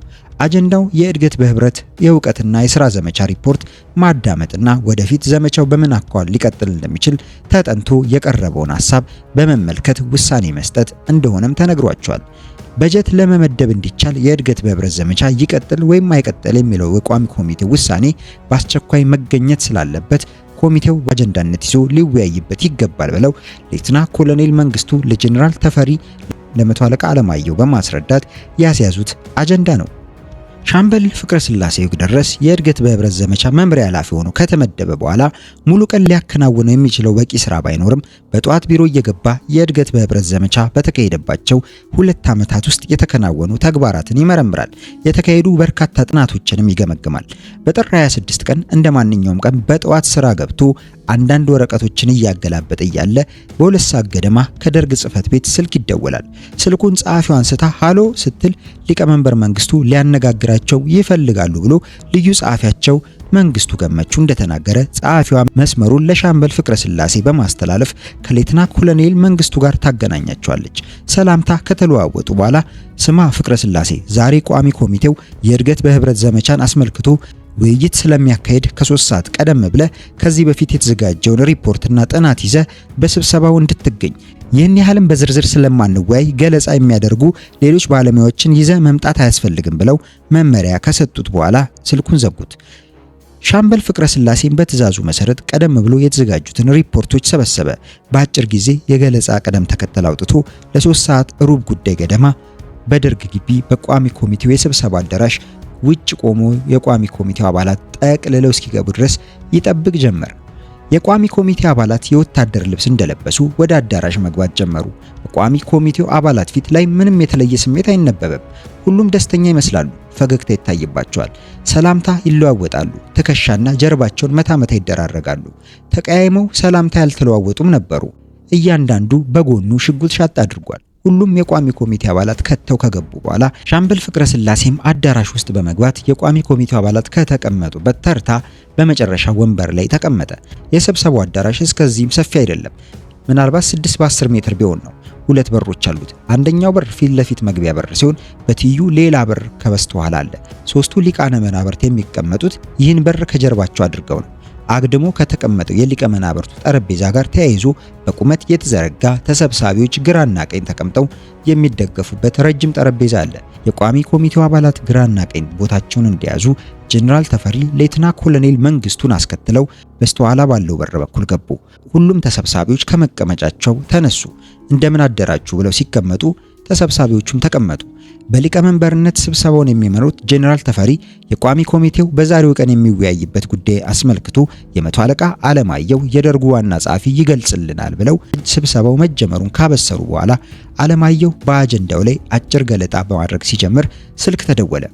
አጀንዳው የእድገት በህብረት የእውቀትና የሥራ ዘመቻ ሪፖርት ማዳመጥና ወደፊት ዘመቻው በምን አኳኋን ሊቀጥል እንደሚችል ተጠንቶ የቀረበውን ሐሳብ በመመልከት ውሳኔ መስጠት እንደሆነም ተነግሯቸዋል። በጀት ለመመደብ እንዲቻል የእድገት በህብረት ዘመቻ ይቀጥል ወይም አይቀጥል የሚለው የቋሚ ኮሚቴ ውሳኔ በአስቸኳይ መገኘት ስላለበት ኮሚቴው በአጀንዳነት ይዞ ሊወያይበት ይገባል ብለው ሌተና ኮሎኔል መንግስቱ ለጄኔራል ተፈሪ ለመቶ አለቃ አለማየሁ በማስረዳት ያስያዙት አጀንዳ ነው። ሻምበል ፍቅረ ስላሴ ይግደረስ የእድገት በህብረት ዘመቻ መምሪያ ኃላፊ ሆኖ ከተመደበ በኋላ ሙሉ ቀን ሊያከናውነው የሚችለው በቂ ስራ ባይኖርም በጠዋት ቢሮ እየገባ የእድገት በህብረት ዘመቻ በተካሄደባቸው 2 ዓመታት ውስጥ የተከናወኑ ተግባራትን ይመረምራል። የተካሄዱ በርካታ ጥናቶችንም ይገመግማል። በጥር 26 ቀን እንደማንኛውም ቀን በጠዋት ስራ ገብቶ አንዳንድ ወረቀቶችን እያገላበጠ እያለ በ2 ሰዓት ገደማ ከደርግ ጽህፈት ቤት ስልክ ይደወላል። ስልኩን ጸሐፊው አንስታ ሃሎ ስትል ሊቀመንበር መንግስቱ ሊያነጋግራቸው ይፈልጋሉ ብሎ ልዩ ጸሐፊያቸው መንግስቱ ገመቹ እንደተናገረ ጸሐፊዋ መስመሩን ለሻምበል ፍቅረ ስላሴ በማስተላለፍ ከሌተና ኮሎኔል መንግስቱ ጋር ታገናኛቸዋለች። ሰላምታ ከተለዋወጡ በኋላ ስማ ፍቅረ ስላሴ፣ ዛሬ ቋሚ ኮሚቴው የእድገት በህብረት ዘመቻን አስመልክቶ ውይይት ስለሚያካሄድ ከ3 ሰዓት ቀደም ብለ ከዚህ በፊት የተዘጋጀውን ሪፖርትና ጥናት ይዘ በስብሰባው እንድትገኝ፣ ይህን ያህልም በዝርዝር ስለማንወያይ ገለጻ የሚያደርጉ ሌሎች ባለሙያዎችን ይዘ መምጣት አያስፈልግም ብለው መመሪያ ከሰጡት በኋላ ስልኩን ዘጉት። ሻምበል ፍቅረ ስላሴን በትዕዛዙ መሰረት ቀደም ብሎ የተዘጋጁትን ሪፖርቶች ሰበሰበ። በአጭር ጊዜ የገለጻ ቀደም ተከተል አውጥቶ ለ3 ሰዓት ሩብ ጉዳይ ገደማ በደርግ ግቢ በቋሚ ኮሚቴው የስብሰባ አዳራሽ ውጭ ቆሞ የቋሚ ኮሚቴው አባላት ጠቅልለው እስኪገቡ ድረስ ይጠብቅ ጀመር። የቋሚ ኮሚቴ አባላት የወታደር ልብስ እንደለበሱ ወደ አዳራሽ መግባት ጀመሩ። በቋሚ ኮሚቴው አባላት ፊት ላይ ምንም የተለየ ስሜት አይነበብም። ሁሉም ደስተኛ ይመስላሉ። ፈገግታ ይታይባቸዋል። ሰላምታ ይለዋወጣሉ። ትከሻና ጀርባቸውን መታመታ ይደራረጋሉ። ተቀያይመው ሰላምታ ያልተለዋወጡም ነበሩ። እያንዳንዱ በጎኑ ሽጉጥ ሻጥ አድርጓል። ሁሉም የቋሚ ኮሚቴ አባላት ከተው ከገቡ በኋላ ሻምበል ፍቅረ ስላሴም አዳራሽ ውስጥ በመግባት የቋሚ ኮሚቴው አባላት ከተቀመጡበት ተርታ በመጨረሻ ወንበር ላይ ተቀመጠ። የስብሰባው አዳራሽ እስከዚህም ሰፊ አይደለም። ምናልባት 6 በ10 ሜትር ቢሆን ነው። 2 በሮች አሉት። አንደኛው በር ፊት ለፊት መግቢያ በር ሲሆን በትይዩ ሌላ በር ከበስተኋላ አለ። 3ቱ ሊቃነ መናብርት የሚቀመጡት ይህን በር ከጀርባቸው አድርገው ነው። አግድሞ ከተቀመጠው የሊቀ መናብርቱ ጠረጴዛ ጋር ተያይዞ በቁመት የተዘረጋ ተሰብሳቢዎች ግራና ቀኝ ተቀምጠው የሚደገፉበት ረጅም ጠረጴዛ አለ። የቋሚ ኮሚቴው አባላት ግራና ቀኝ ቦታቸውን እንዲያዙ ጄኔራል ተፈሪ ሌተና ኮሎኔል መንግስቱን አስከትለው በስተኋላ ባለው በር በኩል ገቡ። ሁሉም ተሰብሳቢዎች ከመቀመጫቸው ተነሱ። እንደምን አደራችሁ ብለው ሲቀመጡ ተሰብሳቢዎቹም ተቀመጡ። በሊቀመንበርነት ስብሰባውን የሚመሩት ጄኔራል ተፈሪ የቋሚ ኮሚቴው በዛሬው ቀን የሚወያይበት ጉዳይ አስመልክቶ የመቶ አለቃ አለማየሁ የደርጉ ዋና ጸሐፊ ይገልጽልናል ብለው ስብሰባው መጀመሩን ካበሰሩ በኋላ አለማየሁ በአጀንዳው ላይ አጭር ገለጣ በማድረግ ሲጀምር ስልክ ተደወለ።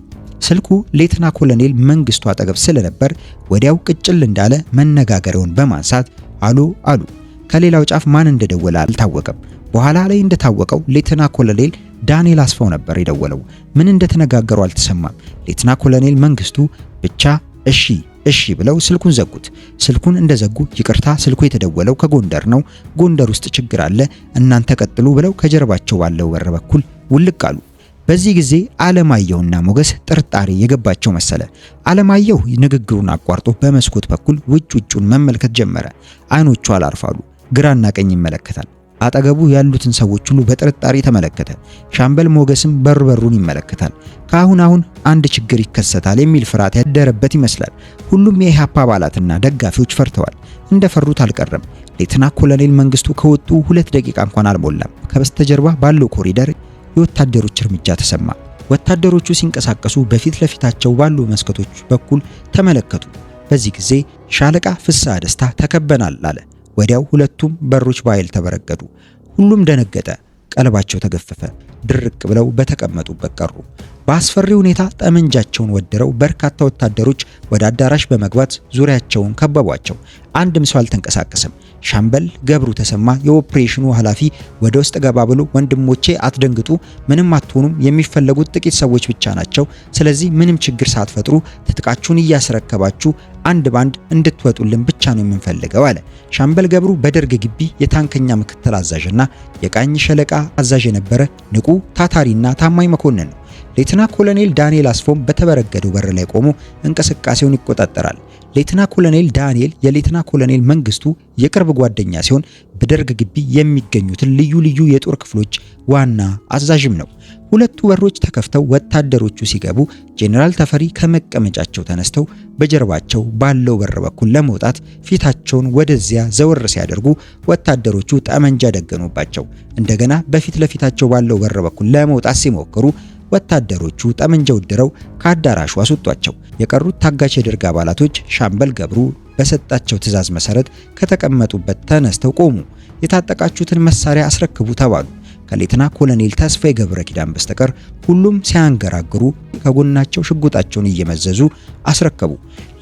ስልኩ ሌተና ኮሎኔል መንግስቱ አጠገብ ስለነበር ወዲያው ቅጭል እንዳለ መነጋገሪያውን በማንሳት አሉ አሉ። ከሌላው ጫፍ ማን እንደደወለ አልታወቀም። በኋላ ላይ እንደታወቀው ሌተና ኮሎኔል ዳንኤል አስፋው ነበር የደወለው። ምን እንደተነጋገሩ አልተሰማም። ሌተና ኮሎኔል መንግስቱ ብቻ እሺ ብለው ስልኩን ዘጉት። ስልኩን እንደዘጉ ይቅርታ፣ ስልኩ የተደወለው ከጎንደር ነው፣ ጎንደር ውስጥ ችግር አለ፣ እናንተ ቀጥሉ ብለው ከጀርባቸው ባለው በር በኩል ውልቅ አሉ። በዚህ ጊዜ አለማየሁና ሞገስ ጥርጣሬ የገባቸው መሰለ። አለማየሁ ንግግሩን አቋርጦ በመስኮት በኩል ውጩን መመልከት ጀመረ። አይኖቹ አላርፋሉ። ግራና ቀኝ ይመለከታል። አጠገቡ ያሉትን ሰዎች ሁሉ በጥርጣሬ ተመለከተ። ሻምበል ሞገስም በሩን ይመለከታል። ከአሁን አንድ ችግር ይከሰታል የሚል ፍርሃት ያደረበት ይመስላል። ሁሉም የኢሃፓ አባላትና ደጋፊዎች ፈርተዋል። እንደፈሩት አልቀረም። ሌተና ኮሎኔል መንግስቱ ከወጡ 2 ደቂቃ እንኳን አልሞላም። ከበስተጀርባ ባለው ኮሪደር የወታደሮች እርምጃ ተሰማ። ወታደሮቹ ሲንቀሳቀሱ በፊት ለፊታቸው ባሉ መስኮቶች በኩል ተመለከቱ። በዚህ ጊዜ ሻለቃ ፍስሐ ደስታ ተከበናል አለ። ወዲያው ሁለቱም በሮች በኃይል ተበረገዱ። ሁሉም ደነገጠ፣ ቀልባቸው ተገፈፈ፣ ድርቅ ብለው በተቀመጡበት ቀሩ። በአስፈሪ ሁኔታ ጠመንጃቸውን ወድረው በርካታ ወታደሮች ወደ አዳራሽ በመግባት ዙሪያቸውን ከበቧቸው። አንድም ሰው አልተንቀሳቀሰም። ሻምበል ገብሩ ተሰማ የኦፕሬሽኑ ኃላፊ ወደ ውስጥ ገባ ብሎ ወንድሞቼ አትደንግጡ፣ ምንም አትሆኑም፣ የሚፈለጉት ጥቂት ሰዎች ብቻ ናቸው። ስለዚህ ምንም ችግር ሳትፈጥሩ ትጥቃችሁን እያስረከባችሁ አንድ ባንድ እንድትወጡልን ብቻ ነው የምንፈልገው አለ። ሻምበል ገብሩ በደርግ ግቢ የታንከኛ ምክትል አዛዥና የቃኝ ሸለቃ አዛዥ የነበረ ንቁ ታታሪና ታማኝ መኮንን ነው። ሌተና ኮሎኔል ዳንኤል አስፎም በተበረገደው በር ላይ ቆሞ እንቅስቃሴውን ይቆጣጠራል። ሌተና ኮሎኔል ዳንኤል የሌተና ኮሎኔል መንግስቱ የቅርብ ጓደኛ ሲሆን በደርግ ግቢ የሚገኙትን ልዩ ልዩ የጦር ክፍሎች ዋና አዛዥም ነው። ሁለቱ በሮች ተከፍተው ወታደሮቹ ሲገቡ ጄኔራል ተፈሪ ከመቀመጫቸው ተነስተው በጀርባቸው ባለው በር በኩል ለመውጣት ፊታቸውን ወደዚያ ዘወር ሲያደርጉ ወታደሮቹ ጠመንጃ ደገኑባቸው። እንደገና በፊት ለፊታቸው ባለው በር በኩል ለመውጣት ሲሞክሩ ወታደሮቹ ጠመንጃ ወድረው ከአዳራሹ አስወጧቸው። የቀሩት ታጋች የደርግ አባላቶች ሻምበል ገብሩ በሰጣቸው ትዕዛዝ መሰረት ከተቀመጡበት ተነስተው ቆሙ። የታጠቃችሁትን መሳሪያ አስረክቡ ተባሉ። ከሌተና ኮሎኔል ተስፋዬ ገብረ ኪዳን በስተቀር ሁሉም ሲያንገራግሩ ከጎናቸው ሽጉጣቸውን እየመዘዙ አስረከቡ።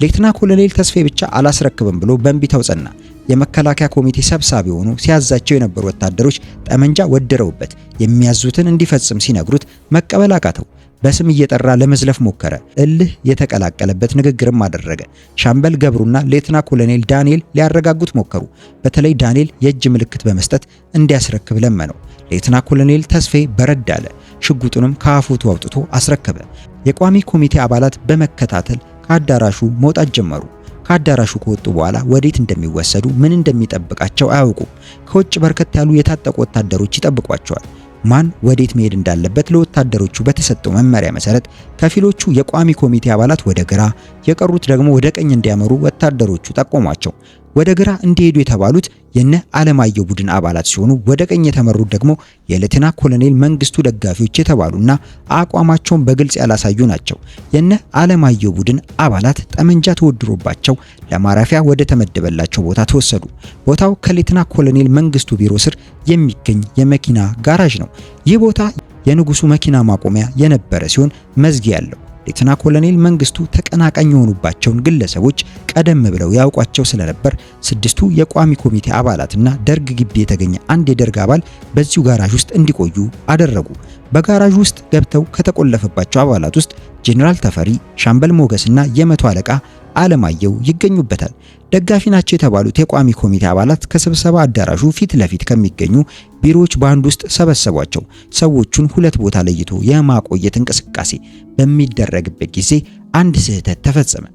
ሌተና ኮሎኔል ተስፋዬ ብቻ አላስረክብም ብሎ በእንቢታው ጸና። የመከላከያ ኮሚቴ ሰብሳቢ ሆኖ ሲያዛቸው የነበሩ ወታደሮች ጠመንጃ ወድረውበት የሚያዙትን እንዲፈጽም ሲነግሩት መቀበል አቃተው። በስም እየጠራ ለመዝለፍ ሞከረ። እልህ የተቀላቀለበት ንግግርም አደረገ። ሻምበል ገብሩና ሌተና ኮሎኔል ዳንኤል ሊያረጋጉት ሞከሩ። በተለይ ዳንኤል የእጅ ምልክት በመስጠት እንዲያስረክብ ለመነው። ሌተና ኮሎኔል ተስፋዬ በረድ አለ። ሽጉጡንም ከአፉቱ አውጥቶ አስረከበ። የቋሚ ኮሚቴ አባላት በመከታተል ከአዳራሹ መውጣት ጀመሩ። ከአዳራሹ ከወጡ በኋላ ወዴት እንደሚወሰዱ ምን እንደሚጠብቃቸው አያውቁም። ከውጭ በርከት ያሉ የታጠቁ ወታደሮች ይጠብቋቸዋል። ማን ወዴት መሄድ እንዳለበት ለወታደሮቹ በተሰጠው መመሪያ መሰረት ከፊሎቹ የቋሚ ኮሚቴ አባላት ወደ ግራ፣ የቀሩት ደግሞ ወደ ቀኝ እንዲያመሩ ወታደሮቹ ጠቆሟቸው። ወደ ግራ እንዲሄዱ የተባሉት የነ አለማየሁ ቡድን አባላት ሲሆኑ ወደ ቀኝ የተመሩት ደግሞ የሌተና ኮሎኔል መንግስቱ ደጋፊዎች የተባሉና አቋማቸውን በግልጽ ያላሳዩ ናቸው። የነ አለማየሁ ቡድን አባላት ጠመንጃ ተወድሮባቸው ለማረፊያ ወደ ተመደበላቸው ቦታ ተወሰዱ። ቦታው ከሌተና ኮሎኔል መንግስቱ ቢሮ ስር የሚገኝ የመኪና ጋራዥ ነው። ይህ ቦታ የንጉሱ መኪና ማቆሚያ የነበረ ሲሆን መዝጊያ ያለው። ሌተና ኮሎኔል መንግስቱ ተቀናቃኝ የሆኑባቸውን ግለሰቦች ቀደም ብለው ያውቋቸው ስለነበር ስድስቱ የቋሚ ኮሚቴ አባላትና ደርግ ግቢ የተገኘ አንድ የደርግ አባል በዚሁ ጋራዥ ውስጥ እንዲቆዩ አደረጉ። በጋራዥ ውስጥ ገብተው ከተቆለፈባቸው አባላት ውስጥ ጄኔራል ተፈሪ፣ ሻምበል ሞገስና የመቶ አለቃ አለማየሁ ይገኙበታል። ደጋፊ ናቸው የተባሉት የቋሚ ኮሚቴ አባላት ከስብሰባ አዳራሹ ፊት ለፊት ከሚገኙ ቢሮዎች በአንድ ውስጥ ሰበሰቧቸው። ሰዎቹን ሁለት ቦታ ለይቶ የማቆየት እንቅስቃሴ በሚደረግበት ጊዜ አንድ ስህተት ተፈጸመ።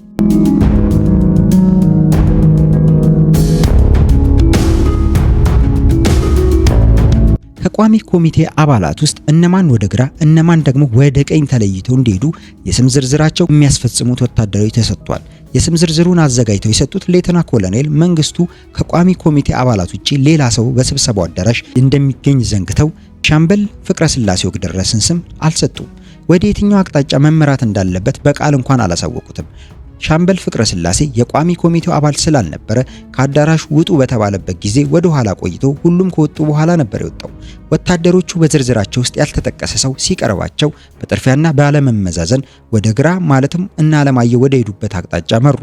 ከቋሚ ኮሚቴ አባላት ውስጥ እነማን ወደ ግራ እነማን ደግሞ ወደ ቀኝ ተለይተው እንዲሄዱ የስም ዝርዝራቸው የሚያስፈጽሙት ወታደሮች ተሰጥቷል። የስም ዝርዝሩን አዘጋጅተው የሰጡት ሌተና ኮሎኔል መንግስቱ ከቋሚ ኮሚቴ አባላት ውጪ ሌላ ሰው በስብሰባው አዳራሽ እንደሚገኝ ዘንግተው ሻምበል ፍቅረ ስላሴ ወግደረስን ስም አልሰጡም። ወደ የትኛው አቅጣጫ መመራት እንዳለበት በቃል እንኳን አላሳወቁትም። ሻምበል ፍቅረ ስላሴ የቋሚ ኮሚቴው አባል ስላልነበረ ከአዳራሹ ውጡ በተባለበት ጊዜ ወደ ኋላ ቆይቶ ሁሉም ከወጡ በኋላ ነበር የወጣው። ወታደሮቹ በዝርዝራቸው ውስጥ ያልተጠቀሰ ሰው ሲቀርባቸው በጥርፊያና ባለመመዛዘን ወደ ግራ ማለትም እና አለማየሁ ወደ ሄዱበት አቅጣጫ መሩ።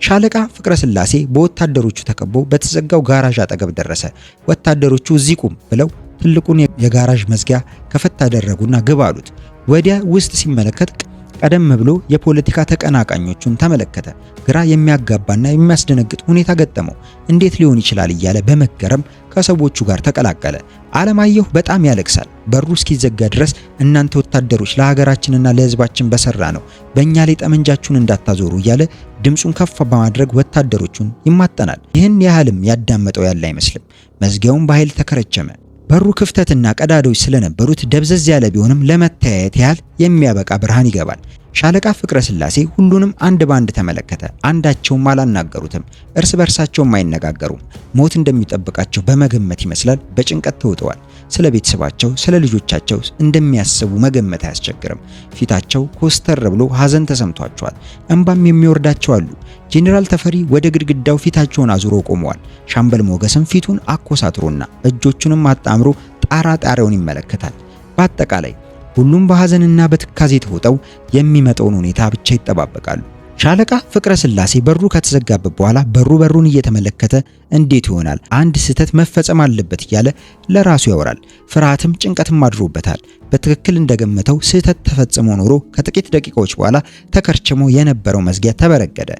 ሻለቃ ፍቅረ ስላሴ በወታደሮቹ ተከቦ በተዘጋው ጋራዥ አጠገብ ደረሰ። ወታደሮቹ እዚህ ቁም ብለው ትልቁን የጋራዥ መዝጊያ ከፈት አደረጉና ግባ አሉት። ወዲያ ውስጥ ሲመለከት ቀደም ብሎ የፖለቲካ ተቀናቃኞቹን ተመለከተ። ግራ የሚያጋባና የሚያስደነግጥ ሁኔታ ገጠመው። እንዴት ሊሆን ይችላል እያለ በመገረም ከሰዎቹ ጋር ተቀላቀለ። አለማየሁ በጣም ያለቅሳል። በሩ እስኪዘጋ ድረስ እናንተ ወታደሮች ለሀገራችንና ለሕዝባችን በሰራ ነው በእኛ ላይ ጠመንጃችሁን እንዳታዞሩ እያለ ድምፁን ከፍ በማድረግ ወታደሮቹን ይማጠናል። ይህን ያህልም ያዳመጠው ያለ አይመስልም። መዝጊያውን በኃይል ተከረቸመ። በሩ ክፍተትና ቀዳዳዎች ስለነበሩት ደብዘዝ ያለ ቢሆንም ለመተያየት ያህል የሚያበቃ ብርሃን ይገባል። ሻለቃ ፍቅረ ስላሴ ሁሉንም አንድ ባንድ ተመለከተ። አንዳቸውም አላናገሩትም። እርስ በርሳቸውም አይነጋገሩም። ሞት እንደሚጠብቃቸው በመገመት ይመስላል በጭንቀት ተውጠዋል። ስለ ቤተሰባቸው፣ ስለ ልጆቻቸው እንደሚያስቡ መገመት አያስቸግርም። ፊታቸው ኮስተር ብሎ ሐዘን ተሰምቷቸዋል። እንባም የሚወርዳቸው አሉ። ጄኔራል ተፈሪ ወደ ግድግዳው ፊታቸውን አዙሮ ቆመዋል። ሻምበል ሞገስም ፊቱን አኮሳትሮና እጆቹንም አጣምሮ ጣራጣሪውን ይመለከታል። በአጠቃላይ ሁሉም በሐዘንና በትካዜ ተውጠው የሚመጣውን ሁኔታ ብቻ ይጠባበቃሉ። ሻለቃ ፍቅረ ስላሴ በሩ ከተዘጋበት በኋላ በሩን እየተመለከተ እንዴት ይሆናል አንድ ስህተት መፈጸም አለበት እያለ ለራሱ ያወራል። ፍርሃትም ጭንቀትም አድሮበታል። በትክክል እንደገመተው ስህተት ተፈጽሞ ኖሮ ከጥቂት ደቂቃዎች በኋላ ተከርችሞ የነበረው መዝጊያ ተበረገደ።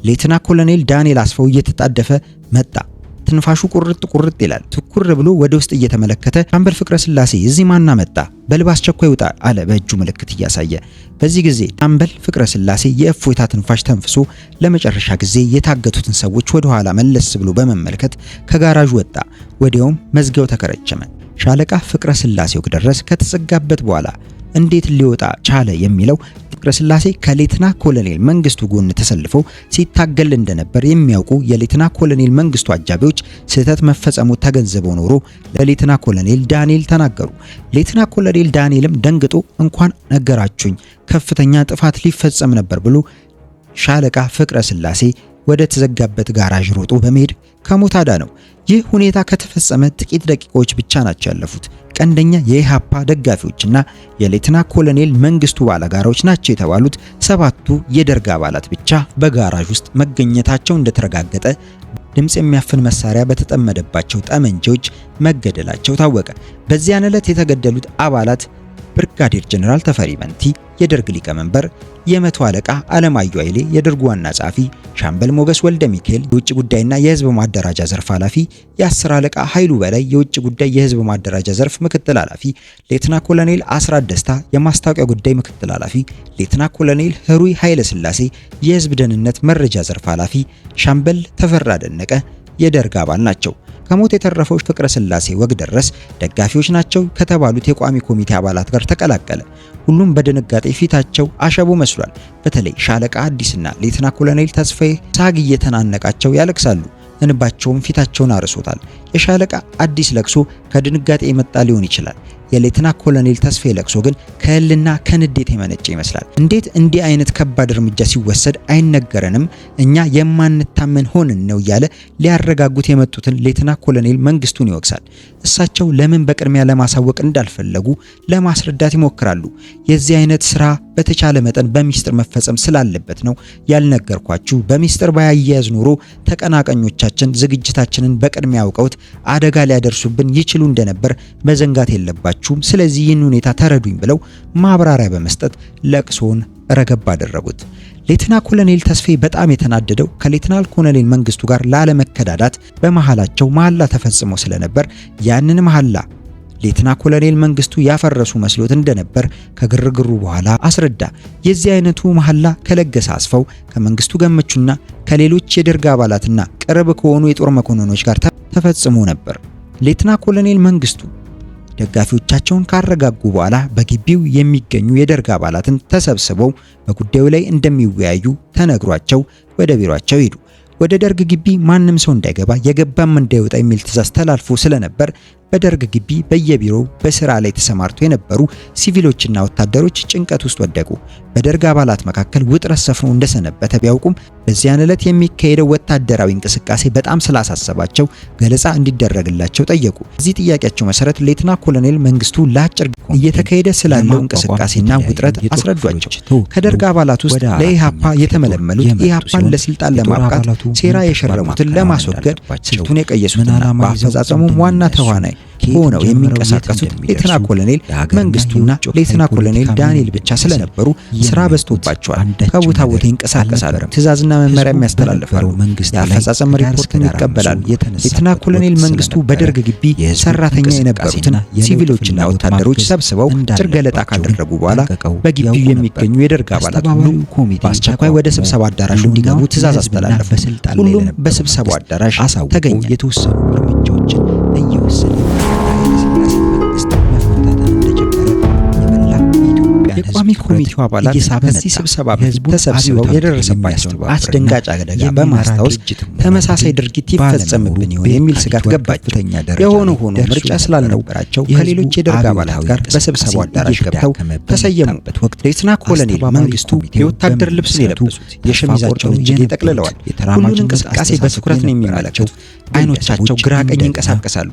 ሌተና ኮሎኔል ዳንኤል አስፋው እየተጣደፈ መጣ። ትንፋሹ ቁርጥ ይላል። ትኩር ብሎ ወደ ውስጥ እየተመለከተ ሻምበል ፍቅረ ስላሴ እዚህ ማና መጣ? በልብ አስቸኳይ ውጣ አለ በእጁ ምልክት እያሳየ። በዚህ ጊዜ ሻምበል ፍቅረ ስላሴ የእፎይታ ትንፋሽ ተንፍሶ ለመጨረሻ ጊዜ የታገቱትን ሰዎች ወደ ኋላ መለስ ብሎ በመመልከት ከጋራዡ ወጣ። ወዲያውም መዝጊያው ተከረቸመ። ሻለቃ ፍቅረ ስላሴው ድረስ ከተዘጋበት በኋላ እንዴት ሊወጣ ቻለ የሚለው ፍቅረ ስላሴ ከሌተና ኮሎኔል መንግስቱ ጎን ተሰልፈው ሲታገል እንደነበር የሚያውቁ የሌተና ኮሎኔል መንግስቱ አጃቢዎች ስህተት መፈጸሙ ተገንዝበው ኖሮ ለሌተና ኮሎኔል ዳንኤል ተናገሩ። ሌተና ኮሎኔል ዳንኤልም ደንግጦ እንኳን ነገራችሁኝ ከፍተኛ ጥፋት ሊፈጸም ነበር ብሎ ሻለቃ ፍቅረ ስላሴ ወደ ተዘጋበት ጋራዥ ሮጦ በመሄድ ከሞት አዳነው። ይህ ሁኔታ ከተፈጸመ ጥቂት ደቂቃዎች ብቻ ናቸው ያለፉት። ቀንደኛ የኢሃፓ ደጋፊዎችና የሌተና ኮሎኔል መንግስቱ ባለጋራዎች ናቸው የተባሉት 7ቱ የደርግ አባላት ብቻ በጋራዥ ውስጥ መገኘታቸው እንደተረጋገጠ ድምጽ የሚያፍን መሳሪያ በተጠመደባቸው ጠመንጃዎች መገደላቸው ታወቀ። በዚያን ዕለት የተገደሉት አባላት ብርጋዴር ጀነራል ተፈሪ በንቲ የደርግ ሊቀመንበር፣ የመቶ አለቃ አለማየሁ ኃይሌ የደርግ ዋና ጸሐፊ፣ ሻምበል ሞገስ ወልደ ሚካኤል የውጭ ጉዳይና የህዝብ ማደራጃ ዘርፍ ኃላፊ፣ የ10 አለቃ ኃይሉ በላይ የውጭ ጉዳይ የህዝብ ማደራጃ ዘርፍ ምክትል ኃላፊ፣ ሌተና ኮሎኔል አስራት ደስታ የማስታወቂያ ጉዳይ ምክትል ኃላፊ፣ ሌተና ኮሎኔል ህሩይ ኃይለ ስላሴ የህዝብ ደህንነት መረጃ ዘርፍ ኃላፊ፣ ሻምበል ተፈራ ደነቀ የደርግ አባል ናቸው። ከሞት የተረፈው ፍቅረ ስላሴ ወግደረስ ደጋፊዎች ናቸው ከተባሉት የቋሚ ኮሚቴ አባላት ጋር ተቀላቀለ። ሁሉም በድንጋጤ ፊታቸው አሸቦ መስሏል። በተለይ ሻለቃ አዲስና ሌተና ኮሎኔል ተስፋዬ ሳግ እየተናነቃቸው ያለቅሳሉ። እንባቸውም ፊታቸውን አርሶታል። የሻለቃ አዲስ ለቅሶ ከድንጋጤ የመጣ ሊሆን ይችላል። የሌተና ኮሎኔል ተስፋዬ ለቅሶ ግን ከህልና ከንዴት የመነጨ ይመስላል። እንዴት እንዲህ አይነት ከባድ እርምጃ ሲወሰድ አይነገረንም? እኛ የማንታመን ሆንን ነው እያለ ሊያረጋጉት የመጡትን ሌተና ኮሎኔል መንግስቱን ይወቅሳል። እሳቸው ለምን በቅድሚያ ለማሳወቅ እንዳልፈለጉ ለማስረዳት ይሞክራሉ። የዚህ አይነት ስራ በተቻለ መጠን በሚስጥር መፈጸም ስላለበት ነው ያልነገርኳችሁ። በሚስጥር ባያያዝ ኖሮ ተቀናቃኞቻችን ዝግጅታችንን በቅድሚያ አውቀውት አደጋ ሊያደርሱብን ይችሉ እንደነበር መዘንጋት የለባችሁም። ስለዚህ ይህን ሁኔታ ተረዱኝ ብለው ማብራሪያ በመስጠት ለቅሶን ረገብ አደረጉት። ሌተና ኮሎኔል ተስፋዬ በጣም የተናደደው ከሌተናል ኮሎኔል መንግስቱ ጋር ላለመከዳዳት በመሃላቸው መሐላ ተፈጽሞ ስለነበር ያንን መሐላ ሌተና ኮሎኔል መንግስቱ ያፈረሱ መስሎት እንደነበር ከግርግሩ በኋላ አስረዳ። የዚህ አይነቱ መሐላ ከለገሰ አስፋው ከመንግስቱ ገመቹና ከሌሎች የደርግ አባላትና ቅርብ ከሆኑ የጦር መኮንኖች ጋር ተፈጽሞ ነበር። ሌተና ኮሎኔል መንግስቱ ደጋፊዎቻቸውን ካረጋጉ በኋላ በግቢው የሚገኙ የደርግ አባላትን ተሰብስበው በጉዳዩ ላይ እንደሚወያዩ ተነግሯቸው ወደ ቢሮአቸው ሄዱ። ወደ ደርግ ግቢ ማንም ሰው እንዳይገባ የገባም እንዳይወጣ የሚል ትዕዛዝ ተላልፎ ስለነበር በደርግ ግቢ በየቢሮው በስራ ላይ ተሰማርተው የነበሩ ሲቪሎችና ወታደሮች ጭንቀት ውስጥ ወደቁ። በደርግ አባላት መካከል ውጥረት ሰፍኖ እንደሰነበተ ቢያውቁም በዚያን ዕለት የሚካሄደው ወታደራዊ እንቅስቃሴ በጣም ስላሳሰባቸው ገለጻ እንዲደረግላቸው ጠየቁ። በዚህ ጥያቄያቸው መሰረት ሌተና ኮሎኔል መንግስቱ ለአጭር እየተካሄደ ስላለው እንቅስቃሴና ውጥረት አስረዷቸው። ከደርግ አባላት ውስጥ ለኢሃፓ የተመለመሉት ኢሃፓን ለስልጣን ለማብቃት ሴራ የሸረሙትን ለማስወገድ ስልቱን የቀየሱትና በአፈጻጸሙም ዋና ተዋናይ ሆነው የሚንቀሳቀሱት ሌተና ኮሎኔል መንግስቱና ሌተና ኮሎኔል ዳንኤል ብቻ ስለነበሩ ስራ በዝቶባቸዋል። ከቦታ ቦታ ይንቀሳቀሳሉ፣ ትዕዛዝና መመሪያ ያስተላልፋሉ፣ የአፈጻጸም ሪፖርትን ይቀበላሉ። ሌተና ኮሎኔል መንግስቱ በደርግ ግቢ ሰራተኛ የነበሩትን ሲቪሎችና ወታደሮች ሰብስበው ጭር ገለጣ ካደረጉ በኋላ በግቢው የሚገኙ የደርግ አባላት ሁሉ በአስቸኳይ ወደ ስብሰባ አዳራሹ እንዲገቡ ትዕዛዝ አስተላለፉ። ሁሉም በስብሰባው አዳራሽ ተገኘ። የተወሰኑ እርምጃዎችን እየወሰደ ኃይለ ሥላሴ መንግስት መፈታተን እንደጀመረ የመላ ኢትዮጵያ የቋሚ ኮሚቴው አባላት ከዚህ ስብሰባ በፊት ተሰብስበው የደረሰባቸውን አስደንጋጭ አደጋ በማስታወስ ተመሳሳይ ድርጊት ይፈጸምብን ይሆን የሚል ስጋት ገባቸው። የሆነ ሆኖ ምርጫ ስላልነበራቸው ከሌሎች የደርግ አባላት ጋር በስብሰባው አዳራሽ ገብተው ተሰየሙ። ሌተና ኮሎኔል መንግስቱ የወታደር ልብስን የለበሱት የሸሚዛቸውን እጅጌ ጠቅልለዋል። ሁሉን እንቅስቃሴ በትኩረት ነው የሚመለከቱት። አይኖቻቸው ግራ ቀኝ ይንቀሳቀሳሉ።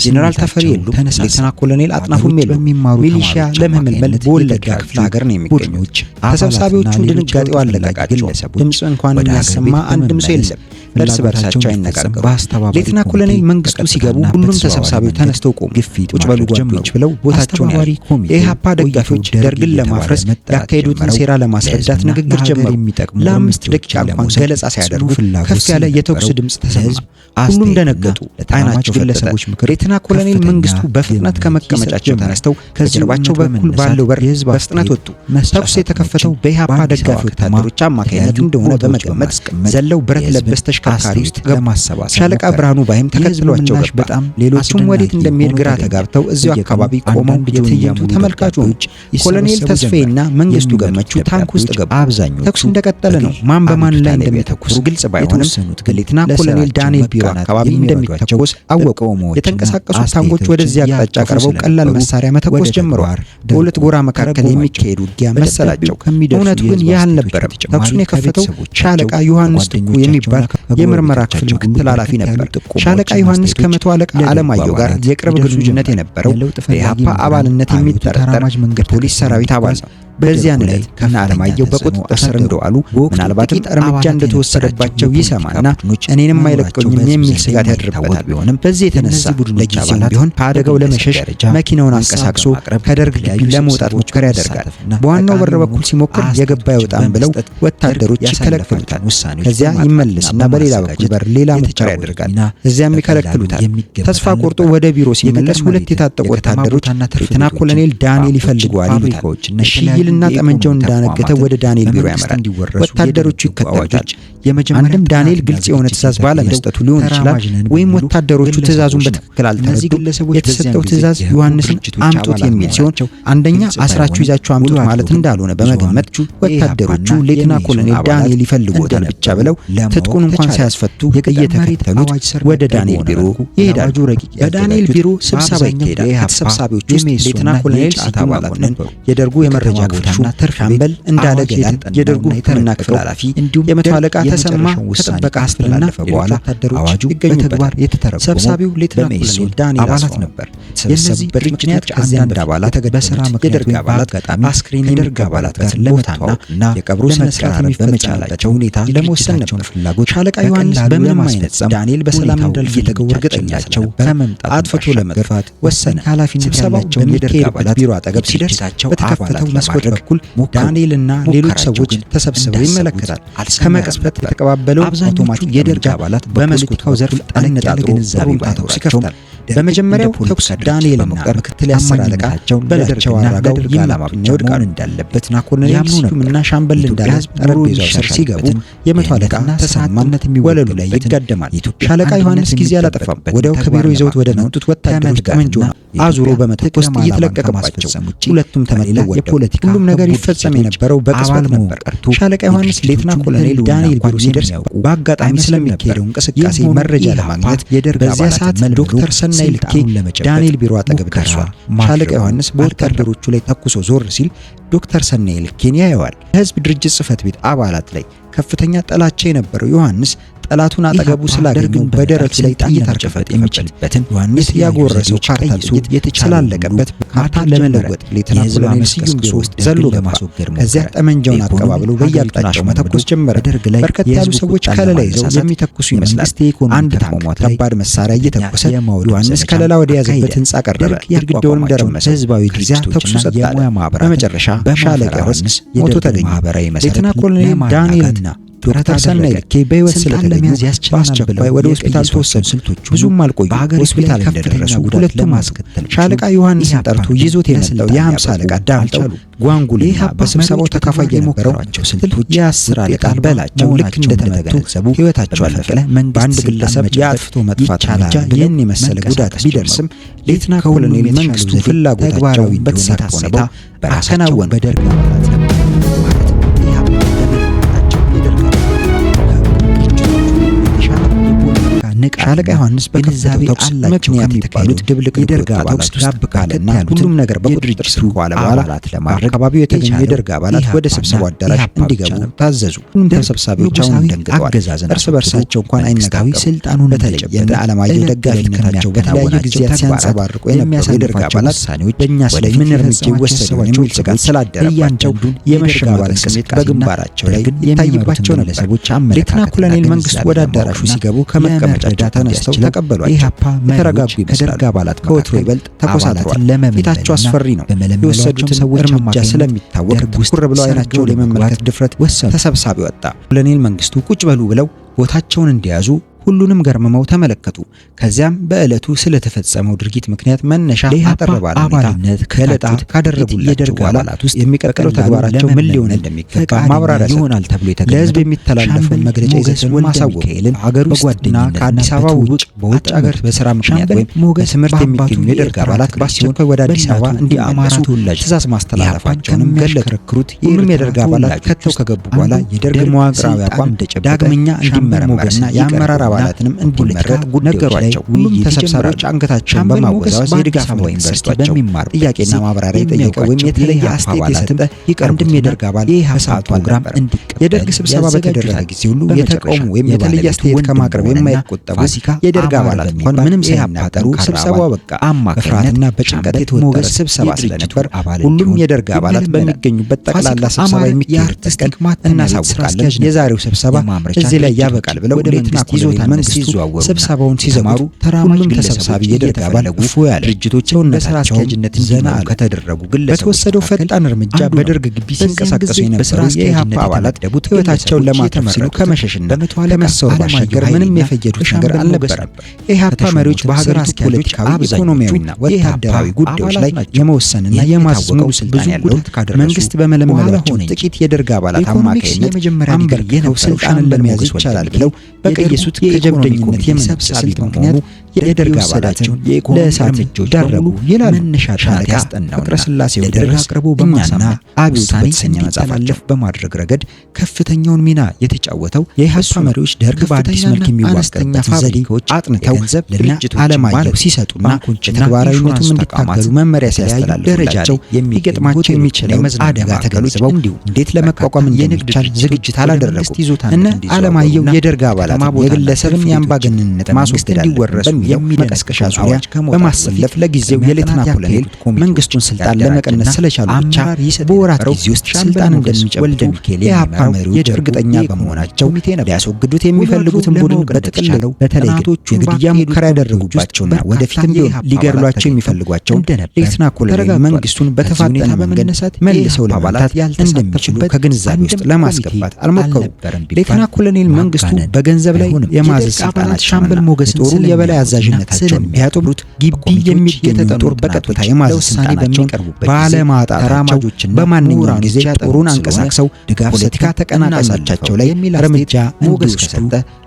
ጄኔራል ተፈሪ የሉም። ሌተና ኮሎኔል አጥናፉም የሉም። ሚሊሺያ ለመመልመል በወለጋ ክፍለ ሀገር ነው የሚገኙት። ተሰብሳቢዎቹ ድንጋጤው አለቃቸው። ድምጽ እንኳን የሚያሰማ አንድም ሰው የለም። እርስ በርሳቸው አይነጋገሩ። ሌተና ኮሎኔል መንግስቱ ሲገቡ ሁሉም ተሰብሳቢዎች ተነስተው ቆሙ። ቁጭ በሉ ጓዶች ብለው ቦታቸውን ያዙ። የኢህአፓ ደጋፊዎች ደርግን ለማፍረስ ያካሄዱትን ሴራ ለማስረዳት ንግግር ጀመሩ። ለ5 ደቂቃ እንኳን ገለጻ ሲያደርጉ ከፍ ያለ የተኩስ ድምጽ ተሰማ። ሁሉም ደነገጡ። አይናቸው ግለሰቦች ሌተና ኮሎኔል መንግስቱ በፍጥነት ከመቀመጫቸው ተነስተው ከጀርባቸው በኩል ባለው በር በፍጥነት ወጡ። ተኩስ የተከፈተው በኢህአፓ ደጋፊ ወታደሮች አማካይነት እንደሆነ በመገመት ዘለው ብረት ለበስ ተሽከርካሪ ውስጥ ለማሰባሰብ ሻለቃ ብርሃኑ ባይም ተከትሏቸው ገባ። ሌሎቹም ወዴት እንደሚሄድ ግራ ተጋብተው እዚያው አካባቢ ቆመው የትዕይንቱ ተመልካቾች ኮሎኔል ተስፋዬና መንግስቱ ገመቹ ታንክ ውስጥ ገቡ። ተኩስ እንደቀጠለ ነው። ማን በማን ላይ እንደሚተኩስ ግልጽ ባይሆንም ሌተና ኮሎኔል ዳንኤል ቢሮ አካባቢ እንደሚተኮስ አወቁ። የተንቀሳቀሱ ታንኮች ወደዚያ አቅጣጫ ቀርበው ቀላል መሳሪያ መተኮስ ጀምረዋል። በሁለት ጎራ መካከል የሚካሄድ ውጊያ መሰላቸው። እውነቱ ግን ይህ አልነበረም። ተኩሱን የከፈተው ሻለቃ ዮሐንስ ጥቁ የሚባል የምርመራ ክፍል ምክትል ኃላፊ ነበር። ሻለቃ ዮሐንስ ከመቶ አለቃ አለማየሁ ጋር የቅርብ ግንኙነት የነበረው የኢህአፓ አባልነት የሚጠረጠር ፖሊስ ሰራዊት አባል ነው። በዚያ ዕለት ከነ አለማየሁ በቁጥጥር ስር እንደዋሉ ምናልባትም እርምጃ እንደተወሰደባቸው ይሰማና እኔንም አይለቀኝም የሚል ስጋት ያድርበታል። ቢሆንም በዚህ የተነሳ ለጊዜው ቢሆን ከአደጋው ለመሸሽ መኪናውን አንቀሳቅሶ ከደርግ ግቢ ለመውጣት ሙከራ ያደርጋል። በዋናው በር በኩል ሲሞክር የገባ ይወጣም ብለው ወታደሮች ይከለክሉታል። ከዚያ ይመለስና በሌላ በኩል በር ሌላ ሙከራ ያደርጋል። እዚያም ይከለክሉታል። ተስፋ ቆርጦ ወደ ቢሮ ሲመለስ ሁለት የታጠቁ ወታደሮች ሌተና ኮሎኔል ዳንኤል ይፈልጉዋል ይሉታል። እና ጠመንጃውን እንዳነገተ ወደ ዳንኤል ቢሮ ያመራል። ወታደሮቹ ይከተሉታል። አንድም ዳንኤል ግልጽ የሆነ ትዕዛዝ ባለመስጠቱ ሊሆን ይችላል፣ ወይም ወታደሮቹ ትዕዛዙን በትክክል አልተረዱም። የተሰጠው ትዕዛዝ ዮሐንስን አምጡት የሚል ሲሆን አንደኛ አስራችሁ ይዛችሁ አምጡት ማለት እንዳልሆነ በመገመት ወታደሮቹ ሌተና ኮሎኔል ዳንኤል ይፈልጉታል ብቻ ብለው ትጥቁን እንኳን ሳያስፈቱ እየተከተሉት ወደ ዳንኤል ቢሮ ይሄዳሉ። በዳንኤል ቢሮ ስብሰባ ይካሄዳል። ከተሰብሳቢዎቹ ውስጥ ሌተና ኮሎኔል አባላትን የደርጉ የመረጃ ቦታና ሻምበል እንዳለ ገላን የደርጉ ሕክምና ክፍል ኃላፊ እንዲሁም የመቶ አለቃ ተሰማ ከጥበቃ አስተላለፈ በኋላ አዋጁ በተግባር የተተረጎመው ሰብሳቢው ሌተና ኮሎኔል ዳንኤል አባላት ነበር። የሰበሰቡበት ምክንያት ከአንዳንድ አባላት በስራ የደርግ አባላት አስክሬን የደርግ አባላት ጋር ለመተዋወቅና የቀብሩ ስነ ስርዓት በመቻላቸው ሁኔታ ለመወሰን ነበር ፍላጎት። ሻለቃ ዮሐንስ በምንም አይነት ዳንኤል በሰላም እንዳልፈለገው እርግጠኛቸው በመምጣት አጥፍቶ ለመግፋት ወሰነ። ኃላፊነት ያላቸው የደርግ አባላት ቢሮ አጠገብ ሲደርስ በተከፈተው መስኮት በኩል ዳንኤልና ሌሎች ሰዎች ተሰብስበው ይመለከታል። ከመቅጽበት የተቀባበለው አውቶማቲክ የደርግ አባላት በመስኮቱ ዘርፍ አነጣጥሮ ሩምታው ሲከፍታል። በመጀመሪያው ተኩስ ዳንኤልና ምክትል ያሰር አለቃቸው በላቸው አራጋው ይላማብና ይወድቃሉ። እንዳለበት ኮሎኔል ሲዩምና ሻምበል እንዳለ ጠረጴዛው ስር ሲገቡ የመቶ አለቃ ተሰማነት ወለሉ ላይ ይጋደማል። ሻለቃ ዮሐንስ ጊዜ አላጠፋም። ወዲያው ከቢሮ ይዘውት ወደ መጡት ወታደሮች ጠመንጃውን አዙሮ በመተኮስ ጥይት ለቀቀባቸው። ሁለቱም ተመልሰው የፖለቲካ ሁሉም ነገር ይፈጸም የነበረው በቅጽበት ነበር። ሻለቃ ዮሐንስ ሌተና ኮሎኔል ዳንኤል ቢሮ ሲደርስ በአጋጣሚ ስለሚካሄደው እንቅስቃሴ መረጃ ለማግኘት በዚያ ሰዓት ዶክተር ሰናይ ልኬ ዳንኤል ቢሮ አጠገብ ደርሷል። ሻለቃ ዮሐንስ በወታደሮቹ ላይ ተኩሶ ዞር ሲል ዶክተር ሰናይ ልኬን ያየዋል። የህዝብ ድርጅት ጽህፈት ቤት አባላት ላይ ከፍተኛ ጥላቻ የነበረው ዮሐንስ ጠላቱን አጠገቡ ስላገኘው በደረቱ ላይ ጥይት አርጨፈት የሚችልበትን ዮሐንስ ያጎረሰው ካርታ ጥይት ስላለቀበት ካርታ ለመለወጥ ሌተና ኮሎኔል ሲዩም ቢሮ ውስጥ ዘሎ በማስወገድ ከዚያ ጠመንጃውን አቀባብሎ በያልጣጫው መተኮስ ጀመረ። በርከት ያሉ ሰዎች ከለላ ይዘው የሚተኩሱ ይመስላል። አንድ ታንክ ከባድ መሳሪያ እየተኮሰ ዮሐንስ ከለላ ወደ ያዘበት ህንጻ ቀረበ። ግድግዳውንም ደረመሰ። ህዝባዊ ድርጅቶች የሙያ ማህበራት በመጨረሻ ሻለቃ ዮሐንስ ሞቶ ተገኘ። ሌተና ኮሎኔል ዳንኤልና ዶክተር ሰናይ ልኬ በህይወት ስለተገኙ በአስቸኳይ ወደ ሆስፒታል ተወሰዱ። ብዙም አልቆዩ ሆስፒታል እንደደረሱ ሁለቱም ማስከተል ሻለቃ ዮሐንስን ጠርቶ ይዞት የመጣው የ50 አለቃ ዳምጠው ጓንጉልና በስብሰባው ተካፋይ የነበረው የ10 አለቃ በላቸው ልክ እንደተገነዘቡ ህይወታቸው አለፈ። በአንድ ግለሰብ የአጥፍቶ መጥፋት እርምጃ ይህን የመሰለ ጉዳት ቢደርስም ሌተና ኮሎኔል መንግስቱ ፍላጎታቸው በተሳካ ሁኔታ አከናወኑ። በደርግ ሻለቃ ዮሐንስ በግንዛቤ አላቸው ምክንያት ድብልቅ የደርግ አባላት ጋብ ካለና ሁሉም ነገር በቁጥጥር ስር ከዋለ በኋላ አካባቢው የተገኙ የደርግ አባላት ወደ ስብሰባው አዳራሽ እንዲገቡ ታዘዙ። ተሰብሳቢዎቻቸው ደንግጠዋል። እርስ በርሳቸው እንኳን አይነጋገሩ። ስልጣኑን በተለየ ዓለማየሁ ደጋፊነታቸው በተለያዩ ጊዜያት ሲያንጸባርቁ የነበሩ የደርግ አባላት በእኛ ላይ ምን እርምጃ ይወሰዳል የሚል ስጋት ስላደረባቸው የመሸጋገር ስሜት በግንባራቸው ላይ ይታይባቸው ነበር። ሌተና ኮሎኔል መንግስቱ ወደ አዳራሹ ሲገቡ ከመቀመጫ ተነስተው ተቀበሏቸው። የተረጋጉ ይመስላሉ። አባላት ከወትሮ ይበልጥ ተኮሳትረዋል። ፊታቸው አስፈሪ ነው። የወሰዱትን እርምጃ ስለሚታወቅ ትኩር ብለው አይናቸውን የመመልከት ድፍረት ወሰኑ። ተሰብሳቢ ወጣ። ኮሎኔል መንግስቱ ቁጭ በሉ ብለው ቦታቸውን እንዲያዙ ሁሉንም ገርመመው ተመለከቱ። ከዚያም በእለቱ ስለተፈጸመው ድርጊት ምክንያት መነሻ አጠረባለ አባልነት ገለጣ ካደረጉላቸው የደርግ አባላት ውስጥ የሚቀጥለው ተግባራቸው ምን ሊሆን እንደሚገባ ማብራሪያ ይሆናል ተብሎ የተገለጸ ለህዝብ የሚተላለፈውን መግለጫ ይዘን ማሳወቅ ሀገር ውስጥና ከአዲስ አበባ ውጭ በውጭ ሀገር በስራ ምክንያት ወይም በትምህርት የሚገኙ የደርግ አባላት በአስቸኳይ ወደ አዲስ አበባ እንዲመለሱ ትእዛዝ ማስተላለፋቸውንም ገለጹ። ሁሉም የደርግ አባላት ከተው ከገቡ በኋላ የደርግ መዋቅራዊ አቋም ዳግመኛ እንዲመረመርና የአመራር አባላትንም እንዲመረጥ ነገሯቸው። ሁሉም ተሰብሳቢዎች አንገታቸውን በማወዛወዝ የድጋፍ ወይም ዩኒቨርሲቲያቸው ጥያቄና ማብራሪያ የጠየቀ ወይም የተለየ አስተያየት የሰጠ አንድም የደርግ አባል በሰዓቱ ፕሮግራም እንዲቀበል የደርግ ስብሰባ በተደረገ ጊዜ ሁሉ የተቃውሞ ወይም የተለየ አስተያየት ከማቅረብ የማይቆጠቡ የደርግ አባላት እንኳን ምንም ሳይናገሩ ስብሰባው በቃ በፍርሃትና በጭንቀት የተወጠረ ስብሰባ ስለነበር ሁሉም የደርግ አባላት በሚገኙበት ጠቅላላ ስብሰባ የሚካሄድበት ቀን እናሳውቃለን፣ የዛሬው ስብሰባ እዚህ ላይ ያበቃል ብለው ሌተና ኮሎኔል መንግስቱ ስብሰባውን ሲጀምሩ ሁሉም ተሰብሳቢ የደርግ አባል ጉፎ ያለ ድርጅቶችን በስራ አስኪያጅነት እንዲመሩ ከተደረጉ ግለሰቦች በተወሰደው ፈጣን እርምጃ በደርግ ግቢ ሲንቀሳቀሱ የነበሩ የኢህአፓ አባላት ህይወታቸውን ለማትረፍ ሲሉ ከመሸሽና ከመሰወር ባሻገር ምንም የፈየዱት ነገር አልነበረም። የኢህአፓ መሪዎች በሀገሪቱ ፖለቲካዊ፣ ኢኮኖሚያዊና ወታደራዊ ጉዳዮች ላይ የመወሰንና የማዘዝ ሙሉ ስልጣን ያለው መንግስት በመለመላቸው ጥቂት የደርግ አባላት አማካይነት አንበርክከው ስልጣንን ለመያዝ ይቻላል ብለው በቀየሱት ከጀብደኝነት የመሰብሰብ ምክንያት የደርግ አባላትን ለእሳት እጆች ዳረጉ ይላል መነሻ ታሪክ ያስጠናው ፍቅረ ስላሴ ወደረስ አቅርቦ በማሳና አብዮት በተሰኘ መጽሐፍ አለፍ በማድረግ ረገድ ከፍተኛውን ሚና የተጫወተው የኢህአፓ መሪዎች ደርግ በአዲስ መልክ የሚዋቀርበት ዘዴዎች አጥንተው ለድርጅቱ ዓለማየሁ ሲሰጡና ተግባራዊነቱም እንዲታገሉ መመሪያ ሲያስተላልፉ ደረጃቸው የሚገጥማቸው የሚችለው አደጋ ተገንዝበው እንዴት ለመቋቋም እንደሚቻል ዝግጅት አላደረጉም። እነ ዓለማየሁ የደርግ አባላት የግለሰብን የአምባገነንነት ማስወገድ እንዲወረሱ የሚቀስቀሻ ዙሪያ በማሰለፍ ለጊዜው የሌተና ኮሎኔል መንግስቱን ስልጣን ለመቀነስ ስለቻሉ ብቻ በወራት ጊዜ ውስጥ ስልጣን እንደሚጨብጡ የኢህአፓ መሪዎች እርግጠኛ በመሆናቸው ሊያስወግዱት የሚፈልጉትን ቡድን በተጠቅልለው በተለይ የግድያ ሙከራ ያደረጉባቸውና ወደፊትም ቢሆን ሊገድሏቸው የሚፈልጓቸው ሌተና ኮሎኔል መንግስቱን በተፋጠነ መንገድ መልሰው ለማባላት እንደሚችሉ ከግንዛቤ ውስጥ ለማስገባት አልሞከሩም። ሌተና ኮሎኔል መንግስቱ በገንዘብ ላይ የማዘዝ ስልጣናት ሻምበል ሞገስን ጥሩ የበላይ አዛዥነታቸውን ቢያጦሩት ግቢ የሚገኝ ጦር በቀጥታ የማዘዝ ስልጣናቸውን ባለማጣታቸው በማንኛውም ጊዜ ጦሩን አንቀሳቅሰው ፖለቲካ ተቀናቃኞቻቸው ላይ እርምጃ እንዲወስዱ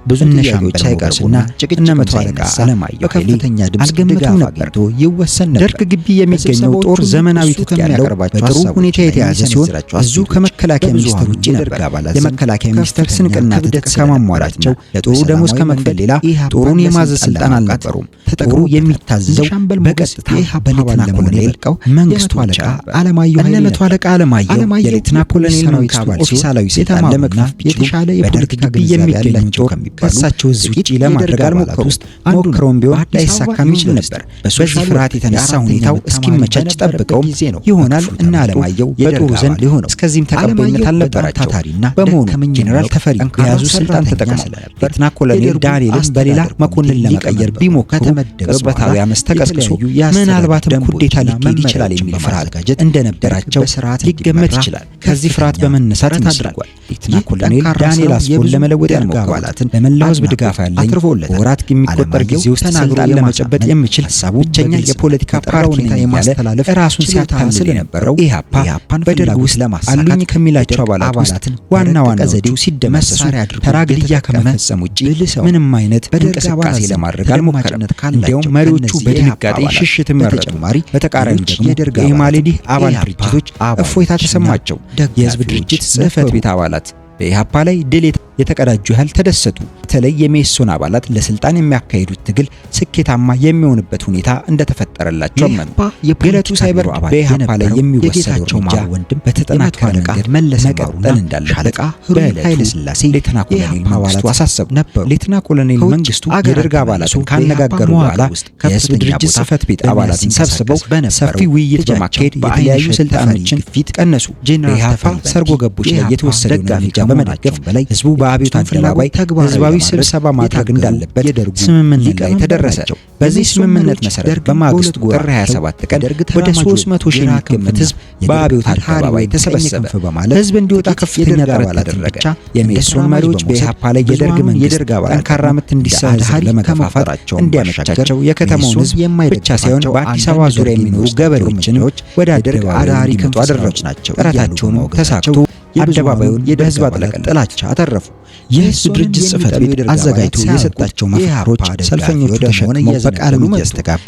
ብዙ ጥያቄዎች ሳይቀርቡና እነ መቶ አለቃ ዓለማየሁ በከፍተኛ ድምጽ ድጋፍ አግኝቶ ይወሰን ነበር። ደርግ ግቢ የሚገኘው ጦር ዘመናዊ ትጥቅ ያለው በጥሩ ሁኔታ የተያዘ ሲሆን እዙ ከመከላከያ ሚኒስቴር ውጪ ነበር። የመከላከያ ሚኒስቴር ስንቅና ትጥቅ ከማሟላቸው ለጦሩ ደሞዝ ከመክፈል ሌላ ጦሩን የማዘዝ ስልጣን አልነበሩም። ጦሩ የሚታዘዘው በቀጥታ በሌተና ኮሎኔል መንግስቱ አለቃ ዓለማየሁ እነ መቶ አለቃ ዓለማየሁ የሌተና ኮሎኔል መንግስቱ ኦፊሳላዊ ስልጣን ለመክፈል የተሻለ የፖለቲካ ግቢ የሚገኘው ጦር ከሳቸው ውጪ ለማድረግ አልሞከሩም። ሞክረውም ቢሆን ላይሳካም ይችል ነበር። በዚህ ፍርሃት የተነሳ ሁኔታው እስኪመቻች ጠብቀው ይሆናል እና ዓለማየሁ በጦሩ ዘንድ ሊሆነው እስከዚህም ተቀባይነት አልነበራቸው። ታታሪና በመሆኑ ጄኔራል ተፈሪ የያዙ ስልጣን ተጠቅመው ሌተና ኮሎኔል ዳንኤልን በሌላ መኮንን ለመቀየር ቢሞክሩ ቅጽበታዊ አመፅ ተቀስቅሶ ምናልባትም ኩዴታ ሊካሄድ ይችላል የሚል ፍርሃት እንደነበራቸው ሊገመት ይችላል። ከዚህ ፍርሃት በመነሳት አድርጓል ሌተና ኮሎኔል ዳንኤል አስፎን ለመለወጥ ያደረጉ አባላትን ለመላው ሕዝብ ድጋፍ ያለኝ በወራት የሚቆጠር ጊዜ ውስጥ ስልጣን ለመጨበጥ የሚችል ብቸኛ የፖለቲካ ፓርቲ የማስተላለፍ ራሱን ሲያታልል የነበረው ኢህአፓን በደርግ ውስጥ አሉኝ ከሚላቸው አባላት ዋና ዘዴው ሲደመሰሱ ተራ ግድያ ከመፈጸም ውጪ ምንም አይነት እንቅስቃሴ ለማድረግ አልሞከረም። እንዲያውም መሪዎቹ በድንጋጤ ሽሽት መረጡ። በተቃራኒ ደግሞ የኢማሌዲ አባል ድርጅቶች እፎይታ ተሰማቸው። የህዝብ ድርጅት ጽህፈት ቤት አባላት በኢህአፓ ላይ ድል የተቀዳጁ ያህል ተደሰቱ። በተለይ የሜሶን አባላት ለስልጣን የሚያካሂዱት ትግል ስኬታማ የሚሆንበት ሁኔታ እንደተፈጠረላቸው አመኑ። ገለቱ ሳይበር በኢህአፓ ላይ የሚወሰደው እርምጃ በተጠናከረ መንገድ መቀጠል እንዳለበት ኃይለ ሥላሴ ሌተና ኮሎኔል መንግስቱ አሳሰቡ ነበር። ሌተና ኮሎኔል መንግስቱ የደርግ አባላትን ካነጋገሩ በኋላ የህዝብ ድርጅት ጽህፈት ቤት አባላትን ሰብስበው ሰፊ ውይይት በማካሄድ የተለያዩ ስልጣኖችን ቀነሱ። በኢህአፓ ሰርጎ ገቦች ላይ የተወሰደውን እርምጃ በመደገፍ በላይ ህዝቡ በአብዮት አደባባይ ህዝባዊ ስብሰባ ማድረግ እንዳለበት ስምምነት ላይ ተደረሰ። በዚህ ስምምነት መሰረት በማግስቱ ጥር 27 ቀን ወደ 300 ሺህ የሚገመት ህዝብ በአብዮት አደባባይ ተሰበሰበ። ህዝብ እንዲወጣ ከፍተኛ ጥረት አደረገ። የሜሶን መሪዎች በኢህአፓ ላይ የደርግ አባላት ጠንካራ ምት እንዲሰነዝር ለመገፋፋት እንዲያመቻቸው የከተማውን ህዝብ ብቻ ሳይሆን በአዲስ አበባ ዙሪያ የሚኖሩ ገበሬዎችን ወደ ደርግ አዳሪ ክንፍ አደረጓቸው። ጥረታቸውም ተሳክቶ አደባባዩን የህዝብ ጥላቻ አተረፉ። የህዝብ ድርጅት ጽህፈት ቤት አዘጋጅቶ የሰጣቸው መፈክሮች ሰልፈኞቹ ተሸክመው በቃለ ምልልስ ያስተጋቡ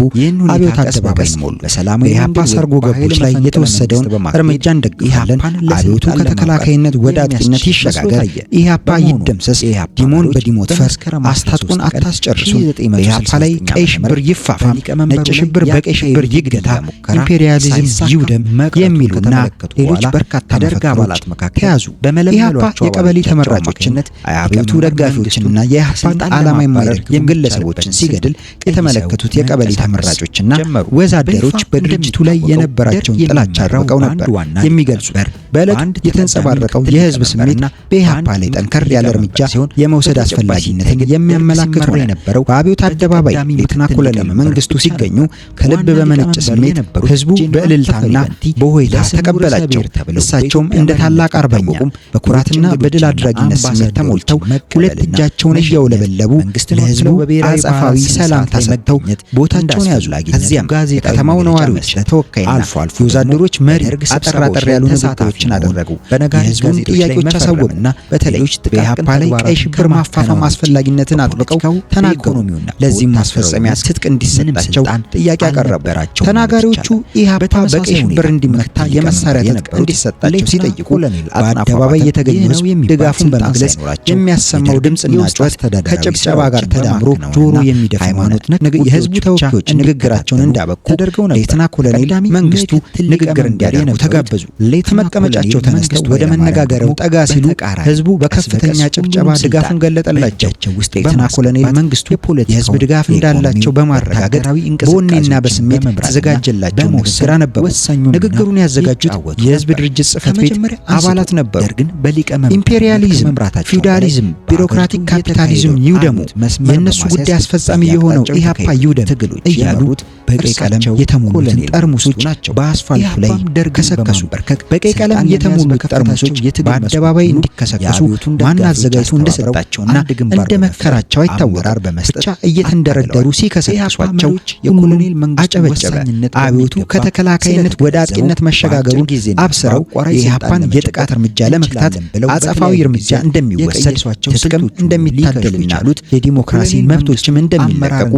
አብዮት አደባባይ ሞሉ። በሰላማዊ የኢህአፓ ሰርጎ ገቦች ላይ የተወሰደውን እርምጃ እንደግፋለን፣ አብዮቱ ከተከላካይነት ወደ አጥቂነት ይሸጋገር፣ ኢህአፓ ይደምሰስ፣ ዲሞን በዲሞት ፈር፣ አስታጥቁን አታስጨርሱ፣ በኢህአፓ ላይ ቀይ ሽብር ይፋፋም፣ ነጭ ሽብር በቀይ ሽብር ይገታ፣ ኢምፔሪያሊዝም ይውደም የሚሉና ሌሎች በርካታ ደርግ አባላት መካከል ተያዙ። በመለመሏቸው የቀበሌ ተመራጮችነት አብዮቱ ደጋፊዎችንና የኢህአፓን ዓላማ የማይደግፉ ግለሰቦችን ሲገድል የተመለከቱት የቀበሌ ተመራጮችና ወዛደሮች በድርጅቱ ላይ የነበራቸውን ጥላቻ አድርገው ነበር የሚገልጹት። በዕለቱ የተንጸባረቀው የህዝብ ስሜት በኢህአፓ ላይ ጠንከር ያለ እርምጃ የመውሰድ አስፈላጊነትን የሚያመላክት ሆነ። የነበረው በአብዮት አደባባይ ሌተና ኮሎኔል መንግስቱ ሲገኙ ከልብ በመነጨ ስሜት ህዝቡ በእልልታና በሆይታ ተቀበላቸው። እሳቸውም እንደ ታላቅ አርበኛ በኩራትና በድል አድራጊነት ስሜት ተሞልተው ሁለት እጃቸውን እያውለበለቡ ለህዝቡ አጸፋዊ ሰላምታ ሰጥተው ቦታቸውን ያዙ። ከዚያም የከተማው ነዋሪዎች ተወካይና አልፎ የወዛደሮች መሪ አጠር ያሉ ንግግሮችን አደረጉ። የህዝቡን ጥያቄዎች አሳወቁና በተለይ በኢህአፓ ላይ ቀይ ሽብር ማፋፋም አስፈላጊነትን አጥብቀው ተናገሩ። ለዚህም ማስፈጸሚያ ትጥቅ እንዲሰጣቸው ጥያቄ አቀረበራቸው። ተናጋሪዎቹ ኢህአፓ በቀይ ሽብር እንዲመታ የመሳሪያ ትጥቅ እንዲሰጣቸው ሲጠይቁ በአደባባይ የተገኘው ህዝብ ድጋፉን በመግለጽ የሚያሰማው ድምጽና ጩኸት ከጭብጨባ ጋር ተዳምሮ ጆሮ የሚደፋ ሃይማኖት የህዝቡ ተወካዮች ንግግራቸውን እንዳበቁ ተደርገው ነበር። ሌተና ኮሎኔል መንግስቱ ንግግር እንዲያደርጉ ተጋበዙ። ከመቀመጫቸው ተነስተው ወደ መነጋገሪያው ጠጋ ሲሉ ህዝቡ በከፍተኛ ጭብጨባ ድጋፉን ገለጠላቸው። ሌተና ኮሎኔል መንግስቱ የህዝብ ድጋፍ እንዳላቸው በማረጋገጥ በወኔና በስሜት ተዘጋጀላቸው ንግግር አነበቡ። ንግግሩን ያዘጋጁት የህዝብ ድርጅት ጽህፈት ቤት አባላት ነበሩ። ኢምፔሪያሊዝም፣ ፊውዳሊዝም፣ ቢሮክራቲክ ካፒታሊዝም ይውደሙ፣ የነሱ ጉዳይ አስፈጻሚ የሆነው ኢህአፓ ይውደም እያሉ በቀይ ቀለም የተሞሉትን ጠርሙሶች በአስፋልቱ ላይ ከሰከሱ። በቀይ ቀለም የተሞሉት ጠርሙሶች በአደባባይ እንዲከሰከሱ ማን አዘጋጅቶ እንደሰጣቸውና እንደመከራቸው አይታወቅም። ብቻ እየተንደረደሩ ሲከሰክሷቸው የኮሎኔል መንግስቱ አጨበጨበ። አብዮቱ ከተከላካይነት ወደ አጥቂነት መሸጋገሩን አብስረው የኢህአፓን የጥቃት እርምጃ ለመክታት አጸፋዊ እርምጃ እንደሚወሰድ ትጥቅም እንደሚታደልና የዲሞክራሲ መብቶችም እንደሚለቀቁ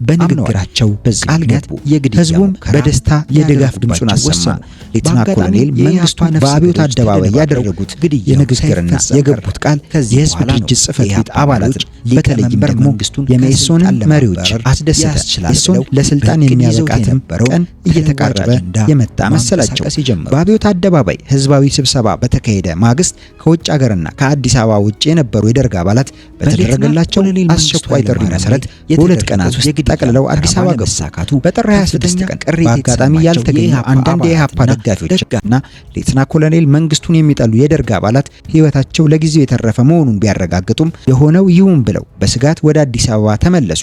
በንግግራቸው ቃል ገቡ። ህዝቡም በደስታ የድጋፍ ድምጹን አሰማ። ሌተና ኮሎኔል መንግስቱ በአብዮት አደባባይ ያደረጉት የንግግርና የገቡት ቃል የህዝብ ድርጅት ጽህፈት ቤት አባላት በተለይም ደግሞ የሜሶንን መሪዎች አስደሰተ። ሜሶን ለስልጣን የሚያበቃትም ቀን እየተቃረበ የመጣ መሰላቸው። በአብዮት አደባባይ ህዝባዊ ስብሰባ በተካሄደ ማግስት ከውጭ ሀገርና ከአዲስ አበባ ውጭ የነበሩ የደርግ አባላት በተደረገላቸው አስቸኳይ ጥሪ መሰረት በሁለት ቀናት ውስጥ ጠቅልለው አዲስ አበባ ገቡ። በጥር 26 ቀን በአጋጣሚ ያልተገኙ አንዳንድ የኢህአፓ ደጋፊዎችና ሌተና ኮሎኔል መንግስቱን የሚጠሉ የደርግ አባላት ህይወታቸው ለጊዜው የተረፈ መሆኑን ቢያረጋግጡም የሆነው ይሁን ብለው በስጋት ወደ አዲስ አበባ ተመለሱ።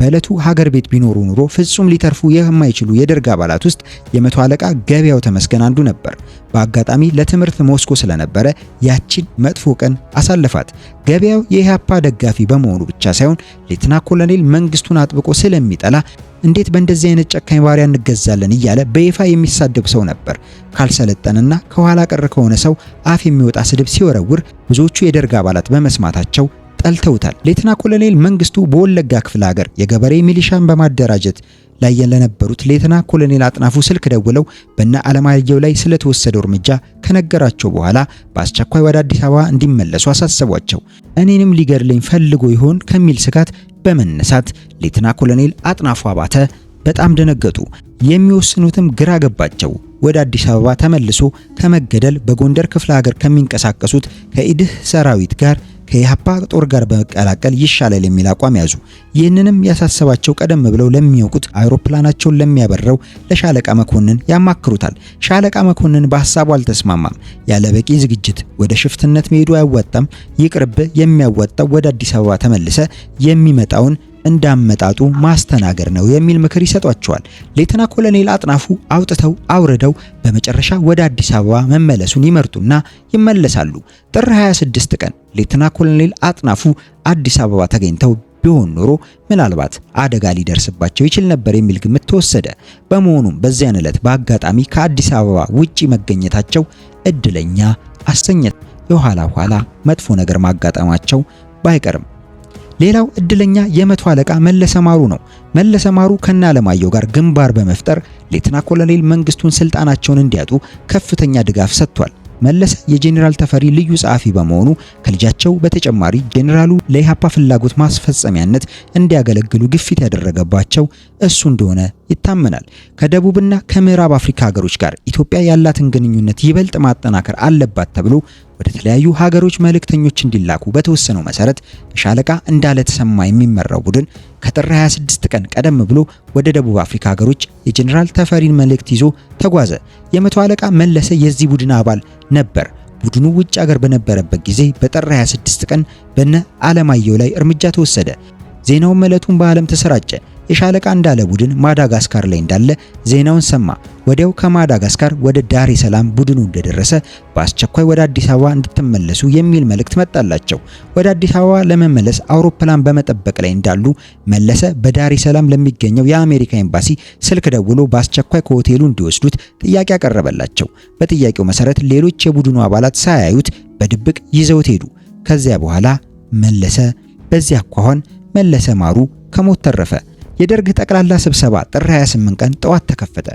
በዕለቱ ሀገር ቤት ቢኖሩ ኑሮ ፍጹም ሊተርፉ የማይችሉ የደርግ አባላት ውስጥ የመቶ አለቃ ገበያው ተመስገን አንዱ ነበር። በአጋጣሚ ለትምህርት ሞስኮ ስለነበረ ያቺን መጥፎ ቀን አሳለፋት። ገበያው የኢህአፓ ደጋፊ በመሆኑ ብቻ ሳይሆን ሌተና ኮሎኔል መንግስቱን አጥብቆ ስለሚጠላ እንዴት በእንደዚህ አይነት ጨካኝ ባሪያ እንገዛለን እያለ በይፋ የሚሳደብ ሰው ነበር። ካልሰለጠንና ከኋላ ቀር ከሆነ ሰው አፍ የሚወጣ ስድብ ሲወረውር ብዙዎቹ የደርግ አባላት በመስማታቸው ጠልተውታል። ሌተና ኮሎኔል መንግስቱ በወለጋ ክፍለ ሀገር የገበሬ ሚሊሻን በማደራጀት ላይ የነበሩት ሌተና ኮሎኔል አጥናፉ ስልክ ደውለው በእነ አለማየሁ ላይ ስለተወሰደው እርምጃ ከነገራቸው በኋላ በአስቸኳይ ወደ አዲስ አበባ እንዲመለሱ አሳሰቧቸው። እኔንም ሊገድለኝ ፈልጎ ይሆን ከሚል ስጋት በመነሳት ሌተና ኮሎኔል አጥናፉ አባተ በጣም ደነገጡ። የሚወስኑትም ግራ ገባቸው። ወደ አዲስ አበባ ተመልሶ ከመገደል በጎንደር ክፍለ ሀገር ከሚንቀሳቀሱት ከኢድህ ሰራዊት ጋር ከኢህአፓ ጦር ጋር በመቀላቀል ይሻላል የሚል አቋም ያዙ። ይህንንም ያሳሰባቸው ቀደም ብለው ለሚያውቁት አውሮፕላናቸውን ለሚያበረው ለሻለቃ መኮንን ያማክሩታል። ሻለቃ መኮንን በሐሳቡ አልተስማማም። ያለ በቂ ዝግጅት ወደ ሽፍትነት መሄዱ አያዋጣም፣ ይቅርብ፣ የሚያዋጣው ወደ አዲስ አበባ ተመልሰ የሚመጣውን እንዳመጣጡ ማስተናገር ነው የሚል ምክር ይሰጧቸዋል። ሌተና ኮሎኔል አጥናፉ አውጥተው አውርደው በመጨረሻ ወደ አዲስ አበባ መመለሱን ይመርጡና ይመለሳሉ። ጥር 26 ቀን ሌተና ኮሎኔል አጥናፉ አዲስ አበባ ተገኝተው ቢሆን ኖሮ ምናልባት አደጋ ሊደርስባቸው ይችል ነበር የሚል ግምት ተወሰደ። በመሆኑም በዚያን ዕለት በአጋጣሚ ከአዲስ አበባ ውጪ መገኘታቸው እድለኛ አሰኘት። የኋላ ኋላ መጥፎ ነገር ማጋጠማቸው ባይቀርም ሌላው እድለኛ የመቶ አለቃ መለሰ ማሩ ነው። መለሰ ማሩ ከነ አለማየሁ ጋር ግንባር በመፍጠር ሌተና ኮሎኔል መንግስቱን ስልጣናቸውን እንዲያጡ ከፍተኛ ድጋፍ ሰጥቷል። መለሰ የጄኔራል ተፈሪ ልዩ ጸሐፊ በመሆኑ ከልጃቸው በተጨማሪ ጄኔራሉ ለኢህአፓ ፍላጎት ማስፈጸሚያነት እንዲያገለግሉ ግፊት ያደረገባቸው እሱ እንደሆነ ይታመናል። ከደቡብና ከምዕራብ አፍሪካ ሀገሮች ጋር ኢትዮጵያ ያላትን ግንኙነት ይበልጥ ማጠናከር አለባት ተብሎ ወደ ተለያዩ ሀገሮች መልእክተኞች እንዲላኩ በተወሰነው መሰረት በሻለቃ እንዳለ ተሰማ የሚመራው ቡድን ከጥር 26 ቀን ቀደም ብሎ ወደ ደቡብ አፍሪካ ሀገሮች የጄኔራል ተፈሪን መልእክት ይዞ ተጓዘ። የመቶ አለቃ መለሰ የዚህ ቡድን አባል ነበር። ቡድኑ ውጭ ሀገር በነበረበት ጊዜ በጥር 26 ቀን በነ አለማየሁ ላይ እርምጃ ተወሰደ። ዜናው መለቱን በዓለም ተሰራጨ። የሻለቃ እንዳለ ቡድን ማዳጋስካር ላይ እንዳለ ዜናውን ሰማ። ወዲያው ከማዳጋስካር ወደ ዳሬ ሰላም ቡድኑ እንደደረሰ በአስቸኳይ ወደ አዲስ አበባ እንድትመለሱ የሚል መልእክት መጣላቸው። ወደ አዲስ አበባ ለመመለስ አውሮፕላን በመጠበቅ ላይ እንዳሉ መለሰ በዳሬ ሰላም ለሚገኘው የአሜሪካ ኤምባሲ ስልክ ደውሎ በአስቸኳይ ከሆቴሉ እንዲወስዱት ጥያቄ አቀረበላቸው። በጥያቄው መሰረት ሌሎች የቡድኑ አባላት ሳያዩት በድብቅ ይዘውት ሄዱ። ከዚያ በኋላ መለሰ በዚያ አኳኋን መለሰ ማሩ ከሞት ተረፈ። የደርግ ጠቅላላ ስብሰባ ጥር 28 ቀን ጠዋት ተከፈተ።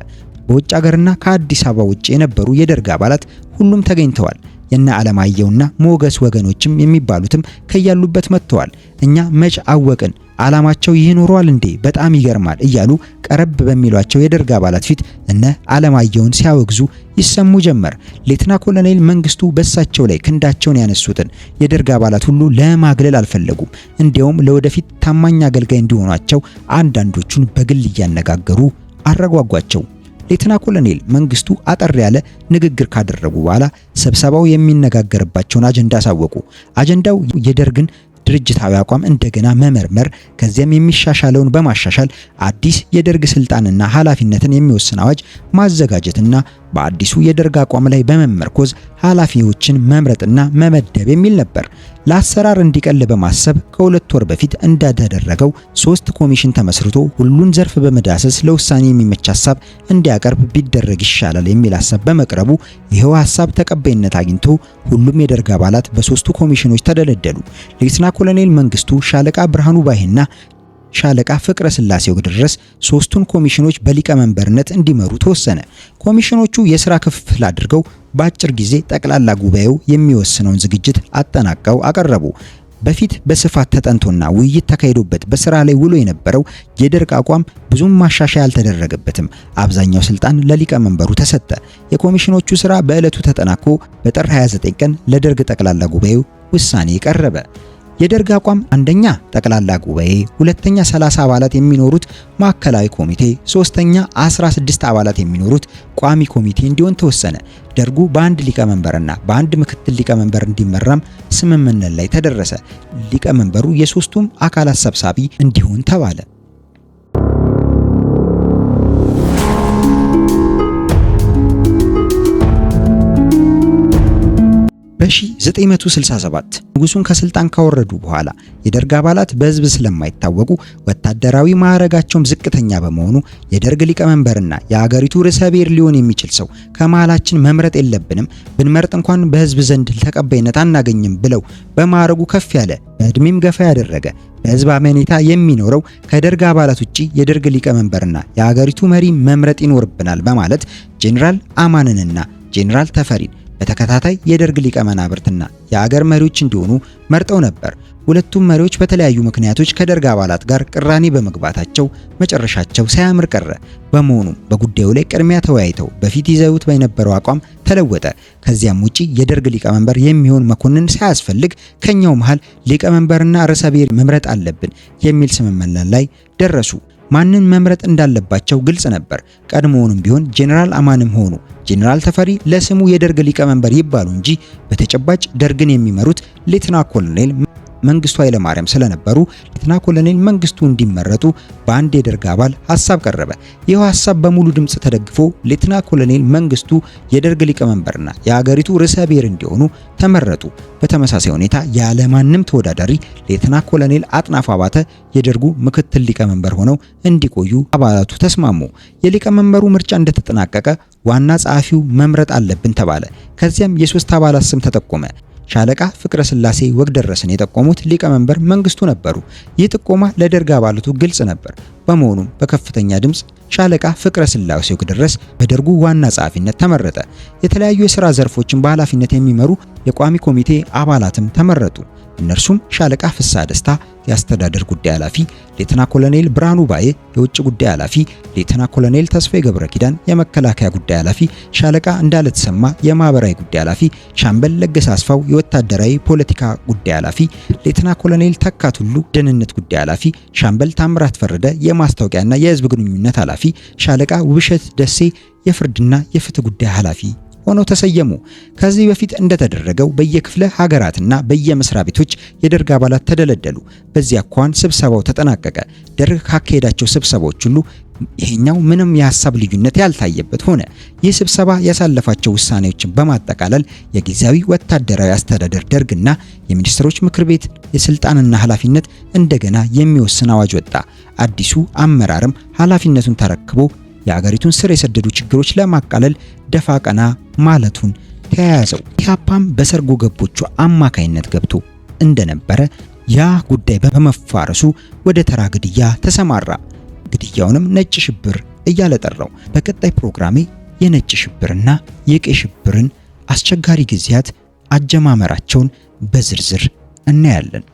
በውጭ ሀገርና ከአዲስ አበባ ውጭ የነበሩ የደርግ አባላት ሁሉም ተገኝተዋል። የነ አለማየሁና ሞገስ ወገኖችም የሚባሉትም ከያሉበት መጥተዋል። እኛ መች አወቅን ዓላማቸው ይህ ኖሯል እንዴ በጣም ይገርማል እያሉ ቀረብ በሚሏቸው የደርግ አባላት ፊት እነ አለማየሁን ሲያወግዙ ይሰሙ ጀመር። ሌተና ኮሎኔል መንግስቱ በሳቸው ላይ ክንዳቸውን ያነሱትን የደርግ አባላት ሁሉ ለማግለል አልፈለጉም። እንዲያውም ለወደፊት ታማኝ አገልጋይ እንዲሆኗቸው አንዳንዶቹን በግል እያነጋገሩ አረጓጓቸው። ሌተና ኮሎኔል መንግስቱ አጠር ያለ ንግግር ካደረጉ በኋላ ስብሰባው የሚነጋገርባቸውን አጀንዳ አሳወቁ። አጀንዳው የደርግን ድርጅታዊ አቋም እንደገና መመርመር፣ ከዚያም የሚሻሻለውን በማሻሻል አዲስ የደርግ ስልጣንና ኃላፊነትን የሚወስን አዋጅ ማዘጋጀትና በአዲሱ የደርግ አቋም ላይ በመመርኮዝ ኃላፊዎችን መምረጥና መመደብ የሚል ነበር። ለአሰራር እንዲቀል በማሰብ ከሁለት ወር በፊት እንደተደረገው 3 ኮሚሽን ተመስርቶ ሁሉን ዘርፍ በመዳሰስ ለውሳኔ የሚመች ሐሳብ እንዲያቀርብ ቢደረግ ይሻላል የሚል ሐሳብ በመቅረቡ ይሄው ሐሳብ ተቀባይነት አግኝቶ ሁሉም የደርግ አባላት በ3ቱ ኮሚሽኖች ተደለደሉ። ሌተና ኮሎኔል መንግስቱ፣ ሻለቃ ብርሃኑ ባይና ሻለቃ ፍቅረ ስላሴው ድረስ 3ቱን ኮሚሽኖች በሊቀመንበርነት እንዲመሩ ተወሰነ። ኮሚሽኖቹ የሥራ ክፍፍል አድርገው በአጭር ጊዜ ጠቅላላ ጉባኤው የሚወስነውን ዝግጅት አጠናቀው አቀረቡ። በፊት በስፋት ተጠንቶና ውይይት ተካሂዶበት በስራ ላይ ውሎ የነበረው የደርግ አቋም ብዙም ማሻሻያ አልተደረገበትም። አብዛኛው ስልጣን ለሊቀመንበሩ ተሰጠ። የኮሚሽኖቹ ስራ በዕለቱ ተጠናቆ በጥር 29 ቀን ለደርግ ጠቅላላ ጉባኤው ውሳኔ ቀረበ። የደርግ አቋም አንደኛ ጠቅላላ ጉባኤ፣ ሁለተኛ 30 አባላት የሚኖሩት ማዕከላዊ ኮሚቴ፣ ሶስተኛ 16 አባላት የሚኖሩት ቋሚ ኮሚቴ እንዲሆን ተወሰነ። ደርጉ በአንድ ሊቀመንበርና በአንድ ምክትል ሊቀመንበር እንዲመራም ስምምነት ላይ ተደረሰ። ሊቀመንበሩ የሶስቱም አካላት ሰብሳቢ እንዲሆን ተባለ። በ1967 ንጉሱን ከስልጣን ካወረዱ በኋላ የደርግ አባላት በህዝብ ስለማይታወቁ ወታደራዊ ማዕረጋቸውም ዝቅተኛ በመሆኑ የደርግ ሊቀመንበርና የሀገሪቱ ርዕሰ ብሔር ሊሆን የሚችል ሰው ከመሃላችን መምረጥ የለብንም፣ ብንመርጥ እንኳን በህዝብ ዘንድ ተቀባይነት አናገኝም ብለው በማዕረጉ ከፍ ያለ በእድሜም ገፋ ያደረገ በህዝብ አመኔታ የሚኖረው ከደርግ አባላት ውጪ የደርግ ሊቀመንበርና የሀገሪቱ መሪ መምረጥ ይኖርብናል በማለት ጄኔራል አማንንና ጄኔራል ተፈሪን በተከታታይ የደርግ ሊቀመናብርትና የአገር መሪዎች እንዲሆኑ መርጠው ነበር። ሁለቱም መሪዎች በተለያዩ ምክንያቶች ከደርግ አባላት ጋር ቅራኔ በመግባታቸው መጨረሻቸው ሳያምር ቀረ። በመሆኑም በጉዳዩ ላይ ቅድሚያ ተወያይተው በፊት ይዘውት በነበረው አቋም ተለወጠ። ከዚያም ውጪ የደርግ ሊቀመንበር የሚሆን መኮንን ሳያስፈልግ ከኛው መሃል ሊቀመንበርና ርዕሰ ብሔር መምረጥ አለብን የሚል ስምምነት ላይ ደረሱ። ማንን መምረጥ እንዳለባቸው ግልጽ ነበር። ቀድሞውንም ቢሆን ጄኔራል አማንም ሆኑ ጄኔራል ተፈሪ ለስሙ የደርግ ሊቀመንበር ይባሉ እንጂ በተጨባጭ ደርግን የሚመሩት ሌተና ኮሎኔል መንግስቱ ኃይለማርያም ስለነበሩ ሌተና ኮሎኔል መንግስቱ እንዲመረጡ በአንድ የደርግ አባል ሐሳብ ቀረበ። ይህ ሐሳብ በሙሉ ድምጽ ተደግፎ ሌተና ኮሎኔል መንግስቱ የደርግ ሊቀመንበርና የሀገሪቱ ርዕሰ ብሔር እንዲሆኑ ተመረጡ። በተመሳሳይ ሁኔታ ያለማንም ተወዳዳሪ ሌተና ኮሎኔል አጥናፉ አባተ የደርጉ ምክትል ሊቀመንበር ሆነው እንዲቆዩ አባላቱ ተስማሙ። የሊቀመንበሩ ምርጫ እንደተጠናቀቀ ዋና ጸሐፊው መምረጥ አለብን ተባለ። ከዚያም የሶስት አባላት ስም ተጠቆመ። ሻለቃ ፍቅረ ስላሴ ወግደረስን የጠቆሙት ሊቀመንበር መንግስቱ ነበሩ። ይህ ጥቆማ ለደርግ አባላቱ ግልጽ ነበር። በመሆኑም በከፍተኛ ድምጽ ሻለቃ ፍቅረ ስላሴ ወግደረስ በደርጉ ዋና ጸሐፊነት ተመረጠ። የተለያዩ የሥራ ዘርፎችን በኃላፊነት የሚመሩ የቋሚ ኮሚቴ አባላትም ተመረጡ። እነርሱም ሻለቃ ፍስሐ ደስታ የአስተዳደር ጉዳይ ኃላፊ፣ ሌተና ኮሎኔል ብርሃኑ ባዬ የውጭ ጉዳይ ኃላፊ፣ ሌተና ኮሎኔል ተስፋዬ ገብረ ኪዳን የመከላከያ ጉዳይ ኃላፊ፣ ሻለቃ እንዳለ ተሰማ የማህበራዊ ጉዳይ ኃላፊ፣ ሻምበል ለገሰ አስፋው የወታደራዊ ፖለቲካ ጉዳይ ኃላፊ፣ ሌተና ኮሎኔል ተካት ሁሉ ደህንነት ጉዳይ ኃላፊ፣ ሻምበል ታምራት ፈረደ የማስታወቂያና የህዝብ ግንኙነት ኃላፊ፣ ሻለቃ ውብሸት ደሴ የፍርድና የፍትህ ጉዳይ ኃላፊ ሆነው ተሰየሙ። ከዚህ በፊት እንደተደረገው በየክፍለ ሀገራትና በየመስሪያ ቤቶች የደርግ አባላት ተደለደሉ። በዚያ እንኳን ስብሰባው ተጠናቀቀ። ደርግ ካካሄዳቸው ስብሰባዎች ሁሉ ይሄኛው ምንም የሐሳብ ልዩነት ያልታየበት ሆነ። ይህ ስብሰባ ያሳለፋቸው ውሳኔዎችን በማጠቃለል የጊዜያዊ ወታደራዊ አስተዳደር ደርግና የሚኒስትሮች ምክር ቤት የስልጣንና ኃላፊነት እንደገና የሚወስን አዋጅ ወጣ። አዲሱ አመራርም ኃላፊነቱን ተረክቦ የሀገሪቱን ስር የሰደዱ ችግሮች ለማቃለል ደፋ ቀና ማለቱን ተያያዘው። ኢህአፓም በሰርጎ ገቦቹ አማካይነት ገብቶ እንደነበረ ያ ጉዳይ በመፋረሱ ወደ ተራ ግድያ ተሰማራ። ግድያውንም ነጭ ሽብር እያለ ጠራው። በቀጣይ ፕሮግራሜ የነጭ ሽብርና የቀይ ሽብርን አስቸጋሪ ጊዜያት አጀማመራቸውን በዝርዝር እናያለን።